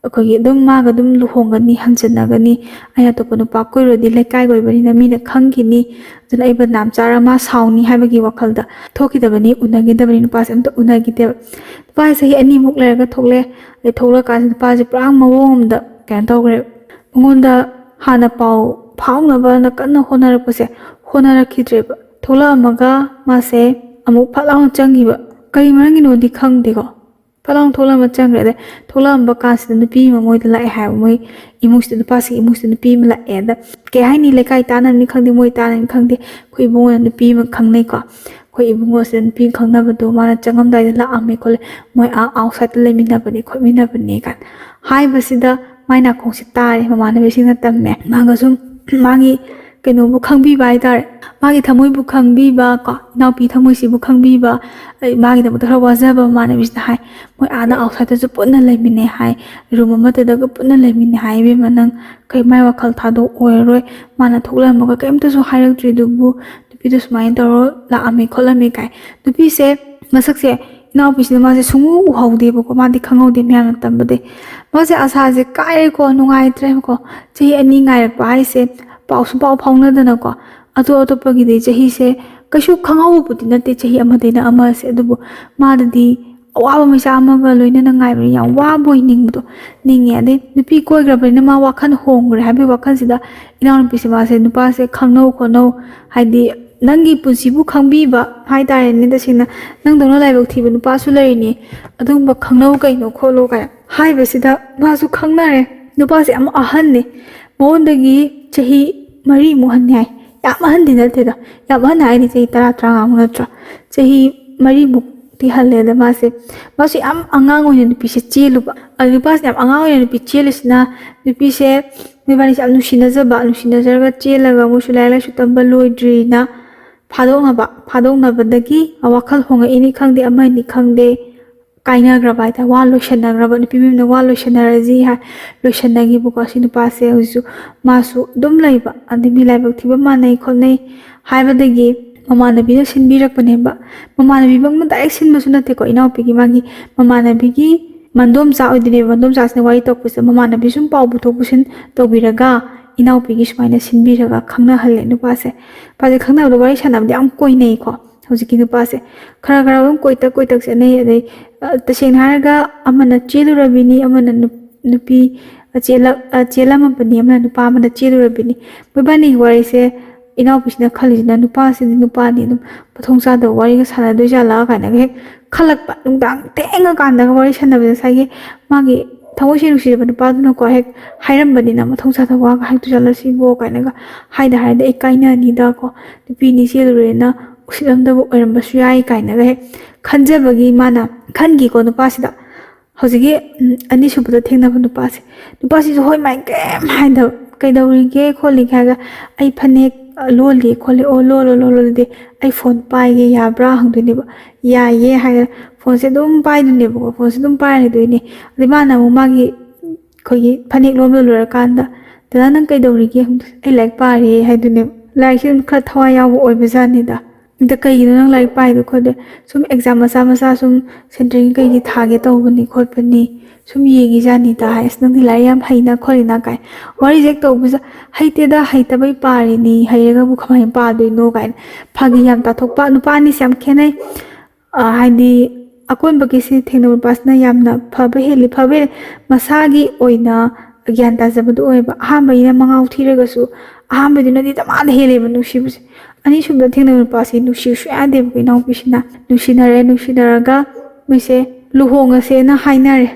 ꯑꯩꯈꯣꯏꯒꯤ ꯑꯗꯨꯝ ꯃꯥꯒ ꯑꯗꯨꯝ ꯂꯨꯍꯣꯡꯒꯅꯤ ꯍꯟꯖꯤꯟꯅꯒꯅꯤ ꯑꯩ ꯑꯇꯣꯞꯄ ꯅꯨꯄꯥ ꯀꯣꯏꯔꯨꯔꯗꯤ ꯂꯩꯀꯥꯏꯒꯤ ꯑꯣꯏꯕꯅꯤꯅ ꯃꯤꯅ ꯈꯪꯈꯤꯅꯤ ꯑꯗꯨꯅ ꯑꯩ ꯕꯗꯅꯥꯝ ꯆꯥꯔ ꯃꯥ ꯁꯥꯎꯅꯤ ꯍꯥꯏꯕꯒꯤ ꯋꯥꯈꯜꯗ ꯊꯣꯛꯈꯤꯗꯕꯅꯤ ꯎꯅꯈꯤꯗꯕꯅꯤ ꯅꯨꯄꯥꯁꯦ ꯑꯝꯇ ꯎꯅꯈꯤꯗꯦꯕ ꯅꯨꯄꯥꯁꯦ ꯆꯍꯤ 2 ꯃꯨꯛ ꯂꯩꯔꯒ ꯊꯣꯛꯂꯛꯑꯦ ꯑꯗꯩ ꯊꯣꯛꯂꯛꯀꯥꯟꯁꯤꯗ ꯅꯨꯄꯥꯁꯦ ꯄꯨꯔꯥ ꯃꯑꯣꯡ ꯑꯃꯗ ꯀꯩꯅꯣ ꯇꯧꯈ꯭ꯔꯦ ꯃꯉꯣꯟꯗ ꯍꯥꯟꯅ ꯄꯥꯎ ꯐꯥꯎꯅꯕꯅ ꯀꯟꯅ ꯍꯣꯠꯅꯔꯛꯈꯤꯗ꯭ꯔꯦꯕ ꯊꯣꯛꯂꯛꯑꯝꯃꯒ ꯃꯥꯁꯦ ꯑꯃꯨꯛ ꯐꯠ ꯂꯥꯎꯅ ꯆꯪꯈꯤꯕ ꯀꯔꯤ ꯃꯔꯝꯒꯤꯅꯣꯗꯤ ꯈꯪꯗꯦꯀꯣ ꯐꯠ ꯂꯥꯎꯅ ꯊꯣꯛꯂꯛꯑꯝꯃ ꯆꯪꯈ꯭ꯔꯦ ꯑꯗꯩ ꯊꯣꯛꯂꯛꯑꯝꯕ ꯀꯥꯟꯁꯤꯗ ꯅꯨꯄꯤ ꯑꯃ ꯃꯣꯏꯗ ꯂꯥꯛꯑꯦ ꯍꯥꯏꯕ ꯃꯣꯏ ꯏꯃꯨꯡꯁꯤꯗ ꯅꯨꯄꯥꯁꯤꯒꯤ ꯏꯃꯨꯡꯁꯤꯗ ꯅꯨꯄꯤ ꯑꯃ ꯂꯥꯛꯑꯦ ꯑꯗ ꯀꯩ ꯍꯥꯏꯅꯤ ꯂꯩꯀꯥꯏ ꯇꯥꯟꯅꯕꯅꯤ ꯈꯪꯗꯦ ꯃꯣꯏ ꯇꯥꯟꯅꯕꯅꯤ ꯈꯪꯗꯦ ꯑꯩꯈꯣꯏ ꯏꯕꯨꯡꯉꯣꯅ ꯅꯨꯄꯤ ꯑꯃ ꯈꯪꯅꯩꯀꯣ ꯑꯩꯈꯣꯏ ꯏꯕꯨꯡꯉꯣꯁꯤꯗ ꯅꯨꯄꯤ ꯈꯪꯅꯕꯗꯣ ꯃꯥꯅ ꯆꯪꯉꯝꯗꯥꯏꯗ ꯂꯥꯛꯑꯝꯃꯦ ꯈꯣꯠꯂꯦ ꯃꯣꯏ ꯑꯥꯎꯠꯁꯥꯏꯗꯇ ꯂꯩꯃꯤꯟꯅꯕꯅꯦ ꯈꯣꯠꯃꯤꯟꯅꯕꯅꯦ ꯀꯥꯏꯅ ꯍꯥꯏꯕꯁꯤꯗ ꯃꯥꯏ ꯅꯥꯀꯣꯡꯁꯦ ꯇꯥꯔꯦ ꯃꯃꯥꯟꯅꯕꯤꯁꯤꯡꯅ ꯇꯝꯃꯦ ꯃꯥꯒ ꯁꯨꯝ ꯃꯥꯒꯤ ꯀꯩꯅꯣꯕꯨ ꯈꯪꯕꯤꯕ ꯍꯥꯏꯇꯥꯔꯦ ꯃꯥꯒꯤ ꯊꯃꯣꯏꯕꯨ ꯈꯪꯕꯤꯕ ꯀꯣ ꯏꯅꯥꯎꯄꯤ ꯊꯃꯣꯏꯁꯤꯕꯨ ꯈꯪꯕꯤꯕ ꯃꯥꯒꯤꯗꯃꯛꯇ ꯈꯔ ꯋꯥꯖꯕ ꯃꯃꯥꯟꯅꯕꯤꯁꯤꯅ ꯍꯥꯏ ꯃꯣꯏ ꯑꯥꯗ ꯑꯥꯎꯠꯁꯥꯏꯗꯇꯁꯨ ꯄꯨꯟꯅ ꯂꯩꯃꯤꯟꯅꯩ ꯍꯥꯏ ꯔꯨꯝ ꯑꯃꯇꯗꯒ ꯄꯨꯟꯅ ꯂꯩꯃꯤꯟꯅꯩ ꯍꯥꯏ ꯏꯕꯦꯝꯃ ꯅꯪ ꯀꯩ ꯃꯥꯏ ꯋꯥꯈꯜ ꯊꯥꯗꯣꯛ ꯑꯣꯏꯔꯔꯣꯏ ꯃꯥꯅ ꯊꯣꯛꯂꯛꯑꯝꯃꯒ ꯀꯩꯝꯇꯁꯨ ꯍꯥꯏꯔꯛꯇ꯭ꯔꯤꯗꯨꯕꯨ ꯅꯨꯄꯤꯗꯣ ꯁꯨꯃꯥꯏꯅ ꯇꯧꯔ ꯂꯥꯛꯑꯝꯃꯦ ꯈꯣꯠꯂꯝꯃꯦ ꯀꯥꯏ ꯅꯨꯄꯤꯁꯦ ꯃꯁꯛꯁꯦ ꯏꯅꯥꯎꯄꯤꯁꯤꯅ ꯃꯥꯁꯦ ꯁꯨꯡꯎ ꯎꯍꯧꯗꯦꯕꯀꯣ ꯃꯥꯗꯤ ꯈꯪꯍꯧꯗꯦ ꯃꯌꯥꯝꯅ ꯇꯝꯕꯗꯤ ꯃꯥꯁꯦ ꯑꯁꯥꯁꯦ ꯀꯥꯏꯔꯦꯀꯣ ꯅꯨꯡꯉꯥꯏꯇ꯭ꯔꯦꯕꯀꯣ ꯆꯍꯤ 2 ꯉꯥꯏꯔꯛꯄ ꯍꯥꯏꯁꯦ ꯄꯥꯎꯁꯨ ꯄꯥꯎ ꯐꯥꯎꯅꯗꯅꯀꯣ ꯑꯇꯣꯞꯄꯒꯤꯗꯤ ꯆꯍꯤꯁꯦ ꯀꯩꯁꯨ ꯈꯪꯍꯧꯕꯕꯨꯗꯤ ꯅꯠꯇꯦ ꯆꯍꯤ ꯑꯃꯗꯩꯅ ꯑꯃꯁꯦ ꯑꯗꯨꯕꯨ ꯃꯥꯗꯗꯤ ꯑꯋꯥꯕ ꯃꯩꯁꯥ ꯑꯃꯒ ꯂꯣꯏꯅꯅ ꯉꯥꯏꯕꯅꯤ ꯌꯥꯝ ꯋꯥꯕꯣꯏ ꯅꯤꯡꯕꯗꯣ ꯅꯤꯡꯉꯦ ꯑꯗꯩ ꯅꯨꯄꯤ ꯀꯣꯏꯈ꯭ꯔꯕꯅꯤꯅ ꯃꯥ ꯋꯥꯈꯜ ꯍꯣꯡꯈ꯭ꯔꯦ ꯍꯥꯏꯕꯒꯤ ꯋꯥꯈꯜꯁꯤꯗ ꯏꯅꯥꯎꯅꯨꯄꯤꯁꯦ ꯃꯥꯁꯦ ꯅꯨꯄꯥꯁꯦ ꯈꯪꯅꯧ ꯈꯣꯠꯅꯧ ꯍꯥꯏꯗꯤ ꯅꯪꯒꯤ ꯄꯨꯟꯁꯤꯕꯨ ꯈꯪꯕꯤꯕ ꯍꯥꯏꯇꯥꯔꯦꯅꯦ ꯇꯁꯦꯡꯅ ꯅꯪꯗꯧꯅ ꯂꯥꯏꯕꯛ ꯊꯤꯕ ꯅꯨꯄꯥꯁꯨ ꯂꯩꯔꯤꯅꯤ ꯑꯗꯨꯒꯨꯝꯕ ꯈꯪꯅꯧ ꯀꯩꯅꯣ ꯈꯣꯠꯂꯣ ꯀꯥꯏꯅ ꯍꯥꯏꯕꯁꯤꯗ ꯃꯥꯁꯨ ꯈꯪꯅꯔꯦ ꯅꯨꯄꯥꯁꯦ ꯌꯥꯝ ꯑꯍꯟꯅꯦ ꯃꯉꯣꯟꯗꯒꯤ ꯆꯍꯤ 4 ꯍꯟꯅꯤ ꯍꯥꯏ ꯌꯥꯝ ꯑꯍꯟꯗꯤ ꯅꯠꯇꯦꯗ ꯌꯥꯝ ꯑꯍꯟ ꯍꯥꯏꯗꯤ ꯆꯍꯤ 10-15 ꯅꯠꯇ꯭ꯔꯥ ꯆꯍꯤ 4ꯃꯨꯛꯇꯤ ꯍꯜꯂꯦꯗ ꯃꯥꯁꯨ ꯌꯥꯝ ꯑꯉꯥꯡ ꯑꯣꯏꯅ ꯅꯨꯄꯤꯁꯦ ꯆꯦꯜꯂꯨꯕ ꯑꯗꯨ ꯅꯨꯄꯥꯁꯤꯅ ꯌꯥꯝ ꯑꯉꯥꯡ ꯑꯣꯏꯅ ꯅꯨꯄꯤ ꯆꯦꯜꯂꯤꯁꯤꯅ ꯅꯨꯄꯤꯁꯦ ꯃꯣꯏꯕꯥꯅꯤꯁꯦ ꯌꯥꯝ ꯅꯨꯡꯁꯤꯅꯖꯔꯒ ꯆꯦꯜꯂꯒ ꯃꯣꯏꯁꯨ ꯂꯥꯏꯔꯤꯛ ꯂꯥꯏꯁꯨ ꯇꯝꯕ ꯂꯣꯏꯗ꯭ꯔꯤꯅ ꯐꯥꯗꯣꯛꯅꯕꯗꯒꯤ ꯋꯥꯈꯜ ꯍꯣꯡꯉꯛꯏꯅꯤ ꯈꯪꯗꯦ ꯑꯃꯅꯤ ꯈꯪꯗꯦ ꯀꯥꯏꯅꯈ꯭ꯔꯕ ꯍꯥꯏꯇꯥꯔꯦ ꯋꯥ ꯂꯣꯏꯁꯟꯅꯈ꯭ꯔꯕ ꯅꯨꯄꯤ ꯃꯌꯨꯝꯅ ꯋꯥ ꯂꯣꯏꯁꯟꯅꯔꯁꯤ ꯍꯥꯏ ꯂꯣꯏꯁꯟꯅꯈꯤꯕꯀꯣ ꯁꯤ ꯅꯨꯄꯥꯁꯦ ꯍꯧꯖꯤꯛꯁꯨ ꯃꯥꯁꯨ ꯑꯗꯨꯝ ꯂꯩꯕ ꯑꯗꯩ ꯃꯤ ꯂꯥꯏꯕꯛ ꯊꯤꯕ ꯃꯥꯟꯅꯩ ꯈꯣꯠꯅꯩ ꯍꯥꯏꯕꯗꯒꯤ ꯃꯃꯥꯟꯅꯕꯤꯅ ꯁꯤꯟꯕꯤꯔꯛꯄꯅꯦꯕ ꯃꯃꯥꯟꯅꯕꯤꯃꯛꯅ ꯗꯥꯏꯔꯦꯛ ꯁꯤꯟꯕꯁꯨ ꯅꯠꯇꯦꯀꯣ ꯏꯅꯥꯎꯄꯤꯒꯤ ꯃꯥꯒꯤ ꯃꯃꯥꯟꯅꯕꯤꯒꯤ ꯃꯟꯗꯣꯝꯆꯥ ꯑꯣꯏꯗꯣꯏꯅꯦꯕ ꯃꯟꯗꯣꯝꯆꯥꯁꯤꯅ ꯋꯥꯔꯤ ꯇꯧꯔꯛꯄꯁꯤꯗ ꯃꯃꯥꯟꯅꯕꯤ ꯁꯨꯝ ꯄꯥꯎ ꯄꯨꯊꯣꯛ ꯄꯨꯁꯤꯟ ꯇꯧꯕꯤꯔꯒ ꯏꯅꯥꯎꯄꯤꯒꯤ ꯁꯨꯃꯥꯏꯅ ꯁꯤꯟꯕꯤꯔꯒ ꯈꯪꯅꯍꯜꯂꯦ ꯅꯨꯄꯥꯁꯦ ꯈꯪꯅꯕꯗ ꯋꯥꯔꯤ ꯁꯥꯟꯅꯕꯗꯤ ꯌꯥꯝ ꯀꯣꯏꯅꯩꯀꯣ ꯍꯧꯖꯤꯛꯀꯤ ꯅꯨꯄꯥꯁꯦ ꯈꯔ ꯑꯗꯨꯝ ꯀꯣꯏꯇꯛ ꯆꯠꯅꯩ ꯑꯗꯩ ꯇꯁꯦꯡꯅ ꯍꯥꯏꯔꯒ ꯑꯃꯅ ꯆꯦꯜꯂꯨꯔꯕꯤꯅꯤ ꯑꯃꯅ ꯅꯨꯄꯤ ꯆꯦꯜꯂꯝꯃꯕꯅꯤ ꯑꯃꯅ ꯅꯨꯄꯥ ꯑꯃꯅ ꯆꯦꯜꯂꯨꯔꯕꯤꯅꯤ ꯃꯣꯏꯕꯥꯅꯤꯒꯤ ꯋꯥꯔꯤꯁꯦ ꯏꯅꯥꯎꯄꯤꯁꯤꯅ ꯈꯜꯂꯤꯁꯤꯅ ꯅꯨꯄꯥꯁꯤꯗꯤ ꯅꯨꯄꯥꯅꯤ ꯑꯗꯨꯝ ꯃꯊꯣꯡ ꯆꯥꯗꯕ ꯋꯥꯔꯤꯒ ꯁꯥꯟꯅꯗꯣꯏꯖꯥꯠꯂ ꯀꯥꯏꯅꯒ ꯍꯦꯛ ꯈꯜꯂꯛꯄ ꯅꯨꯡꯗꯥꯡ ꯊꯦꯡꯉꯀꯥꯟꯗꯒ ꯋꯥꯔꯤ ꯁꯥꯟꯅꯕꯗ ꯉꯁꯥꯏꯒꯤ ꯃꯥꯒꯤ ꯊꯃꯣꯏꯁꯦ ꯅꯨꯡꯁꯤꯔꯕ ꯅꯨꯄꯥꯗꯨꯅꯀꯣ ꯍꯦꯛ ꯍꯥꯏꯔꯝꯕꯅꯤꯅ ꯃꯊꯣꯡ ꯆꯥꯗꯕ ꯋꯥꯒ ꯍꯥꯏꯗꯣꯏꯖꯥꯠꯂ ꯁꯤꯕꯣ ꯀꯥꯏꯅꯒ ꯍꯥꯏꯔꯗꯤ ꯑꯩ ꯀꯥꯏꯅꯅꯤꯗꯀꯣ ꯅꯨꯄꯤꯅꯤ ꯆꯦꯜꯂꯨꯔꯦꯅ ꯎꯁꯤꯠꯂꯝꯗꯕ ꯑꯣꯏꯔꯝꯕꯁꯨ ꯌꯥꯏ ꯀꯥꯏꯅꯒ ꯍꯦꯛ ꯈꯟꯖꯕꯒꯤ ꯃꯥꯅ ꯈꯟꯈꯤꯀꯣ ꯅꯨꯄꯥꯁꯤꯗ ꯍꯧꯖꯤꯛꯀꯤ ꯑꯅꯤꯁꯨꯕꯗ ꯊꯦꯡꯅꯕ ꯅꯨꯄꯥꯁꯤꯁꯨ ꯍꯣꯏ ꯃꯥꯏ ꯀꯩꯝ ꯍꯥꯏꯗꯕ ꯀꯩꯗꯧꯔꯤꯒꯦ ꯈꯣꯠꯂꯤꯒꯦ ꯍꯥꯏꯔꯒ ꯑꯩ ꯐꯅꯦꯛ ꯂꯣꯜꯂꯤ ꯈꯣꯠꯂꯤ ꯑꯣ ꯂꯣꯜꯂꯗꯤ ꯑꯩ ꯐꯣꯟ ꯄꯥꯏꯒꯦ ꯌꯥꯕ꯭ꯔꯥ ꯍꯪꯗꯣꯏꯅꯦꯕ ꯌꯥꯏꯌꯦ ꯍꯥꯏꯔ ꯐꯣꯟꯁꯦ ꯑꯗꯨꯝ ꯄꯥꯏꯗꯣꯏꯅꯦꯕꯀꯣ ꯐꯣꯟꯁꯦ ꯑꯗꯨꯝ ꯄꯥꯏꯔ ꯂꯩꯗꯣꯏꯅꯦ ꯑꯗꯩ ꯃꯥꯅ ꯑꯃꯨꯛ ꯃꯥꯒꯤ ꯑꯩꯈꯣꯏꯒꯤ ꯐꯅꯦꯛ ꯂꯣꯟꯕ ꯂꯣꯏꯔꯀꯥꯟꯗ ꯗꯗꯥ ꯅꯪ ꯀꯩꯗꯧꯔꯤꯒꯦ ꯑꯩ ꯂꯥꯏꯔꯤꯛ ꯄꯥꯔꯤꯌꯦ ꯍꯥꯏꯗꯣꯏꯅꯦꯕ ꯂꯥꯏꯔꯤꯛꯁꯦ ꯑꯗꯨꯝ ꯈꯔ ꯊꯋꯥꯏ ꯌꯥꯎꯕ ꯑꯣꯏꯕꯖꯥꯠꯅꯤꯗ ꯑꯗ ꯀꯩꯒꯤꯅꯣ ꯅꯪ ꯂꯥꯏꯔꯤꯛ ꯄꯥꯏꯗꯣ ꯈꯣꯠꯇꯦ ꯁꯨꯝ ꯑꯦꯛꯖꯥꯝ ꯃꯆꯥ ꯁꯨꯝ ꯁꯦꯟꯇ꯭ꯔꯦꯜꯒꯤ ꯀꯩꯒꯤ ꯊꯥꯒꯦ ꯇꯧꯕꯅꯤ ꯈꯣꯠꯄꯅꯤ ꯁꯨꯝ ꯌꯦꯡꯉꯤꯖꯥꯠꯅꯤꯗ ꯍꯥꯏ ꯑꯁ ꯅꯪꯗꯤ ꯂꯥꯏꯔꯤꯛ ꯌꯥꯝ ꯍꯩꯅ ꯈꯣꯠꯂꯤꯅ ꯀꯥꯏ ꯋꯥꯔꯤꯁꯦ ꯍꯦꯛ ꯇꯧꯕꯁꯤꯗ ꯍꯩꯇꯦꯗ ꯍꯩꯇꯕꯩ ꯄꯥꯔꯤꯅꯤ ꯍꯩꯔꯒꯕꯨ ꯀꯃꯥꯏꯅ ꯄꯥꯗꯣꯏꯅꯣ ꯀꯥꯏꯅ ꯐꯥꯒꯤ ꯌꯥꯝ ꯇꯥꯊꯣꯛꯄ ꯅꯨꯄꯥ ꯑꯅꯤꯁꯦ ꯌꯥꯝ ꯈꯦꯠꯅꯩ ꯍꯥꯏꯗꯤ ꯑꯀꯣꯟꯕꯒꯤꯁꯤ ꯊꯦꯡꯅꯕ ꯅꯨꯄꯥꯁꯤꯅ ꯌꯥꯝꯅ ꯐꯕ ꯍꯦꯜꯂꯤ ꯃꯁꯥꯒꯤ ꯑꯣꯏꯅ ꯒ꯭ꯌꯥꯟ ꯇꯥꯖꯕꯗꯨ ꯑꯣꯏꯌꯦꯕ ꯑꯍꯥꯟꯕꯒꯤꯅ ꯃꯉꯥꯎ ꯊꯤꯔꯒꯁꯨ ꯑꯍꯥꯟꯕꯗꯨꯅꯗꯤ ꯗꯃꯥꯗ ꯍꯦꯜꯂꯦꯕ ꯅꯨꯡꯁꯤꯕꯁꯦ ꯑꯅꯤꯁꯨꯕꯗ ꯊꯦꯡꯅꯕ ꯅꯨꯄꯥꯁꯤ ꯅꯨꯡꯁꯤꯕꯁꯨ ꯌꯥꯗꯦꯕ ꯏꯅꯥꯎꯄꯤꯁꯤꯅ ꯅꯨꯡꯁꯤꯅꯔꯒ ꯃꯣꯏꯁꯦ ꯂꯨꯍꯣꯡꯉꯁꯦꯅ ꯍꯥꯏꯅꯔꯦ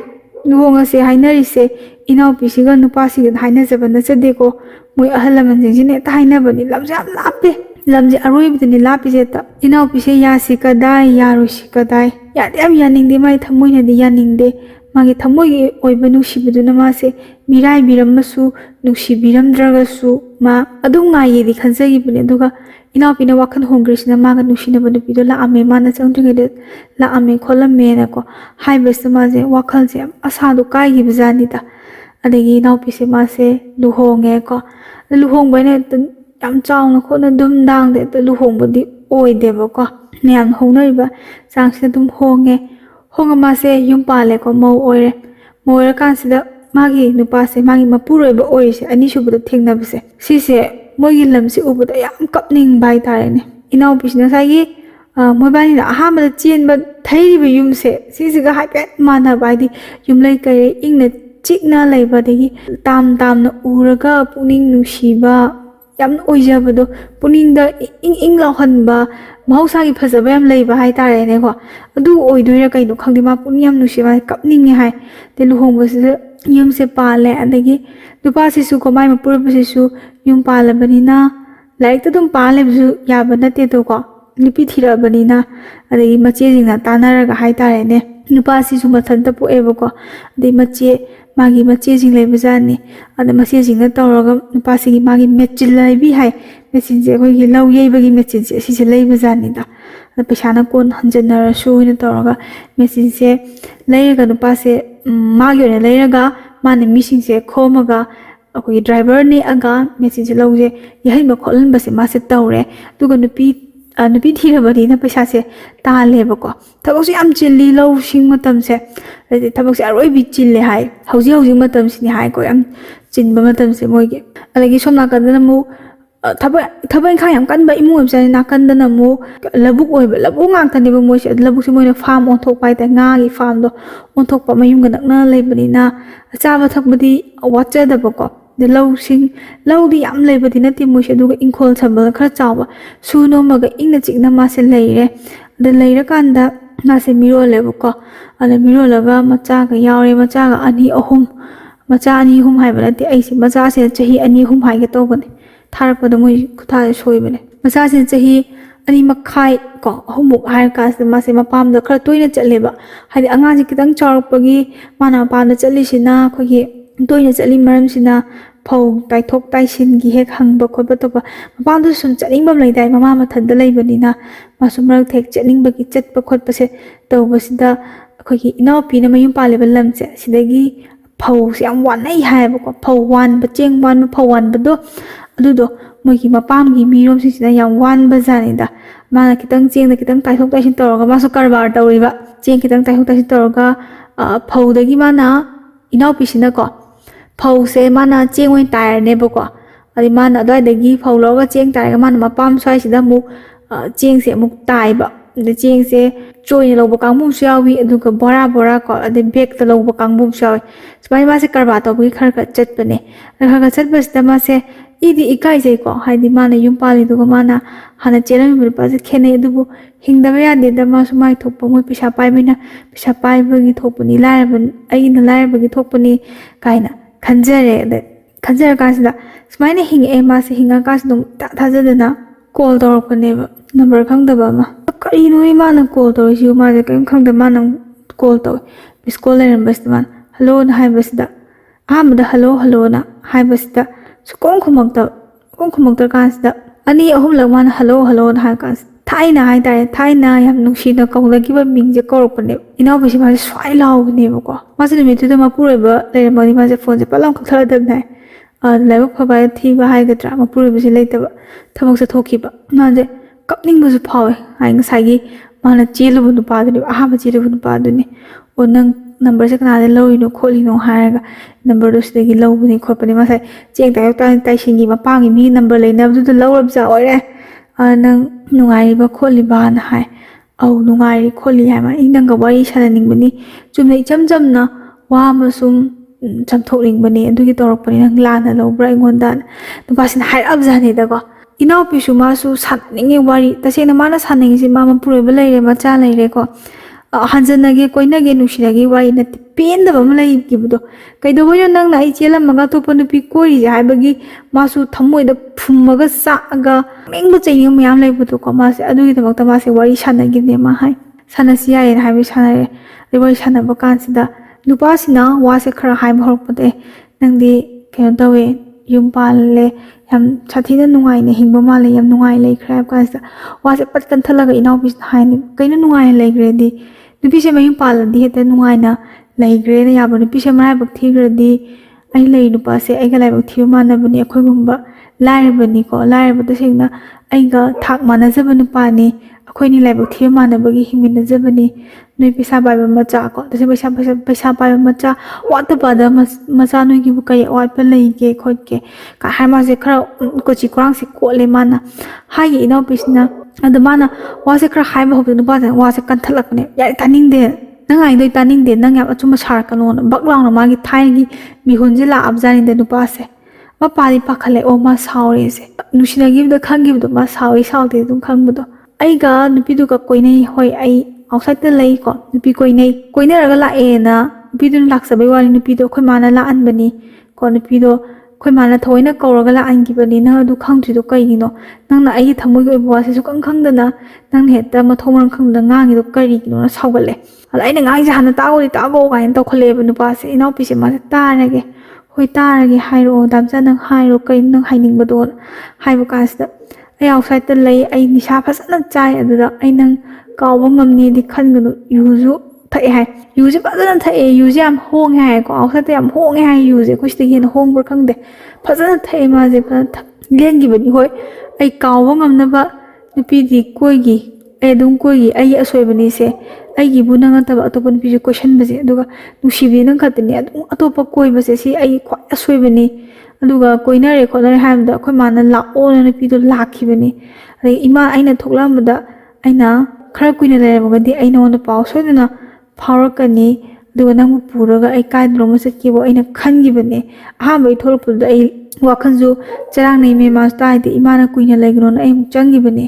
ꯂꯨꯍꯣꯡꯉꯁꯦ ꯍꯥꯏꯅꯔꯤꯁꯦ ꯏꯅꯥꯎꯄꯤꯁꯤꯒ ꯅꯨꯄꯥꯁꯤꯒ ꯍꯥꯏꯅꯖꯕ ꯅꯠꯆꯗꯦꯀꯣ ꯃꯣꯏ ꯑꯍꯜ ꯂꯃꯟꯁꯤꯡꯁꯤꯅ ꯍꯦꯛꯇ ꯍꯥꯏꯅꯕꯅꯤ ꯂꯝꯁꯦ ꯌꯥꯝ ꯂꯥꯞꯄꯦ ꯂꯝꯁꯦ ꯑꯔꯣꯏꯕꯗꯅꯤ ꯂꯥꯞꯄꯤꯁꯦ ꯍꯦꯛꯇ ꯏꯅꯥꯎꯄꯤꯁꯦ ꯌꯥꯁꯤ ꯀꯗꯥꯏ ꯌꯥꯔꯣꯏꯁꯤ ꯀꯗꯥꯏ ꯌꯥꯗꯤ ꯌꯥꯝ ꯌꯥꯅꯤꯡꯗꯦ ꯃꯥꯒꯤ ꯊꯃꯣꯏꯅꯗꯤ ꯌꯥꯅꯤꯡꯗꯦ ꯃꯥꯒꯤ ꯊꯃꯣꯏꯒꯤ ꯑꯣꯏꯕ ꯅꯨꯡꯁꯤꯕꯗꯨꯅ ꯃꯥꯁꯦ ꯃꯤꯔꯥꯏꯕꯤꯔꯝꯃꯁꯨ ꯅꯨꯡꯁꯤꯕꯤꯔꯝꯗ꯭ꯔꯒꯁꯨ ꯃꯥ ꯑꯗꯨꯝ ꯉꯥꯏꯒꯦꯗꯤ ꯈꯟꯖꯒꯤꯕꯅꯦ ꯑꯗꯨꯒ ꯏꯅꯥꯎꯄꯤꯅ ꯋꯥꯈꯜ ꯍꯣꯡꯈ꯭ꯔꯤꯁꯤꯅ ꯃꯥꯒ ꯅꯨꯡꯁꯤꯅꯕ ꯅꯨꯄꯤꯗꯣ ꯂꯥꯛꯑꯝꯃꯦ ꯃꯥꯅ ꯆꯪꯗ꯭ꯔꯤꯉꯩꯗ ꯂꯥꯛꯑꯝꯃꯦ ꯈꯣꯠꯂꯝꯃꯦꯅꯀꯣ ꯍꯥꯏꯕꯁꯤꯗ ꯃꯥꯁꯦ ꯋꯥꯈꯜꯁꯦ ꯌꯥꯝ ꯑꯁꯥꯗꯣ ꯀꯥꯏꯈꯤꯕꯖꯥꯠꯅꯤꯗ ꯑꯗꯒꯤ ꯏꯅꯥꯎꯄꯤꯁꯦ ꯃꯥꯁꯦ ꯂꯨꯍꯣꯡꯉꯦꯀꯣ ꯂꯨꯍꯣꯡꯕꯩꯅ ꯍꯦꯛꯇ ꯌꯥꯝ ꯆꯥꯎꯅ ꯈꯣꯠꯅ ꯙꯨꯝꯗꯥꯡꯗ ꯍꯦꯛꯇ ꯂꯨꯍꯣꯡꯕꯗꯤ ꯑꯣꯏꯗꯦꯕꯀꯣ ꯃꯌꯥꯝ ꯍꯣꯡꯅꯔꯤꯕ ꯆꯥꯡꯁꯤꯗ ꯑꯗꯨꯝ ꯍꯣꯡꯉ ꯃꯥꯁꯦ ꯌꯨꯝ ꯄꯥꯜꯂꯦꯀꯣ ꯃꯧ ꯑꯣꯏꯔꯀꯥꯟꯁꯤꯗ ꯃꯥꯒꯤ ꯅꯨꯄꯥꯁꯦ ꯃꯥꯒꯤ ꯃꯄꯨꯔꯣꯏꯕ ꯑꯣꯏꯔꯤꯁꯦ ꯑꯅꯤꯁꯨꯕꯗ ꯊꯦꯡꯅꯕꯁꯦ ꯁꯤꯁꯦ ꯃꯣꯏꯒꯤ ꯂꯝꯁꯦ ꯎꯕꯗ ꯌꯥꯝ ꯀꯞꯅꯤꯡꯕ ꯍꯥꯏꯇꯥꯔꯦꯅꯦ ꯏꯅꯥꯎꯄꯤꯁꯤꯅ ꯉꯁꯥꯏꯒꯤ ꯃꯣꯏꯕꯥꯅꯤꯅ ꯑꯍꯥꯟꯕꯗ ꯆꯦꯟꯕ ꯊꯩꯔꯤꯕ ꯌꯨꯝꯁꯦ ꯁꯤꯁꯤꯒ ꯍꯥꯏꯐꯦꯠ ꯃꯥꯟꯅꯕ ꯍꯥꯏꯗꯤ ꯌꯨꯝꯂꯩ ꯀꯩꯔꯩ ꯏꯪꯅ ꯆꯤꯛꯅ ꯂꯩꯕ ꯑꯗꯒꯤ ꯇꯥꯝꯅ ꯎꯔꯒ ꯄꯨꯛꯅꯤꯡ ꯅꯨꯡꯁꯤꯕ ꯌꯥꯝꯅ ꯑꯣꯏꯖꯕꯗꯣ ꯄꯨꯛꯅꯤꯡꯗ ꯏꯪ ꯂꯥꯎꯍꯟꯕ ꯃꯍꯧꯁꯥꯒꯤ ꯐꯖꯕ ꯌꯥꯝ ꯂꯩꯕ ꯍꯥꯏꯇꯥꯔꯦꯅꯦꯀꯣ ꯑꯗꯨ ꯑꯣꯏꯗꯣꯏꯔꯥ ꯀꯩꯅꯣ ꯈꯪꯗꯦ ꯃꯥ ꯄꯨꯛꯅꯤꯡ ꯌꯥꯝ ꯅꯨꯡꯁꯤ ꯃꯥ ꯀꯞꯅꯤꯡꯉꯦ ꯍꯥꯏ ꯑꯗꯩ ꯂꯨꯍꯣꯡꯕꯁꯤꯗ ꯌꯨꯝꯁꯦ ꯄꯥꯜꯂꯦ ꯑꯗꯒꯤ ꯅꯨꯄꯥꯁꯤꯁꯨ ꯃꯥꯏ ꯃꯄꯨꯔꯣꯏꯕꯁꯤꯁꯨ ꯌꯨꯝ ꯄꯥꯜꯂꯕꯅꯤꯅ ꯂꯥꯏꯔꯤꯛꯇ ꯑꯗꯨꯝ ꯄꯥꯜ ꯂꯩꯕꯁꯨ ꯌꯥꯕ ꯅꯠꯇꯦꯗꯣꯀꯣ ꯅꯨꯄꯤ ꯊꯤꯔꯛꯑꯕꯅꯤ나 ꯑꯗꯒꯤ ꯃꯆꯦꯁꯤꯡꯅ ꯇꯥꯟꯅꯔꯒ ꯍꯥꯏꯇꯥꯔꯦꯅꯦ ꯅꯨꯄꯥꯁꯤꯁꯨ ꯃꯊꯟꯇ ꯄꯣꯛꯑꯦꯕꯀꯣ ꯑꯗꯩ ꯃꯥꯒꯤ ꯃꯆꯦꯁꯤꯡ ꯂꯩꯕꯖꯥꯠꯅꯤ ꯑꯗ ꯃꯆꯦꯁꯤꯡꯅ ꯇꯧꯔꯒ ꯅꯨꯄꯥꯁꯤꯒꯤ ꯃꯥꯒꯤ ꯃꯦꯆꯤꯟ ꯂꯩꯕꯤ ꯍꯥꯏ ꯃꯦꯆꯤꯟꯁꯦ ꯑꯩꯈꯣꯏꯒꯤ ꯂꯧ ꯌꯩꯕꯒꯤ ꯃꯦꯆꯤꯟꯁꯦ ꯑꯁꯤꯁꯦ ꯂꯩꯕꯖꯥꯠꯅꯤꯗ ꯑꯗ ꯄꯩꯁꯥꯅ ꯀꯣꯟ ꯍꯟꯖꯤꯟꯅꯔꯁꯨ ꯑꯣꯏꯅ ꯇꯧꯔꯒ ꯃꯦꯆꯤꯟꯁꯦ ꯂꯩꯔꯒ ꯅꯨꯄꯥꯁꯦ ꯃꯥꯒꯤ ꯑꯣꯏꯅ ꯂꯩꯔꯒ ꯃꯥꯅ ꯃꯤꯁꯤꯡꯁꯦ ꯈꯣꯝꯃꯒ ꯑꯩꯈꯣꯏꯒꯤ ꯗ꯭ꯔꯥꯏꯚꯔ ꯅꯦꯛꯑꯒ ꯃꯦꯆꯤꯟꯁꯦ ꯂꯧꯁꯦ ꯌꯩꯍꯟꯕ ꯈꯣꯠꯍꯟꯕꯁꯦ ꯃꯥꯁꯦ ꯇꯧꯔꯦ ꯑꯗꯨꯒ ꯅꯨꯄꯤ nupi thirabadi na paisa se tahaleba ko thabak se yam chilli lau sing matam se thabak se aroi bi chille hai hauji matam sini hai ko yam chinba matam se moige alagi somna kadana mu thaba khang yam kan ba imu am sa na kan dana mu labuk oi ba labuk ngang tan ba moi se labuk se moi na farm on thok pai ta nga gi farm do on thok pa mayum ga nak na lei bani na cha ba thak badi wacha da ba ko de lau sing lau di yam lei badi na ti moi se du ga ingkhol chambal khara chaw ba su no ma ga ing na chik na ma se lei re de lei ra kan da na se miro le ba ko ala miro la ga macha ga yaw re macha ga ani ahum macha ani hum hai ba na ti ai se macha se chahi ani hum hai ga to bani थारपद मोई खुथा सोइबने मसासे चही अनि मखाई को हमुक higher कास मासे मपाम the खर तोइना चलेबा हादि अंगाजी कितंग चारपगी माना पान चलिसिना खोगी तोइना चलि मरम सिना फौ ताइथोक ताइसिन गी हेक हंगब खोब तोबा मपाम दु सुम चलिंग बम लैदाय ममा मथन द लैबनिना मासुमरक थेक चलिंग बगी चटप खोटपसे तौबसिदा खोगी इनाव पिना मयुम पालेबा लमसे सिदगी फौ से याम वानै हायबको फौ वान बचेंग वान फौ वान बदो अदुदो मोगी मपाम गी मिरोम सिना याम वान बजानिदा माना कितंग चेंग द कितंग ताइथोक ताइसिन तौरगा मासु कारबार तौरिबा चेंग कितंग ताइथोक ताइसिन तौरगा फौदगी माना इनाव पिसिना को फौ से माना चेंग ओइन तायरनेबको अदि माना अदवाइदगी फौ लौगा चेंग तायरगा माना मपाम स्वाइसिदा मु चेंग से मुक ताइबा द चेंग से चोइन लौबा कांगबुम सुयावी अदुगा बोरा बोरा को अदि बेग त लौबा कांगबुम सुयावी स्पाइ मासे कारबा तौबगी खर खर चटपने खर चटबसदा मासे इदि इकाई जै को हाइदि माना युम पाली दुगा माना हाना चेरम बिरपासे खेने दुबु हिंगदबा यादे द मासु माइ थोप मोइ पिसा पाइबिना पिसा पाइबगी थोपनी लायबन अइना लायबगी थोपनी काइना खंजरे द खंजर कासदा स्माइने हिंग ए मासे हिंगा कास दुम थाजदना कॉल तौरपनेबा नंबर खंगदबा मा करिनो इमाना कॉल तौरसिउ माजे कयम खंगद माना कॉल तौ मिस कॉल लेरबसदा मान हेलो ना हाइबसदा आमदा हेलो हेलो ना हाइबसदा सुकों खुमक्ता कांसदा अनि अहुम लगमान हेलो हेलो ना हाय कांस थाइना हाय तारे थाइना याम नुसिना कौलगिबा मिंगजे कौरपने इनाव बिसि मासे स्वाइ लाउगनेबको मासे निमितुदा मपुरेबा लेरमनि मासे फोन से पलाम खखलादबनाय लाइबक फबाय थीबा हायगद्रा मपुरेबसि लेतबा थबकसे थोखिबा माजे कपनिंगबसु फावे हाय ngसाigi माना चेलबु नुपादनि आहाबा चेलबु नुपादनि ओ नंग नंबर से कनादे लौइनो खोलिनो हायगा नंबर दो सिदगी लौबनि खोपनि मासाय चेंग तायक ताइसिंगी मपांगी मी नंबर लेनबदु लौरबजा ओरे नंग नुंगाइबा खोलिबा ना हाय औ नुंगाइरि खोलि हायमा इनंग वारि साननिंगबनि चुमने इचमजमना वा मसुम चमथोकनिंगबनि अदुगी तौरपनि नंग लाना लौब्रा इंगोंदा नुपासिन हायरबजानि दगो इनाव पिसु मासु साननिंगे वारि तसेना माना साननिंगसि मामा पुरेबा लैरे मचा लैरे को हंजनगे कोइनगे नुसिनगे वाइ न पेंदबा म लैगिबदो कैदोबयो नंग ना इचेलमगा तोप नुपि कोरि हाइबगी मासु थमोइदा फुमगा सागा मेंगबो चैनिंग मयाम लैबदो को मासे अदुगी दमकता मासे वारि सानगिने मा हाय सानसि याय हाइबे सानरे रे वारि सानबा कांसिदा नुपासिना वासे खरा हाइब हरपदे नंगदि केन तवे युम पाले यम साथीना नुंगाइने हिंगबा माले यम नुंगाइ लैखरा कांसिदा वासे पटकन थलगा इनाव बिस हाइने कैना नुंगाइ लैग्रेदि नुपीसे मयुम पालदी हेते नुंगाइना लैग्रेना याबो नुपीसे मराइबक थीग्रदि ai lei nupa se ai ga laibak thiu manabani akhoi gumba lairabani ko lairabada sengna ai ga thak manajaba nupa ni akhoi ni laibak thiu manabagi himinajabani noi pesa bai macha ko tase paisa bai macha wat pada macha noi gi bukai wat pa lei ge khot ke ka har ma se khara ko chi kurang se ko le mana ha gi ino pisna adamana wa se khara hai ba hob nupa wa se kan thalak ne ya taning de nang ai doi taning de nang ya achuma sar kan on baklang na magi thai gi mi hunji la abjani de nupa se ma pari pakhale o ma saure se nushina gi da khang gi do ma sawi saute dum khang bu do ai ga nupi du ka koi nei hoi ai outside the lei ko nupi koi nei raga la e na nupi du lak sabai wali nupi do khoi mana la an bani ko nupi do khoi mana thoina kauraga la an gi bani na du khang thi do kai gi no nang na ai thamoi gi bo se su kang khang da na nang heta ma thomang khang da ngang gi do kai gi no na sawale ala ai na ngai ja hana tauri ta bo ga en to khole bu nu pa se inau pi se ma ta na ge hoi ta ra ge hairo dam cha nang hairo kai nang haining ba do haibu ka sta ai outside the lei ai nisha phasana chai adu da ai nang kaw ngam ni di khan gu yuzu thai hai yuzu phasana thai yuzu am hong hai ko outside am hong hai yuzu ko sti hin hong bur khang de phasana thai ma je pa len gi ba ni hoi ai kaw ngam na ba ꯅꯨꯄꯤꯗꯤ ꯀꯣꯏꯒꯤ ꯑꯩ ꯑꯗꯨꯝ ꯀꯣꯏꯒꯤ ꯑꯩꯒꯤ ꯑꯁꯣꯏꯕꯅꯤꯁꯦ ꯑꯩꯒꯤꯕꯨ ꯅꯪ ꯅꯠꯇꯕ ꯑꯇꯣꯞꯄ ꯅꯨꯄꯤꯁꯨ ꯀꯣꯏꯁꯟꯕꯁꯦ ꯑꯗꯨꯒ ꯅꯨꯡꯁꯤꯕꯤ ꯅꯪ ꯈꯛꯇꯅꯤ ꯑꯗꯨꯝ ꯑꯇꯣꯞꯄ ꯀꯣꯏꯕꯁꯦ ꯁꯤ ꯑꯩ ꯈ꯭ꯋꯥꯏ ꯑꯁꯣꯏꯕꯅꯤ ꯑꯗꯨꯒ ꯀꯣꯏꯅꯔꯦ ꯈꯣꯠꯅꯔꯦ ꯍꯥꯏꯕꯗ ꯑꯩꯈꯣꯏ ꯃꯥꯅ ꯂꯥꯛꯑꯣꯅ ꯅꯨꯄꯤꯗꯣ ꯂꯥꯛꯈꯤꯕꯅꯤ ꯑꯗꯒꯤ ꯏꯃꯥ ꯑꯩꯅ ꯊꯣꯛꯂꯛꯑꯝꯕꯗ ꯑꯩꯅ ꯈꯔ ꯀꯨꯏꯅ ꯂꯩꯔꯝꯃꯒꯗꯤ ꯑꯩ ꯅꯉꯣꯟꯗ ꯄꯥꯎ ꯁꯣꯏꯗꯅ ꯐꯥꯎꯔꯛꯀꯅꯤ ꯑꯗꯨꯒ ꯅꯪꯕꯨ ꯄꯨꯔꯒ ꯑꯩ ꯀꯥꯏꯗꯅꯣꯃ ꯆꯠꯀꯦꯕꯨ ꯑꯩꯅ ꯈꯟꯈꯤꯕꯅꯦ ꯑꯍꯥꯟꯕ ꯑꯩ ꯊꯣꯛꯂꯛꯄꯗꯨꯗ ꯑꯩ ꯋꯥꯈꯜꯁꯨ ꯆꯔꯥꯡꯅꯩ ꯃꯦꯃꯥꯁꯨ ꯇꯥꯏꯗꯤ ꯏꯃꯥꯅ ꯀꯨꯏꯅ ꯂꯩꯒꯅꯣꯅ ꯑꯩ ꯑꯃꯨꯛ ꯆꯪꯈꯤꯕꯅꯦ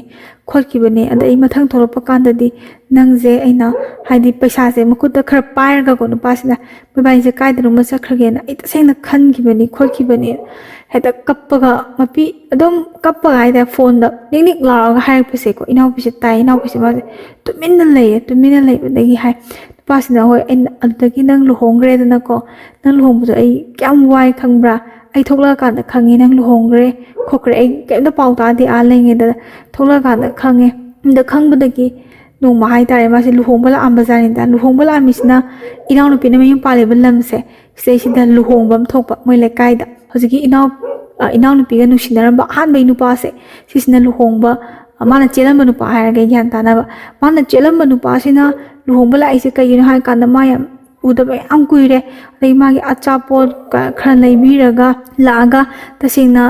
ꯈꯣꯠꯈꯤꯕꯅꯦ ꯑꯗ ꯑꯩ ꯃꯊꯪ ꯊꯣꯛꯂꯛꯄ ꯀꯥꯟꯗꯗꯤ ꯅꯪꯁꯦ ꯑꯩꯅ ꯍꯥꯏꯗꯤ ꯄꯩꯁꯥꯁꯦ ꯃꯈꯨꯠꯇ ꯈꯔ ꯄꯥꯏꯔꯒꯀꯣ ꯅꯨꯄꯥꯁꯤꯅ ꯃꯣꯏꯕꯥꯅꯤꯁꯦ ꯀꯥꯏꯗꯅꯣꯃ ꯆꯠꯈ꯭ꯔꯒꯦꯅ ꯑꯩ ꯇꯁꯦꯡꯅ ꯈꯟꯈꯤꯕꯅꯤ ꯈꯣꯠꯈꯤꯕꯅꯤ ꯍꯦꯛꯇ ꯀꯞꯄꯒ ꯃꯄꯤ ꯑꯗꯨꯝ ꯀꯞꯄꯒ ꯍꯥꯏꯇꯥꯔꯦ ꯐꯣꯟꯗ ꯅꯤꯛ ꯅꯤꯛ ꯂꯥꯎꯔꯒ ꯍꯥꯏꯔꯛꯄꯁꯦꯀꯣ ꯏꯅꯥꯎꯄꯤꯁꯦ ꯇꯥꯏ ꯏꯅꯥꯎꯄꯤꯁꯦ ꯃꯥꯁꯦ ꯇꯨꯃꯤꯟꯅ ꯂꯩꯕꯗꯒꯤ ꯍꯥꯏ ꯅꯨꯄꯥꯁꯤꯅ ꯍꯣꯏ ꯑꯩꯅ ꯑꯗꯨꯗꯒꯤ ꯅꯪ ꯂꯨꯍꯣꯡꯈ꯭ꯔꯦꯗꯅꯀꯣ ꯅꯪ ꯂꯨꯍꯣꯡꯕꯗꯣ ꯑꯩ ꯀꯌꯥꯝ ꯋꯥꯏ ꯈꯪꯕ꯭ꯔꯥ ꯑꯩ ꯊꯣꯛꯂꯛꯑꯀꯥꯟꯗ ꯈꯪꯉꯦ ꯅꯪ ꯂꯨꯍꯣꯡꯈ꯭ꯔꯦ ꯈꯣꯠꯈ꯭ꯔꯦ ꯑꯩ ꯀꯩꯝꯇ ꯄꯥꯎ ꯇꯥꯗꯦ ꯂꯩꯉꯩꯗ ꯊꯣꯛꯂꯛꯑꯀꯥꯟꯗ ꯈꯪꯉꯦ ꯑꯗ ꯈꯪꯕꯗꯒꯤ ꯅꯣꯡꯃ ꯍꯥꯏꯇꯥꯔꯦ ꯃꯥꯁꯦ ꯂꯨꯍꯣꯡꯕ ꯂꯥꯛꯑꯝꯕꯖꯥꯠꯅꯤꯗ ꯂꯨꯍꯣꯡꯕ ꯂꯥꯛꯑꯝꯃꯤꯁꯤꯅ ꯏꯅꯥꯎꯅꯨꯄꯤꯅ ꯃꯌꯨꯝ ꯄꯥꯜꯂꯤꯕ ꯂꯝꯁꯦ ꯁꯤꯗꯩꯁꯤꯗ ꯂꯨꯍꯣꯡꯕ ꯑꯃ ꯊꯣꯛꯄ ꯃꯣꯏ ꯂꯩꯀꯥꯏꯗ ꯍꯧꯖꯤꯛꯀꯤ ꯏꯅꯥꯎꯅꯨꯄꯤꯒ ꯅꯨꯡꯁꯤꯅꯔꯝꯕ ꯑꯍꯥꯟꯕꯩ ꯅꯨꯄꯥꯁꯦ ꯁꯤꯁꯤꯅ ꯂꯨꯍꯣꯡꯕ ꯃꯥꯅ ꯆꯦꯜꯂꯝꯕ ꯅꯨꯄꯥ ꯍꯥꯏꯔꯒ ꯒ꯭ꯌꯥꯟ ꯇꯥꯅꯕ ꯃꯥꯅ ꯆꯦꯜꯂꯝꯕ ꯅꯨꯄꯥꯁꯤꯅ ꯂꯨꯍꯣꯡꯕ ꯂꯥꯛꯏꯁꯦ ꯀꯩꯒꯤꯅೋ ꯍꯥꯏ ꯀꯥꯟꯗ ꯃꯥ ꯌꯥꯝ ꯎꯗꯕ ꯌꯥꯝ ꯀꯨꯏꯔꯦ ꯑꯗꯩ ꯃꯥꯒꯤ ꯑꯆꯥꯄꯣꯠ ꯈꯔ ꯂꯩꯕꯤꯔꯒ ꯂꯥꯛꯑꯒ ꯇꯁꯦꯡꯅ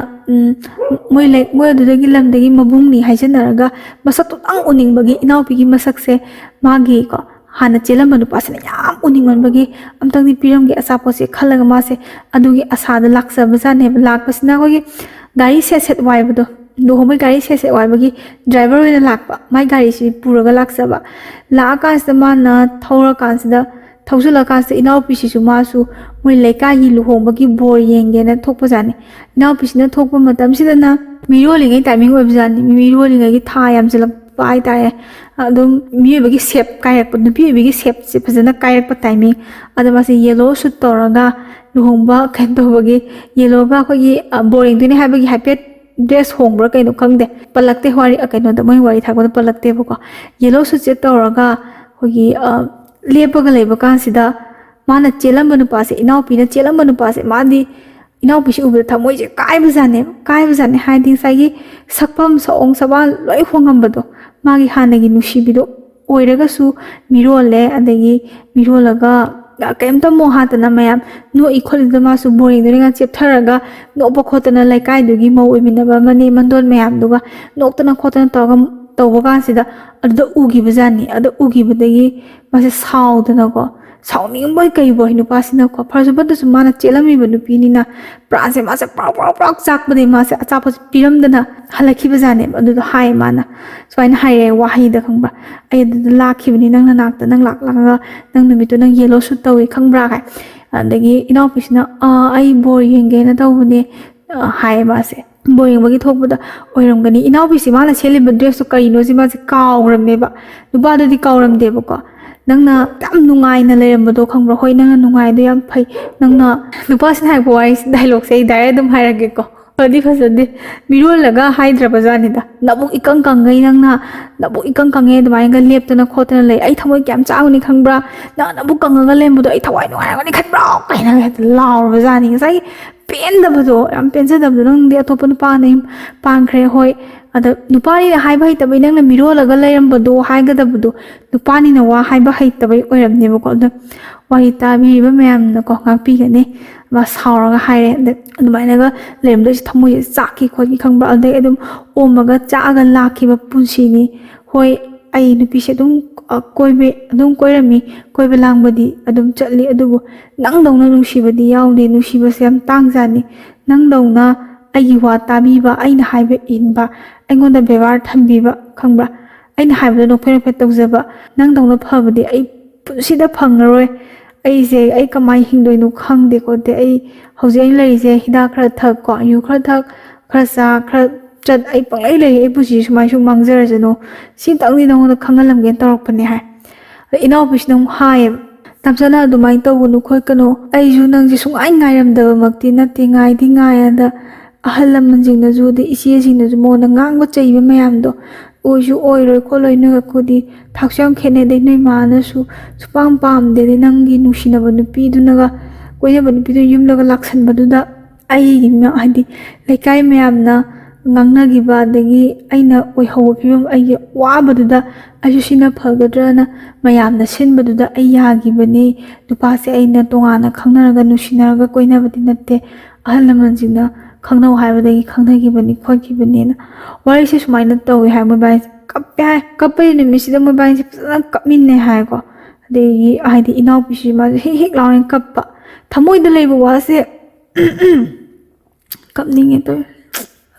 ꯃꯣꯏ ꯑꯗꯨꯗꯒꯤ ꯂꯝꯗꯒꯤ ꯃꯕꯨꯡꯅꯤ ꯍꯥꯏꯖꯟꯅꯔꯒ ꯃꯁꯛꯇꯨꯇꯪ ꯎꯅꯤꯡꯕꯒꯤ ꯏꯅꯥꯎꯄꯤꯒꯤ ꯃꯁꯛꯁꯦ ꯃꯥꯒꯤꯀꯣ ꯍꯥꯟꯅ ꯆꯦꯜꯂꯝꯕ ꯅꯨꯄꯥꯁꯤꯅ ꯌꯥꯝ ꯎꯅꯤꯡꯃꯟꯕꯒꯤ ꯑꯝꯇꯪꯗꯤ ꯄꯤꯔꯝꯒꯦ ꯑꯆꯥꯄꯣꯠꯁꯦ ꯈꯜꯂꯒ ꯃꯥꯁꯦ ꯑꯗꯨꯒꯤ ꯑꯁꯥꯗ ꯂꯥꯛꯆꯕꯖꯥꯠꯅꯦꯕ ꯂꯥꯛꯄꯁꯤꯅ ꯑꯩꯈꯣꯏꯒꯤ ꯒꯥꯔꯤ ꯁꯦꯠ ꯋꯥꯏꯕꯗꯣ ꯂꯨꯍꯣꯡꯕꯩ ꯒꯥꯔꯤ ꯁꯦꯠ ꯋꯥꯏꯕꯒꯤ ꯗ꯭ꯔꯥꯏꯚꯔ ꯑꯣꯏꯅ ꯂꯥꯛꯄ ꯃꯥꯏ ꯒꯥꯔꯤꯁꯤ ꯄꯨꯔꯒ ꯂꯥꯛꯆꯕ ꯂꯥꯛꯑꯀꯥꯟꯁꯤꯗ ꯃꯥꯅ ꯊꯧꯔꯀꯥꯟꯁꯤꯗ ꯊꯧꯖꯤꯜꯂꯀꯥꯟꯁꯤꯗ ꯏꯅꯥꯎꯄꯤꯁꯤꯁꯨ ꯃꯥꯁꯨ ꯃꯣꯏ ꯂꯩꯀꯥꯏꯒꯤ ꯂꯨꯍꯣꯡꯕꯒꯤ ꯕꯣꯔ ꯌꯦꯡꯒꯦꯅ ꯊꯣꯛꯄꯖꯥꯠꯅꯤ ꯏꯅꯥꯎꯄꯤꯁꯤꯅ ꯊꯣꯛꯄ ꯃꯇꯝꯁꯤꯗꯅ ꯃꯤꯔꯣꯜꯂꯤꯉꯩ ꯇꯥꯏꯃꯤꯡ ꯑꯣꯏꯕꯖꯥꯠꯅꯤ ꯃꯤꯔꯣꯜꯂꯤꯉꯩꯒꯤ ꯊꯥ ꯌꯥꯝꯁꯤꯜꯂꯛꯄ ꯍꯥꯏꯇꯥꯔꯦ ꯑꯗꯨꯝ ꯃꯤꯑꯣꯏꯕꯒꯤ ꯁꯦꯞ ꯀꯥꯏꯔꯛꯄ ꯅꯨꯄꯤ ꯑꯣꯏꯕꯒꯤ ꯁꯦꯞꯁꯦ ꯐꯖꯅ ꯀꯥꯏꯔꯛꯄ ꯇꯥꯏꯃꯤꯡ ꯑꯗ ꯃꯥꯁꯦ ꯌꯦꯜꯂꯣ ꯁꯨꯠ ꯇꯧꯔꯒ ꯂꯨꯍꯣꯡꯕ ꯀꯩꯅꯣ ꯇꯧꯕꯒꯤ ꯌꯦꯜꯂꯣꯒ ꯑꯩꯈꯣꯏꯒꯤ ꯕꯣꯔ ꯌꯦꯡꯗꯣꯏꯅꯦ ꯍꯥꯏꯕꯒꯤ ꯍꯥꯏꯐꯦꯠ ꯗ꯭ꯔꯦꯁ ꯍꯣꯡꯕ꯭ꯔꯥ ꯀꯩꯅꯣ ꯈꯪꯗꯦ ꯄꯜꯂꯛꯇꯦ ꯋꯥꯔꯤ ꯀꯩꯅꯣꯗ ꯃꯣꯏ ꯋꯥꯔꯤ ꯊꯥꯛꯄꯗ ꯄꯜꯂꯛꯇꯦꯕꯀꯣ ꯌꯦꯜꯂꯣ ꯁꯨꯠꯁꯦ ꯇꯧꯔꯒ ꯑꯩꯈꯣꯏꯒꯤ ꯂꯦꯞꯄꯒ ꯂꯩꯕ ꯀꯥꯟꯁꯤꯗ ꯃꯥꯅ ꯆꯦꯜꯂꯝꯕ ꯅꯨꯄꯥꯁꯦ ꯏꯅꯥꯎꯄꯤꯅ ꯆꯦꯜꯂꯝꯕ ꯅꯨꯄꯥꯁꯦ ꯃꯥꯗꯤ ꯏꯅꯥꯎꯄꯤꯁꯤ ꯎꯕꯗ ꯊꯃꯣꯏꯁꯦ ꯀꯥꯏꯕꯖꯥꯠꯅꯦ ꯍꯥꯏꯗꯤ ꯉꯁꯥꯏꯒꯤ ꯁꯛꯐꯝ ꯁꯛꯑꯣꯡ ꯁꯕꯥꯟ ꯂꯣꯏ ꯍꯣꯡꯉꯝꯕꯗꯣ ꯃꯥꯒꯤ ꯍꯥꯟꯅꯒꯤ ꯅꯨꯡꯁꯤꯕꯤꯗꯣ ꯑꯣꯏꯔꯒꯁꯨ ꯃꯤꯔꯣꯜꯂꯦ ꯑꯗꯒꯤ ꯃꯤꯔꯣꯜꯂꯒ ꯀꯩꯝꯇ ꯃꯣह ꯍꯥꯠꯇꯅ ꯃꯌꯥꯝ ꯅꯣꯛꯏ ꯈꯣꯠꯂꯤꯗ ꯃꯥꯁꯨ ꯕꯣꯔ ꯌꯦꯡꯗꯣꯏꯅꯤꯒ ꯆꯦꯞꯊꯔꯒ ꯅꯣꯛꯄ ꯈꯣꯠꯇꯅ ꯂꯩꯀꯥꯏꯗꯨꯒꯤ ꯃꯧ ꯑꯣꯏꯃꯤꯟꯅꯕ ꯃꯅꯦ ꯃꯟꯗꯣꯟ ꯃꯌꯥꯝꯗꯨꯒ ꯅꯣꯛꯇꯅ ꯈꯣꯠꯇꯅ ꯇꯧꯔꯒ ꯇꯧꯕ ꯀꯥꯟꯁꯤꯗ ꯑꯗꯨꯗ ꯎꯈꯤꯕꯖꯥꯠꯅꯤ ꯑꯗ ꯎꯈꯤꯕꯗꯒꯤ ꯃꯥꯁꯦ ꯁꯥꯎꯗꯅꯀꯣ ꯁꯥꯎꯅꯤꯡꯕꯣꯏ ꯀꯩꯕꯣꯏ ꯅꯨꯄꯥꯁꯤꯅꯀꯣ ꯐꯔꯁꯨ ꯐꯠꯇꯁꯨ ꯃꯥꯅ ꯆꯦꯜꯂꯝꯃꯤꯕ ꯅꯨꯄꯤꯅꯤꯅ ꯄ꯭ꯔꯥꯟꯁꯦ ꯃꯥꯁꯦ ꯄ꯭ꯔꯥꯎ ꯆꯥꯛꯄꯗꯒꯤ ꯃꯥꯁꯦ ꯑꯆꯥꯄꯣꯠꯁꯦ ꯄꯤꯔꯝꯗꯅ ꯍꯜꯂꯛꯈꯤꯕꯖꯥꯠꯅꯦꯕ ꯑꯗꯨꯗ ꯍꯥꯏ ꯃꯥꯅ ꯁꯨꯃꯥꯏꯅ ꯍꯥꯏꯔꯛꯑꯦ ꯋꯥꯍꯩꯗ ꯈꯪꯕ꯭ꯔꯥ ꯑꯩ ꯑꯗꯨꯗ ꯂꯥꯛꯈꯤꯕꯅꯤ ꯅꯪ ꯅꯅꯥꯛꯇ ꯅꯪ ꯂꯥꯛꯂꯒ ꯅꯪ ꯅꯨꯃꯤꯠꯇꯨ ꯅꯪ ꯌꯦꯜꯂꯣ ꯁꯨꯠ ꯇꯧꯏ ꯈꯪꯕ꯭ꯔꯥ ꯀꯥꯏ ꯑꯗꯒꯤ ꯏꯅꯥꯎꯄꯤꯁꯤꯅ ꯑꯩ ꯕꯣꯔ ꯌꯦꯡꯒꯦꯅ ꯇꯧꯕꯅꯦ ꯍꯥꯏꯌꯦ ꯃꯥꯁꯦ ꯕꯣꯔ ꯌꯦꯡꯕꯒꯤ ꯊꯣꯛꯄꯗ ꯑꯣꯏꯔꯝꯒꯅꯤ ꯏꯅꯥꯎꯄꯤꯁꯤ ꯃꯥꯅ ꯁꯦꯠꯂꯤꯕ ꯗ꯭ꯔꯦꯁꯇꯨ ꯀꯔꯤꯅꯣꯁꯤ ꯃꯥꯁꯦ ꯀꯥꯎꯈ꯭ꯔꯕꯅꯦꯕ ꯅꯨꯄꯥꯗꯨꯗꯤ ꯀꯥꯎꯔꯝꯗꯦꯕꯀꯣ ꯅꯪꯅ ꯌꯥꯝ ꯅꯨꯡꯉꯥꯏꯅ ꯂꯩꯔꯝꯕꯗꯣ ꯈꯪꯕ꯭ꯔꯥ ꯍꯣꯏ ꯅꯪꯅ ꯅꯨꯡꯉꯥꯏꯗꯣ ꯌꯥꯝ ꯐꯩ ꯅꯪꯅ ꯅꯨꯄꯥꯁꯤꯅ ꯍꯥꯏꯔꯛꯄ ꯋꯥꯔꯤꯁꯤ ꯗꯥꯏꯂꯣꯛꯁꯦ ꯑꯩ ꯗꯥꯏꯔꯦꯛ ꯑꯗꯨꯝ ꯍꯥꯏꯔꯒꯦꯀꯣ ꯐꯖꯗꯦ ꯃꯤꯔꯣꯜꯂꯒ ꯍꯥꯏꯗ꯭ꯔꯕꯖꯥꯠꯅꯤꯗ ꯅꯕꯨꯛ ꯏꯀꯪ ꯀꯪꯒꯩ ꯅꯪꯅ ꯅꯕꯨꯛ ꯏꯀꯪ ꯀꯪꯉꯦ ꯑꯗꯨꯃꯥꯏꯅꯒ ꯂꯦꯞꯇꯅ ꯈꯣꯠꯇꯅ ꯂꯩ ꯑꯩ ꯊꯃꯣꯏ ꯀꯌꯥꯝ ꯆꯥꯛꯎꯅꯤ ꯈꯪꯕ꯭ꯔꯥ ꯅꯪ ꯅꯕꯨꯛ ꯀꯪꯉꯒ ꯂꯩꯔꯝꯕꯗꯣ ꯑꯩ ꯊꯋꯥꯏ ꯅꯨꯡꯉꯥꯏꯔꯝꯒꯅꯤ ꯈꯟꯕ꯭ꯔꯣ ꯀꯥꯏꯅ ꯍꯦꯛꯇ ꯂꯥꯎꯔꯕꯖꯥꯠꯅꯤ ꯉꯁꯥꯏꯒꯤ ꯄꯦꯟꯗꯕꯗꯣ ꯌꯥꯝ ꯄꯦꯟꯖꯗꯕꯗꯣ ꯅꯪꯗꯤ ꯑꯇꯣꯞꯄ ꯅꯨꯄꯥꯅ ꯄꯥꯟꯈ꯭ꯔꯦ ꯍꯣꯏ ꯑꯗ ꯅꯨꯄꯥꯅꯤꯅ ꯍꯥꯏꯕ ꯍꯩꯇꯕꯩ ꯅꯪꯅ ꯃꯤꯔꯣꯜꯂꯒ ꯂꯩꯔꯝꯕꯗꯣ ꯍꯥꯏꯒꯗꯕꯗꯣ ꯅꯨꯄꯥꯅꯤꯅ ꯋꯥ ꯍꯥꯏꯕ ꯍꯩꯇꯕꯩ ꯑꯣꯏꯔꯝꯅꯦꯕꯀோ ꯑꯗꯣ ꯋꯥꯔꯤ ꯇꯥꯕꯤꯔꯤꯕ ꯃꯌꯥꯝꯅꯀꯣ ꯉꯥꯛꯄꯤꯒꯅꯤ ꯃꯥ ꯁꯥꯎꯔꯒ ꯍꯥꯏꯔꯦ ꯑꯗꯨꯃꯥꯏꯅꯒ ꯂꯩꯔꯝꯗꯣꯏꯁꯦ ꯊꯃꯣꯏꯁꯦ ꯆꯥꯛꯈꯤ ꯈꯣꯠꯈꯤ ꯈꯪꯕ꯭ꯔꯥ ꯑꯗꯩ ꯑꯗꯨꯝ ꯑꯣꯝꯃꯒ ꯆꯥꯛꯑꯒ ꯂꯥꯛꯈꯤꯕ ꯄꯨꯟꯁꯤꯅꯤ ꯍꯣꯏ ꯑꯩ ꯅꯨꯄꯤꯁꯦ ꯑꯗꯨꯝ ꯑꯗꯨꯝ ꯀꯣꯏꯔꯝꯃꯤ ꯀꯣꯏꯕ ꯂꯥꯡꯕꯗꯤ ꯑꯗꯨꯝ ꯆꯠꯂꯤ ꯑꯗꯨꯕꯨ ꯅꯪꯗꯧꯅ ꯅꯨꯡꯁꯤꯕꯗꯤ ꯌꯥꯎꯗꯦ ꯅꯨꯡꯁꯤꯕꯁꯦ ꯌꯥꯝ ꯇꯥꯡꯖꯥꯅꯤ ꯅꯪꯗꯧꯅ ꯑꯩꯒꯤ ꯋꯥ ꯇꯥꯕꯤꯕ ꯑꯩꯅ ꯍꯥꯏꯕ ꯏꯟꯕ ꯑꯩꯉꯣꯟꯗ ꯕꯦꯕꯥꯔ ꯊꯝꯕꯤꯕ ꯈꯪꯕ꯭ꯔꯥ ꯑꯩꯅ ꯍꯥꯏꯕꯗ ꯅꯣꯛꯐꯦꯠ ꯅꯣꯛꯐꯦꯠ ꯇꯧꯖꯕ ꯅꯪꯗꯧꯅ ꯐꯕꯗꯤ ꯑꯩ ꯄꯨꯟꯁꯤꯗ ꯐꯪꯉꯔꯣꯏ ꯑꯩ ꯀꯃꯥꯏꯅ ꯍꯤꯡꯗꯣꯏꯅꯣ ꯈꯪꯗꯦ ꯈꯣꯠꯇꯦ ꯑꯩ ꯍꯧꯖꯤꯛ ꯑꯩꯅ ꯂꯩꯔꯤꯁꯦ ꯍꯤꯗꯥꯛ ꯈꯔ ꯊꯛ ꯀꯣ ꯌꯨ ꯈꯔ ꯊꯛ ꯈꯔ ꯆꯥ ꯈꯔ ꯆꯠ ꯑꯩ ꯄꯪꯂꯩ ꯂꯩ ꯑꯩ ꯄꯨꯟꯁꯤ ꯁꯨꯃꯥꯏꯅ ꯁꯨꯝ ꯃꯥꯡꯖꯔꯁꯅꯨ ꯁꯤꯇꯪꯗꯤ ꯅꯉꯣꯟꯗ ꯈꯪꯍꯜꯂꯝꯒꯦꯅ ꯇꯧꯔꯛꯄꯅꯦ ꯍꯥꯏ ꯑꯗ ꯏꯅꯥꯎꯄꯤꯁꯤꯅ ꯑꯃꯨꯛ ꯍꯥꯏꯌꯦꯕ ꯇꯝꯆꯅ ꯑꯗꯨꯃꯥꯏꯅ ꯇꯧꯒꯅꯨ ꯈꯣꯠꯀꯅꯨ ꯑꯩꯁꯨ ꯅꯪꯁꯦ ꯁꯨꯡꯉꯥꯏ ꯉꯥꯏꯔꯝꯗꯕꯃꯛꯇꯤ ꯅꯠꯇꯦ ꯉꯥꯏꯗꯤ ꯉꯥꯏ ꯑꯍꯜ ꯂꯃꯟꯁꯤꯡꯅꯁꯨ ꯑꯗꯩ ꯏꯆꯦꯁꯤꯡꯅꯁꯨ ꯃꯉꯣꯟꯗ ꯉꯥꯡꯕ ꯆꯩꯕ ꯃꯌꯥꯝꯗꯣ ꯑꯣꯏꯁꯨ ꯑꯣꯏꯔꯣꯏ ꯈꯣꯠꯂꯣꯏ ꯅꯣꯏꯒꯛꯄꯨꯗꯤ ꯊꯥꯛꯁꯨ ꯌꯥꯝ ꯈꯦꯠꯅꯩ ꯑꯗꯩ ꯅꯣꯏ ꯃꯥꯅꯁꯨ ꯁꯨꯄꯥꯝ ꯄꯥꯝꯗꯦ ꯑꯗꯩ ꯅꯪꯒꯤ ꯅꯨꯡꯁꯤꯅꯕ ꯅꯨꯄꯤꯗꯨꯅꯒ ꯀꯣꯏꯅꯕ ꯅꯨꯄꯤꯗꯨ ꯌꯨꯝꯗꯒ ꯂꯥꯛꯁꯟꯕꯗꯨꯗ ꯑꯩꯒꯤ ꯍꯥꯏꯗꯤ ꯂꯩꯀꯥꯏ ꯃꯌꯥꯝꯅ ꯉꯥꯡꯅꯈꯤꯕ ꯑꯗꯒꯤ ꯑꯩꯅ ꯑꯣꯏꯍꯧꯕ ꯐꯤꯕꯝ ꯑꯩꯒꯤ ꯋꯥꯕꯗꯨꯗ ꯑꯩꯁꯨ ꯁꯤꯅ ꯐꯒꯗ꯭ꯔꯅ ꯃꯌꯥꯝꯅ ꯁꯤꯟꯕꯗꯨꯗ ꯑꯩ ꯌꯥꯈꯤꯕꯅꯤ ꯅꯨꯄꯥꯁꯦ ꯑꯩꯅ ꯇꯣꯉꯥꯟꯅ ꯈꯪꯅꯔꯒ ꯅꯨꯡꯁꯤꯅꯔꯒ ꯀꯣꯏꯅꯕꯗꯤ ꯅꯠꯇꯦ ꯑꯍꯜ ꯂꯃꯟꯁꯤꯡꯅ ꯈꯪꯅꯧ ꯍꯥꯏꯕꯗꯒꯤ ꯈꯪꯅꯈꯤꯕꯅꯤ ꯈꯣꯠꯈꯤꯕꯅꯤꯅ ꯋꯥꯔꯤꯁꯦ ꯁꯨꯃꯥꯏꯅ ꯇꯧꯋꯤ ꯍꯥꯏ ꯃꯣꯏꯕꯥꯅꯤꯁꯦ ꯀꯞꯄꯦ ꯍꯥꯏ ꯀꯞꯄꯒꯤ ꯅꯨꯃꯤꯠꯁꯤꯗ ꯃꯣꯏꯕꯥꯅꯤꯁꯦ ꯐꯖꯅ ꯀꯞꯃꯤꯟꯅꯩ ꯍꯥꯏꯀꯣ ꯑꯗꯒꯤ ꯍꯥꯏꯗꯤ ꯏꯅꯥꯎꯄꯤꯁꯤ ꯃꯥꯁꯦ ꯍꯤꯛ ꯍꯤꯛ ꯂꯥꯎꯅ ꯀꯞꯄ ꯊꯃꯣꯏꯗ ꯂꯩꯕ ꯋꯥꯁꯦ ꯀꯞꯅꯤꯡꯉꯦ ꯇꯧ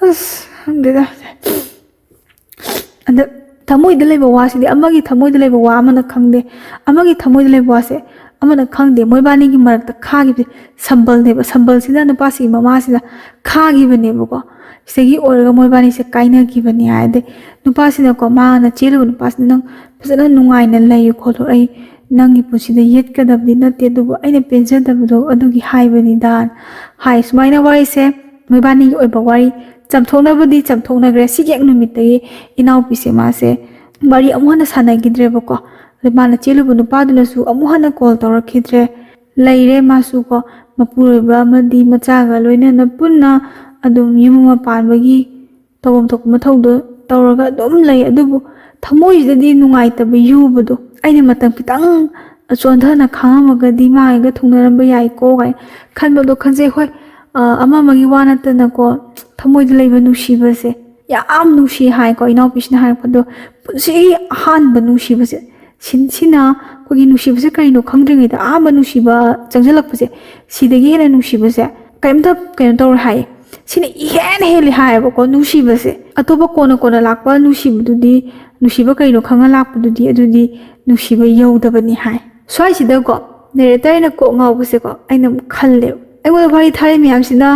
ꯑꯁ ꯈꯪꯗꯦꯗ ꯑꯗ ꯊꯃꯣꯏꯗ ꯂꯩꯕ ꯋꯥꯁꯤꯗꯤ ꯑꯃꯒꯤ ꯊꯃꯣꯏꯗ ꯂꯩꯕ ꯋꯥ ꯑꯃꯅ ꯈꯪꯗꯦ ꯑꯃꯒꯤ ꯊꯃꯣꯏꯗ ꯂꯩꯕ ꯋꯥꯁꯦ ꯑꯃꯅ ꯈꯪꯗꯦ ꯃꯣꯏꯕꯥꯅꯤꯒꯤ ꯃꯔꯛꯇ ꯈꯥꯈꯤꯕꯁꯦ ꯁꯝꯕꯜꯅꯦꯕ ꯁꯝꯕꯜꯁꯤꯅ ꯅꯨꯄꯥꯁꯤꯒꯤ ꯃꯃꯥꯁꯤꯅ ꯈꯥꯈꯤꯕꯅꯦꯕꯀꯣ ꯁꯤꯗꯒꯤ ꯑꯣꯏꯔꯒ ꯃꯣꯏꯕꯥꯅꯤꯁꯦ ꯀꯥꯏꯅꯈꯤꯕꯅꯤ ꯍꯥꯏꯗꯤ ꯅꯨꯄꯥꯁꯤꯅꯀꯣ ꯃꯥꯅ ꯆꯦꯜꯂꯨꯕ ꯅꯨꯄꯥꯁꯤꯅ ꯅꯪ ꯐꯖꯅ ꯅꯨꯡꯉꯥꯏꯅ ꯂꯩꯌꯨ ꯈꯣꯠꯂꯨ ꯑꯩ ꯅꯪꯒꯤ ꯄꯨꯟꯁꯤꯗ ꯌꯦꯠꯀꯗꯕꯗꯤ ꯅꯠꯇꯦ ꯑꯗꯨꯕꯨ ꯑꯩꯅ ꯄꯦꯟꯖꯗꯕꯗꯣ ꯑꯗꯨꯒꯤ ꯍꯥꯏꯕꯅꯤꯗ ꯍꯥꯏ ꯁꯨꯃꯥꯏꯅ ꯋꯥꯔꯤꯁꯦ ꯃꯣꯏꯕꯥꯅꯤꯒꯤ ꯑꯣꯏꯕ ꯋꯥꯔꯤ ꯆꯝꯊꯣꯛꯅꯕꯗꯤ ꯆꯝꯊꯣꯛꯅꯈ꯭ꯔꯦ ꯁꯤꯒꯤ ꯍꯦꯛ ꯅꯨꯃꯤꯠꯇꯒꯤ ꯏꯅꯥꯎꯄꯤꯁꯦ ꯃꯥꯁꯦ ꯋꯥꯔꯤ ꯑꯃꯨꯛ ꯍꯟꯅ ꯁꯥꯟꯅꯈꯤꯗ꯭ꯔꯦꯕꯀꯣ ꯑꯗ ꯃꯥꯅ ꯆꯦꯜꯂꯨꯕ ꯅꯨꯄꯥꯗꯨꯅꯁꯨ ꯑꯃꯨꯛ ꯍꯟꯅ ꯀꯣꯜ ꯇꯧꯔꯛꯈꯤꯗ꯭ꯔꯦ ꯂꯩꯔꯦ ꯃꯥꯁꯨ ꯀꯣ ꯃꯄꯨꯔꯣꯏꯕ ꯑꯃꯗꯤ ꯃꯆꯥꯒ ꯂꯣꯏꯅꯅ ꯄꯨꯟꯅ ꯑꯗꯨꯝ ꯌꯨꯝ ꯑꯃ ꯄꯥꯟꯕꯒꯤ ꯇꯧꯐꯝ ꯊꯣꯛꯄ ꯃꯊꯧꯗꯣ ꯇꯧꯔꯒ ꯑꯗꯨꯝ ꯂꯩ ꯑꯗꯨꯕꯨ ꯊꯃꯣꯏꯁꯤꯗꯗꯤ ꯅꯨꯡꯉꯥꯏꯇꯕ ꯌꯨꯕꯗꯣ ꯑꯩꯅ ꯃꯇꯝ ꯈꯤꯇꯪ ꯆꯣꯟꯊꯅ ꯈꯥꯡꯉꯝꯃꯒꯗꯤ ꯃꯥꯒ ꯊꯨꯡꯅꯔꯝꯕ ꯌꯥꯏꯀꯣ ꯀꯥꯏꯅ ꯈꯟꯕꯗꯣ ꯈꯟꯖꯩ ꯍꯣꯏ ꯑꯃꯒꯤ ꯋꯥ ꯅꯠꯇꯅꯀꯣ ꯊꯃꯣꯏꯗ ꯂꯩꯕ ꯅꯨꯡꯁꯤꯕꯁꯦ ꯌꯥꯝ ꯅꯨꯡꯁꯤ ꯍꯥꯏꯀꯣ ꯏꯅꯥꯎꯄꯤꯁꯤꯅ ꯍꯥꯏꯔꯛꯄꯗꯣ ꯄꯨꯟꯁꯤꯒꯤ ꯑꯍꯥꯟꯕ ꯅꯨꯡꯁꯤꯕꯁꯦ ꯁꯤꯅ ꯑꯩꯈꯣꯏꯒꯤ ꯅꯨꯡꯁꯤꯕꯁꯦ ꯀꯔꯤꯅꯣ ꯈꯪꯗ꯭ꯔꯤꯉꯩꯗ ꯑꯍꯥꯟꯕ ꯅꯨꯡꯁꯤꯕ ꯆꯪꯁꯤꯜꯂꯛꯄꯁꯦ ꯁꯤꯗꯒꯤ ꯍꯦꯟꯅ ꯅꯨꯡꯁꯤꯕꯁꯦ ꯀꯩꯝꯇ ꯀꯩꯅꯣ ꯇꯧꯔꯦ ꯍꯥꯏꯌꯦ ꯁꯤꯅ ꯏꯍꯦꯟ ꯍꯦꯜꯂꯤ ꯍꯥꯏꯌꯦꯕꯀꯣ ꯅꯨꯡꯁꯤꯕꯁꯦ ꯑꯇꯣꯞꯄ ꯀꯣꯟꯅ ꯂꯥꯛꯄ ꯅꯨꯡꯁꯤꯕꯗꯨꯗꯤ ꯅꯨꯡꯁꯤꯕ ꯀꯩꯅꯣ ꯈꯪꯉ ꯂꯥꯛꯄꯗꯨꯗꯤ ꯑꯗꯨꯗꯤ ꯅꯨꯡꯁꯤꯕ ꯌꯧꯗꯕꯅꯤ ꯍꯥꯏ ꯁ꯭ꯋꯥꯏꯁꯤꯗꯀꯣ ꯅꯦꯔꯦꯇꯔꯅ ꯀꯣꯛ ꯉꯥꯎꯕꯁꯦꯀꯣ ꯑꯩꯅ ꯑꯃꯨꯛ ꯈꯜꯂꯦꯕ ꯑꯩꯉꯣꯟꯗ ꯋꯥꯔꯤ ꯊꯥꯔꯤ ꯃꯌꯥꯝꯁꯤꯅ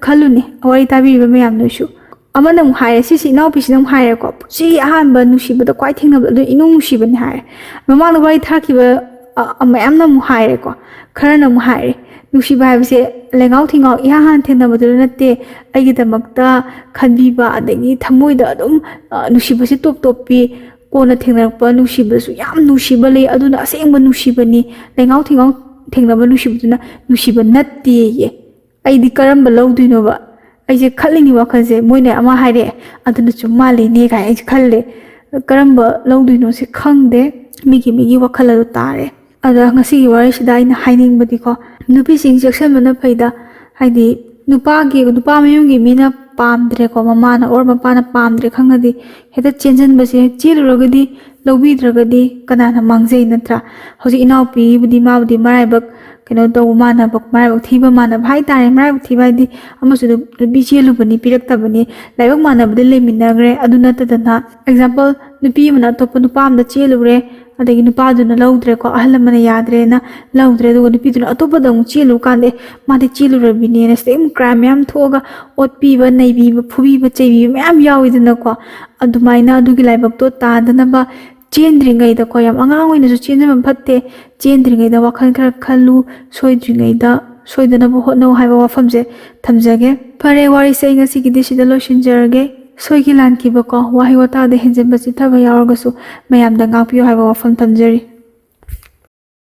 ꯈꯜꯂꯨꯅꯦ ꯋꯥꯔꯤ ꯇꯥꯕꯤꯔꯤꯕ ꯃꯌꯥꯝ ꯅꯣꯏꯁꯨ ꯑꯃꯅ ꯑꯃꯨꯛ ꯍꯥꯏꯔꯦ ꯁꯤꯁꯤ ꯏꯅꯥꯎꯄꯤꯁꯤꯅ ꯑꯃꯨꯛ ꯍꯥꯏꯔꯦꯀꯣ ꯄꯨꯟꯁꯤꯒꯤ ꯑꯍꯥꯟꯕ ꯅꯨꯡꯁꯤꯕꯗ ꯈ꯭ꯋꯥꯏ ꯊꯦꯡꯅꯕꯗ ꯑꯗꯨ ꯏꯅꯨꯡ ꯅꯨꯡꯁꯤꯕꯅꯤ ꯍꯥꯏꯔꯦ ꯃꯃꯥꯡꯗ ꯋꯥꯔꯤ ꯊꯥꯈꯤꯕ ꯃꯌꯥꯝꯅ ꯑꯃꯨꯛ ꯍꯥꯏꯔꯦꯀꯣ ꯈꯔꯅ ꯑꯃꯨꯛ ꯍꯥꯏꯔꯦ ꯅꯨꯡꯁꯤꯕ ꯍꯥꯏꯕꯁꯦ ꯂꯩꯉꯥꯎ ꯊꯤꯉꯥꯎ ꯏꯍꯥꯟ ꯍꯥꯟꯅ ꯊꯦꯡꯅꯕꯗꯨ ꯅꯠꯇꯦ ꯑꯩꯒꯤꯗꯃꯛꯇ ꯈꯟꯕꯤꯕ ꯑꯗꯒꯤ ꯊꯃꯣꯏꯗ ꯑꯗꯨꯝ ꯅꯨꯡꯁꯤꯕꯁꯤ ꯇꯣꯞ ꯇꯣꯞꯄꯤ ꯀꯣꯟꯅ ꯊꯦꯡꯅꯔꯛꯄ ꯅꯨꯡꯁꯤꯕꯁꯨ ꯌꯥꯝ ꯅꯨꯡꯁꯤꯕ ꯂꯩ ꯑꯗꯨꯅ ꯑꯁꯦꯡꯕ ꯅꯨꯡꯁꯤꯕꯅꯤ ꯂꯩꯉꯥꯎ ꯊꯤꯉꯥꯎ ꯊꯦꯡꯅꯕ ꯅꯨꯡꯁꯤꯕꯗꯨꯅ ꯅꯨꯡꯁꯤꯕ ꯅꯠꯇꯦꯌꯦ ꯑꯩꯗꯤ ꯀꯔꯝꯕ ꯂꯧꯗꯣꯏꯅꯣꯕ ꯑꯩꯁꯦ ꯈꯜꯂꯤꯅꯤ ꯋꯥꯈꯜꯁꯦ ꯃꯣꯏꯅ ꯑꯃ ꯍꯥꯏꯔꯛꯑꯦ ꯑꯗꯨꯅ ꯆꯨꯝ ꯃꯥꯜꯂꯤꯅꯦ ꯀꯥꯏꯅ ꯑꯩꯁꯦ ꯈꯜꯂꯦ ꯀꯔꯝꯕ ꯂꯧꯗꯣꯏꯅꯣꯁꯦ ꯈꯪꯗꯦ ꯃꯤꯒꯤ ꯋꯥꯈꯜ ꯑꯗꯨ ꯇꯥꯔꯦ ꯑꯗ ꯉꯁꯤꯒꯤ ꯋꯥꯔꯤꯁꯤꯗ ꯑꯩꯅ ꯍꯥꯏꯅꯤꯡꯕꯗꯤꯀꯣ ꯅꯨꯄꯤꯁꯤꯡ ꯆꯦꯛꯁꯤꯟꯕꯅ ꯐꯩꯗ ꯍꯥꯏꯗꯤ ꯅꯨꯄꯥ ꯃꯌꯨꯝꯒꯤ ꯃꯤꯅ ꯄꯥꯝꯗ꯭ꯔꯦꯀꯣ ꯃꯃꯥꯅ ꯑꯣꯔ ꯃꯄꯥꯅ ꯄꯥꯝꯗ꯭ꯔꯦ ꯈꯪꯉꯗꯤ ꯍꯦꯛꯇ ꯆꯦꯟꯁꯤꯟꯕꯁꯦ ꯆꯦꯜꯂꯨꯔꯒꯗꯤ ꯂꯧꯕꯤꯗ꯭ꯔꯒꯗꯤ ꯀꯅꯥꯅ ꯃꯥꯡꯖꯩ ꯅꯠꯇ꯭ꯔꯥ ꯍꯧꯖꯤꯛ ꯏꯅꯥꯎꯄꯤꯕꯨꯗꯤ ꯃꯥꯕꯨꯗꯤ ꯃꯔꯥꯏꯕꯛ ꯀꯩꯅꯣ ꯇꯧꯕ ꯃꯥꯟꯅꯕ ꯃꯔꯥꯏꯕꯛ ꯊꯤꯕ ꯃꯥꯟꯅꯕ ꯍꯥꯏꯇꯥꯔꯦ ꯃꯔꯥꯏꯕꯛ ꯊꯤꯕ ꯍꯥꯏꯗꯤ ꯑꯃꯁꯨ ꯅꯨꯄꯤ ꯆꯦꯜꯂꯨꯕꯅꯤ ꯄꯤꯔꯛꯇꯕꯅꯤ ꯂꯥꯏꯕꯛ ꯃꯥꯟꯅꯕꯗ ꯂꯩꯃꯤꯟꯅꯈ꯭ರೆ ꯑꯗꯨ ꯅꯠꯇꯗꯅ ꯑꯦꯛꯖꯥꯝꯄꯜ ꯅꯨꯄꯤ ꯑꯃꯅ ꯑꯇꯣꯞꯄ ꯅꯨꯄꯥ ꯑꯃꯗ ꯆꯦꯜꯂꯨꯔꯦ ꯑꯗꯒꯤ ꯅꯨꯄꯥꯗꯨꯅ ꯂꯧꯗ꯭ꯔꯦꯀꯣ ꯑꯍꯜ ꯂꯃꯟꯅ ꯌꯥꯗ꯭ꯔꯦꯅ ꯂꯧꯗ꯭ꯔꯦ ꯑꯗꯨꯒ ꯅꯨꯄꯤꯗꯨꯅ ꯑꯇꯣꯞꯄꯗ ꯑꯃꯨꯛ ꯆꯦꯜꯂꯨ ꯀꯥꯟꯗ ꯃꯥꯗꯤ ꯆꯦꯜꯂꯨꯔꯕꯤꯅꯦꯅ ꯁꯤꯗꯩ ꯑꯃꯨꯛ ꯀ꯭ꯔꯥꯏꯝ ꯃꯌꯥꯝ ꯊꯣꯛꯑꯒ ꯑꯣꯠꯄꯤꯕ ꯅꯩꯕꯤꯕ ꯐꯨꯕꯤꯕ ꯆꯩꯕꯤꯕ ꯃꯌꯥꯝ ꯌꯥꯎꯋꯤꯗꯅꯀꯣ ꯑꯗꯨꯃꯥꯏꯅ ꯑꯗꯨꯒꯤ ꯂꯥꯏꯕꯛꯇꯣ ꯇꯥꯗꯅꯕ ꯆꯦꯟꯗ꯭ꯔꯤꯉꯩꯗꯀꯣ ꯌꯥꯝ ꯑꯉꯥꯡ ꯑꯣꯏꯅꯁꯨ ꯆꯦꯟꯖꯕ ꯐꯠꯇꯦ ꯆꯦꯟꯗ꯭ꯔꯤꯉꯩꯗ ꯋꯥꯈꯜ ꯈꯔ ꯈꯜꯂꯨ ꯁꯣꯏꯗ꯭ꯔꯤꯉꯩꯗ ꯁꯣꯏꯗꯅꯕ ꯍꯣꯠꯅꯧ ꯍꯥꯏꯕ ꯋꯥꯐꯝꯁꯦ ꯊꯝꯖꯒꯦ ꯐꯔꯦ ꯋꯥꯔꯤꯁꯦ ꯑꯩ ꯉꯁꯤꯒꯤꯗꯤ ꯁꯤꯗ ꯂꯣꯏꯁꯤꯟꯖꯔꯒꯦ ꯁꯣꯏꯈꯤ ꯂꯥꯟꯈꯤꯕꯀꯣ ꯋꯥꯍꯩ ꯋꯥꯇꯥꯗ ꯍꯦꯟꯖꯤꯟꯕ ꯆꯤꯊꯕ ꯌꯥꯎꯔꯒꯁꯨ ꯃꯌꯥꯝꯗ ꯉꯥꯛꯄꯤꯌꯨ ꯍꯥꯏꯕ ꯋꯥꯐꯝ ꯊꯝꯖꯔꯤ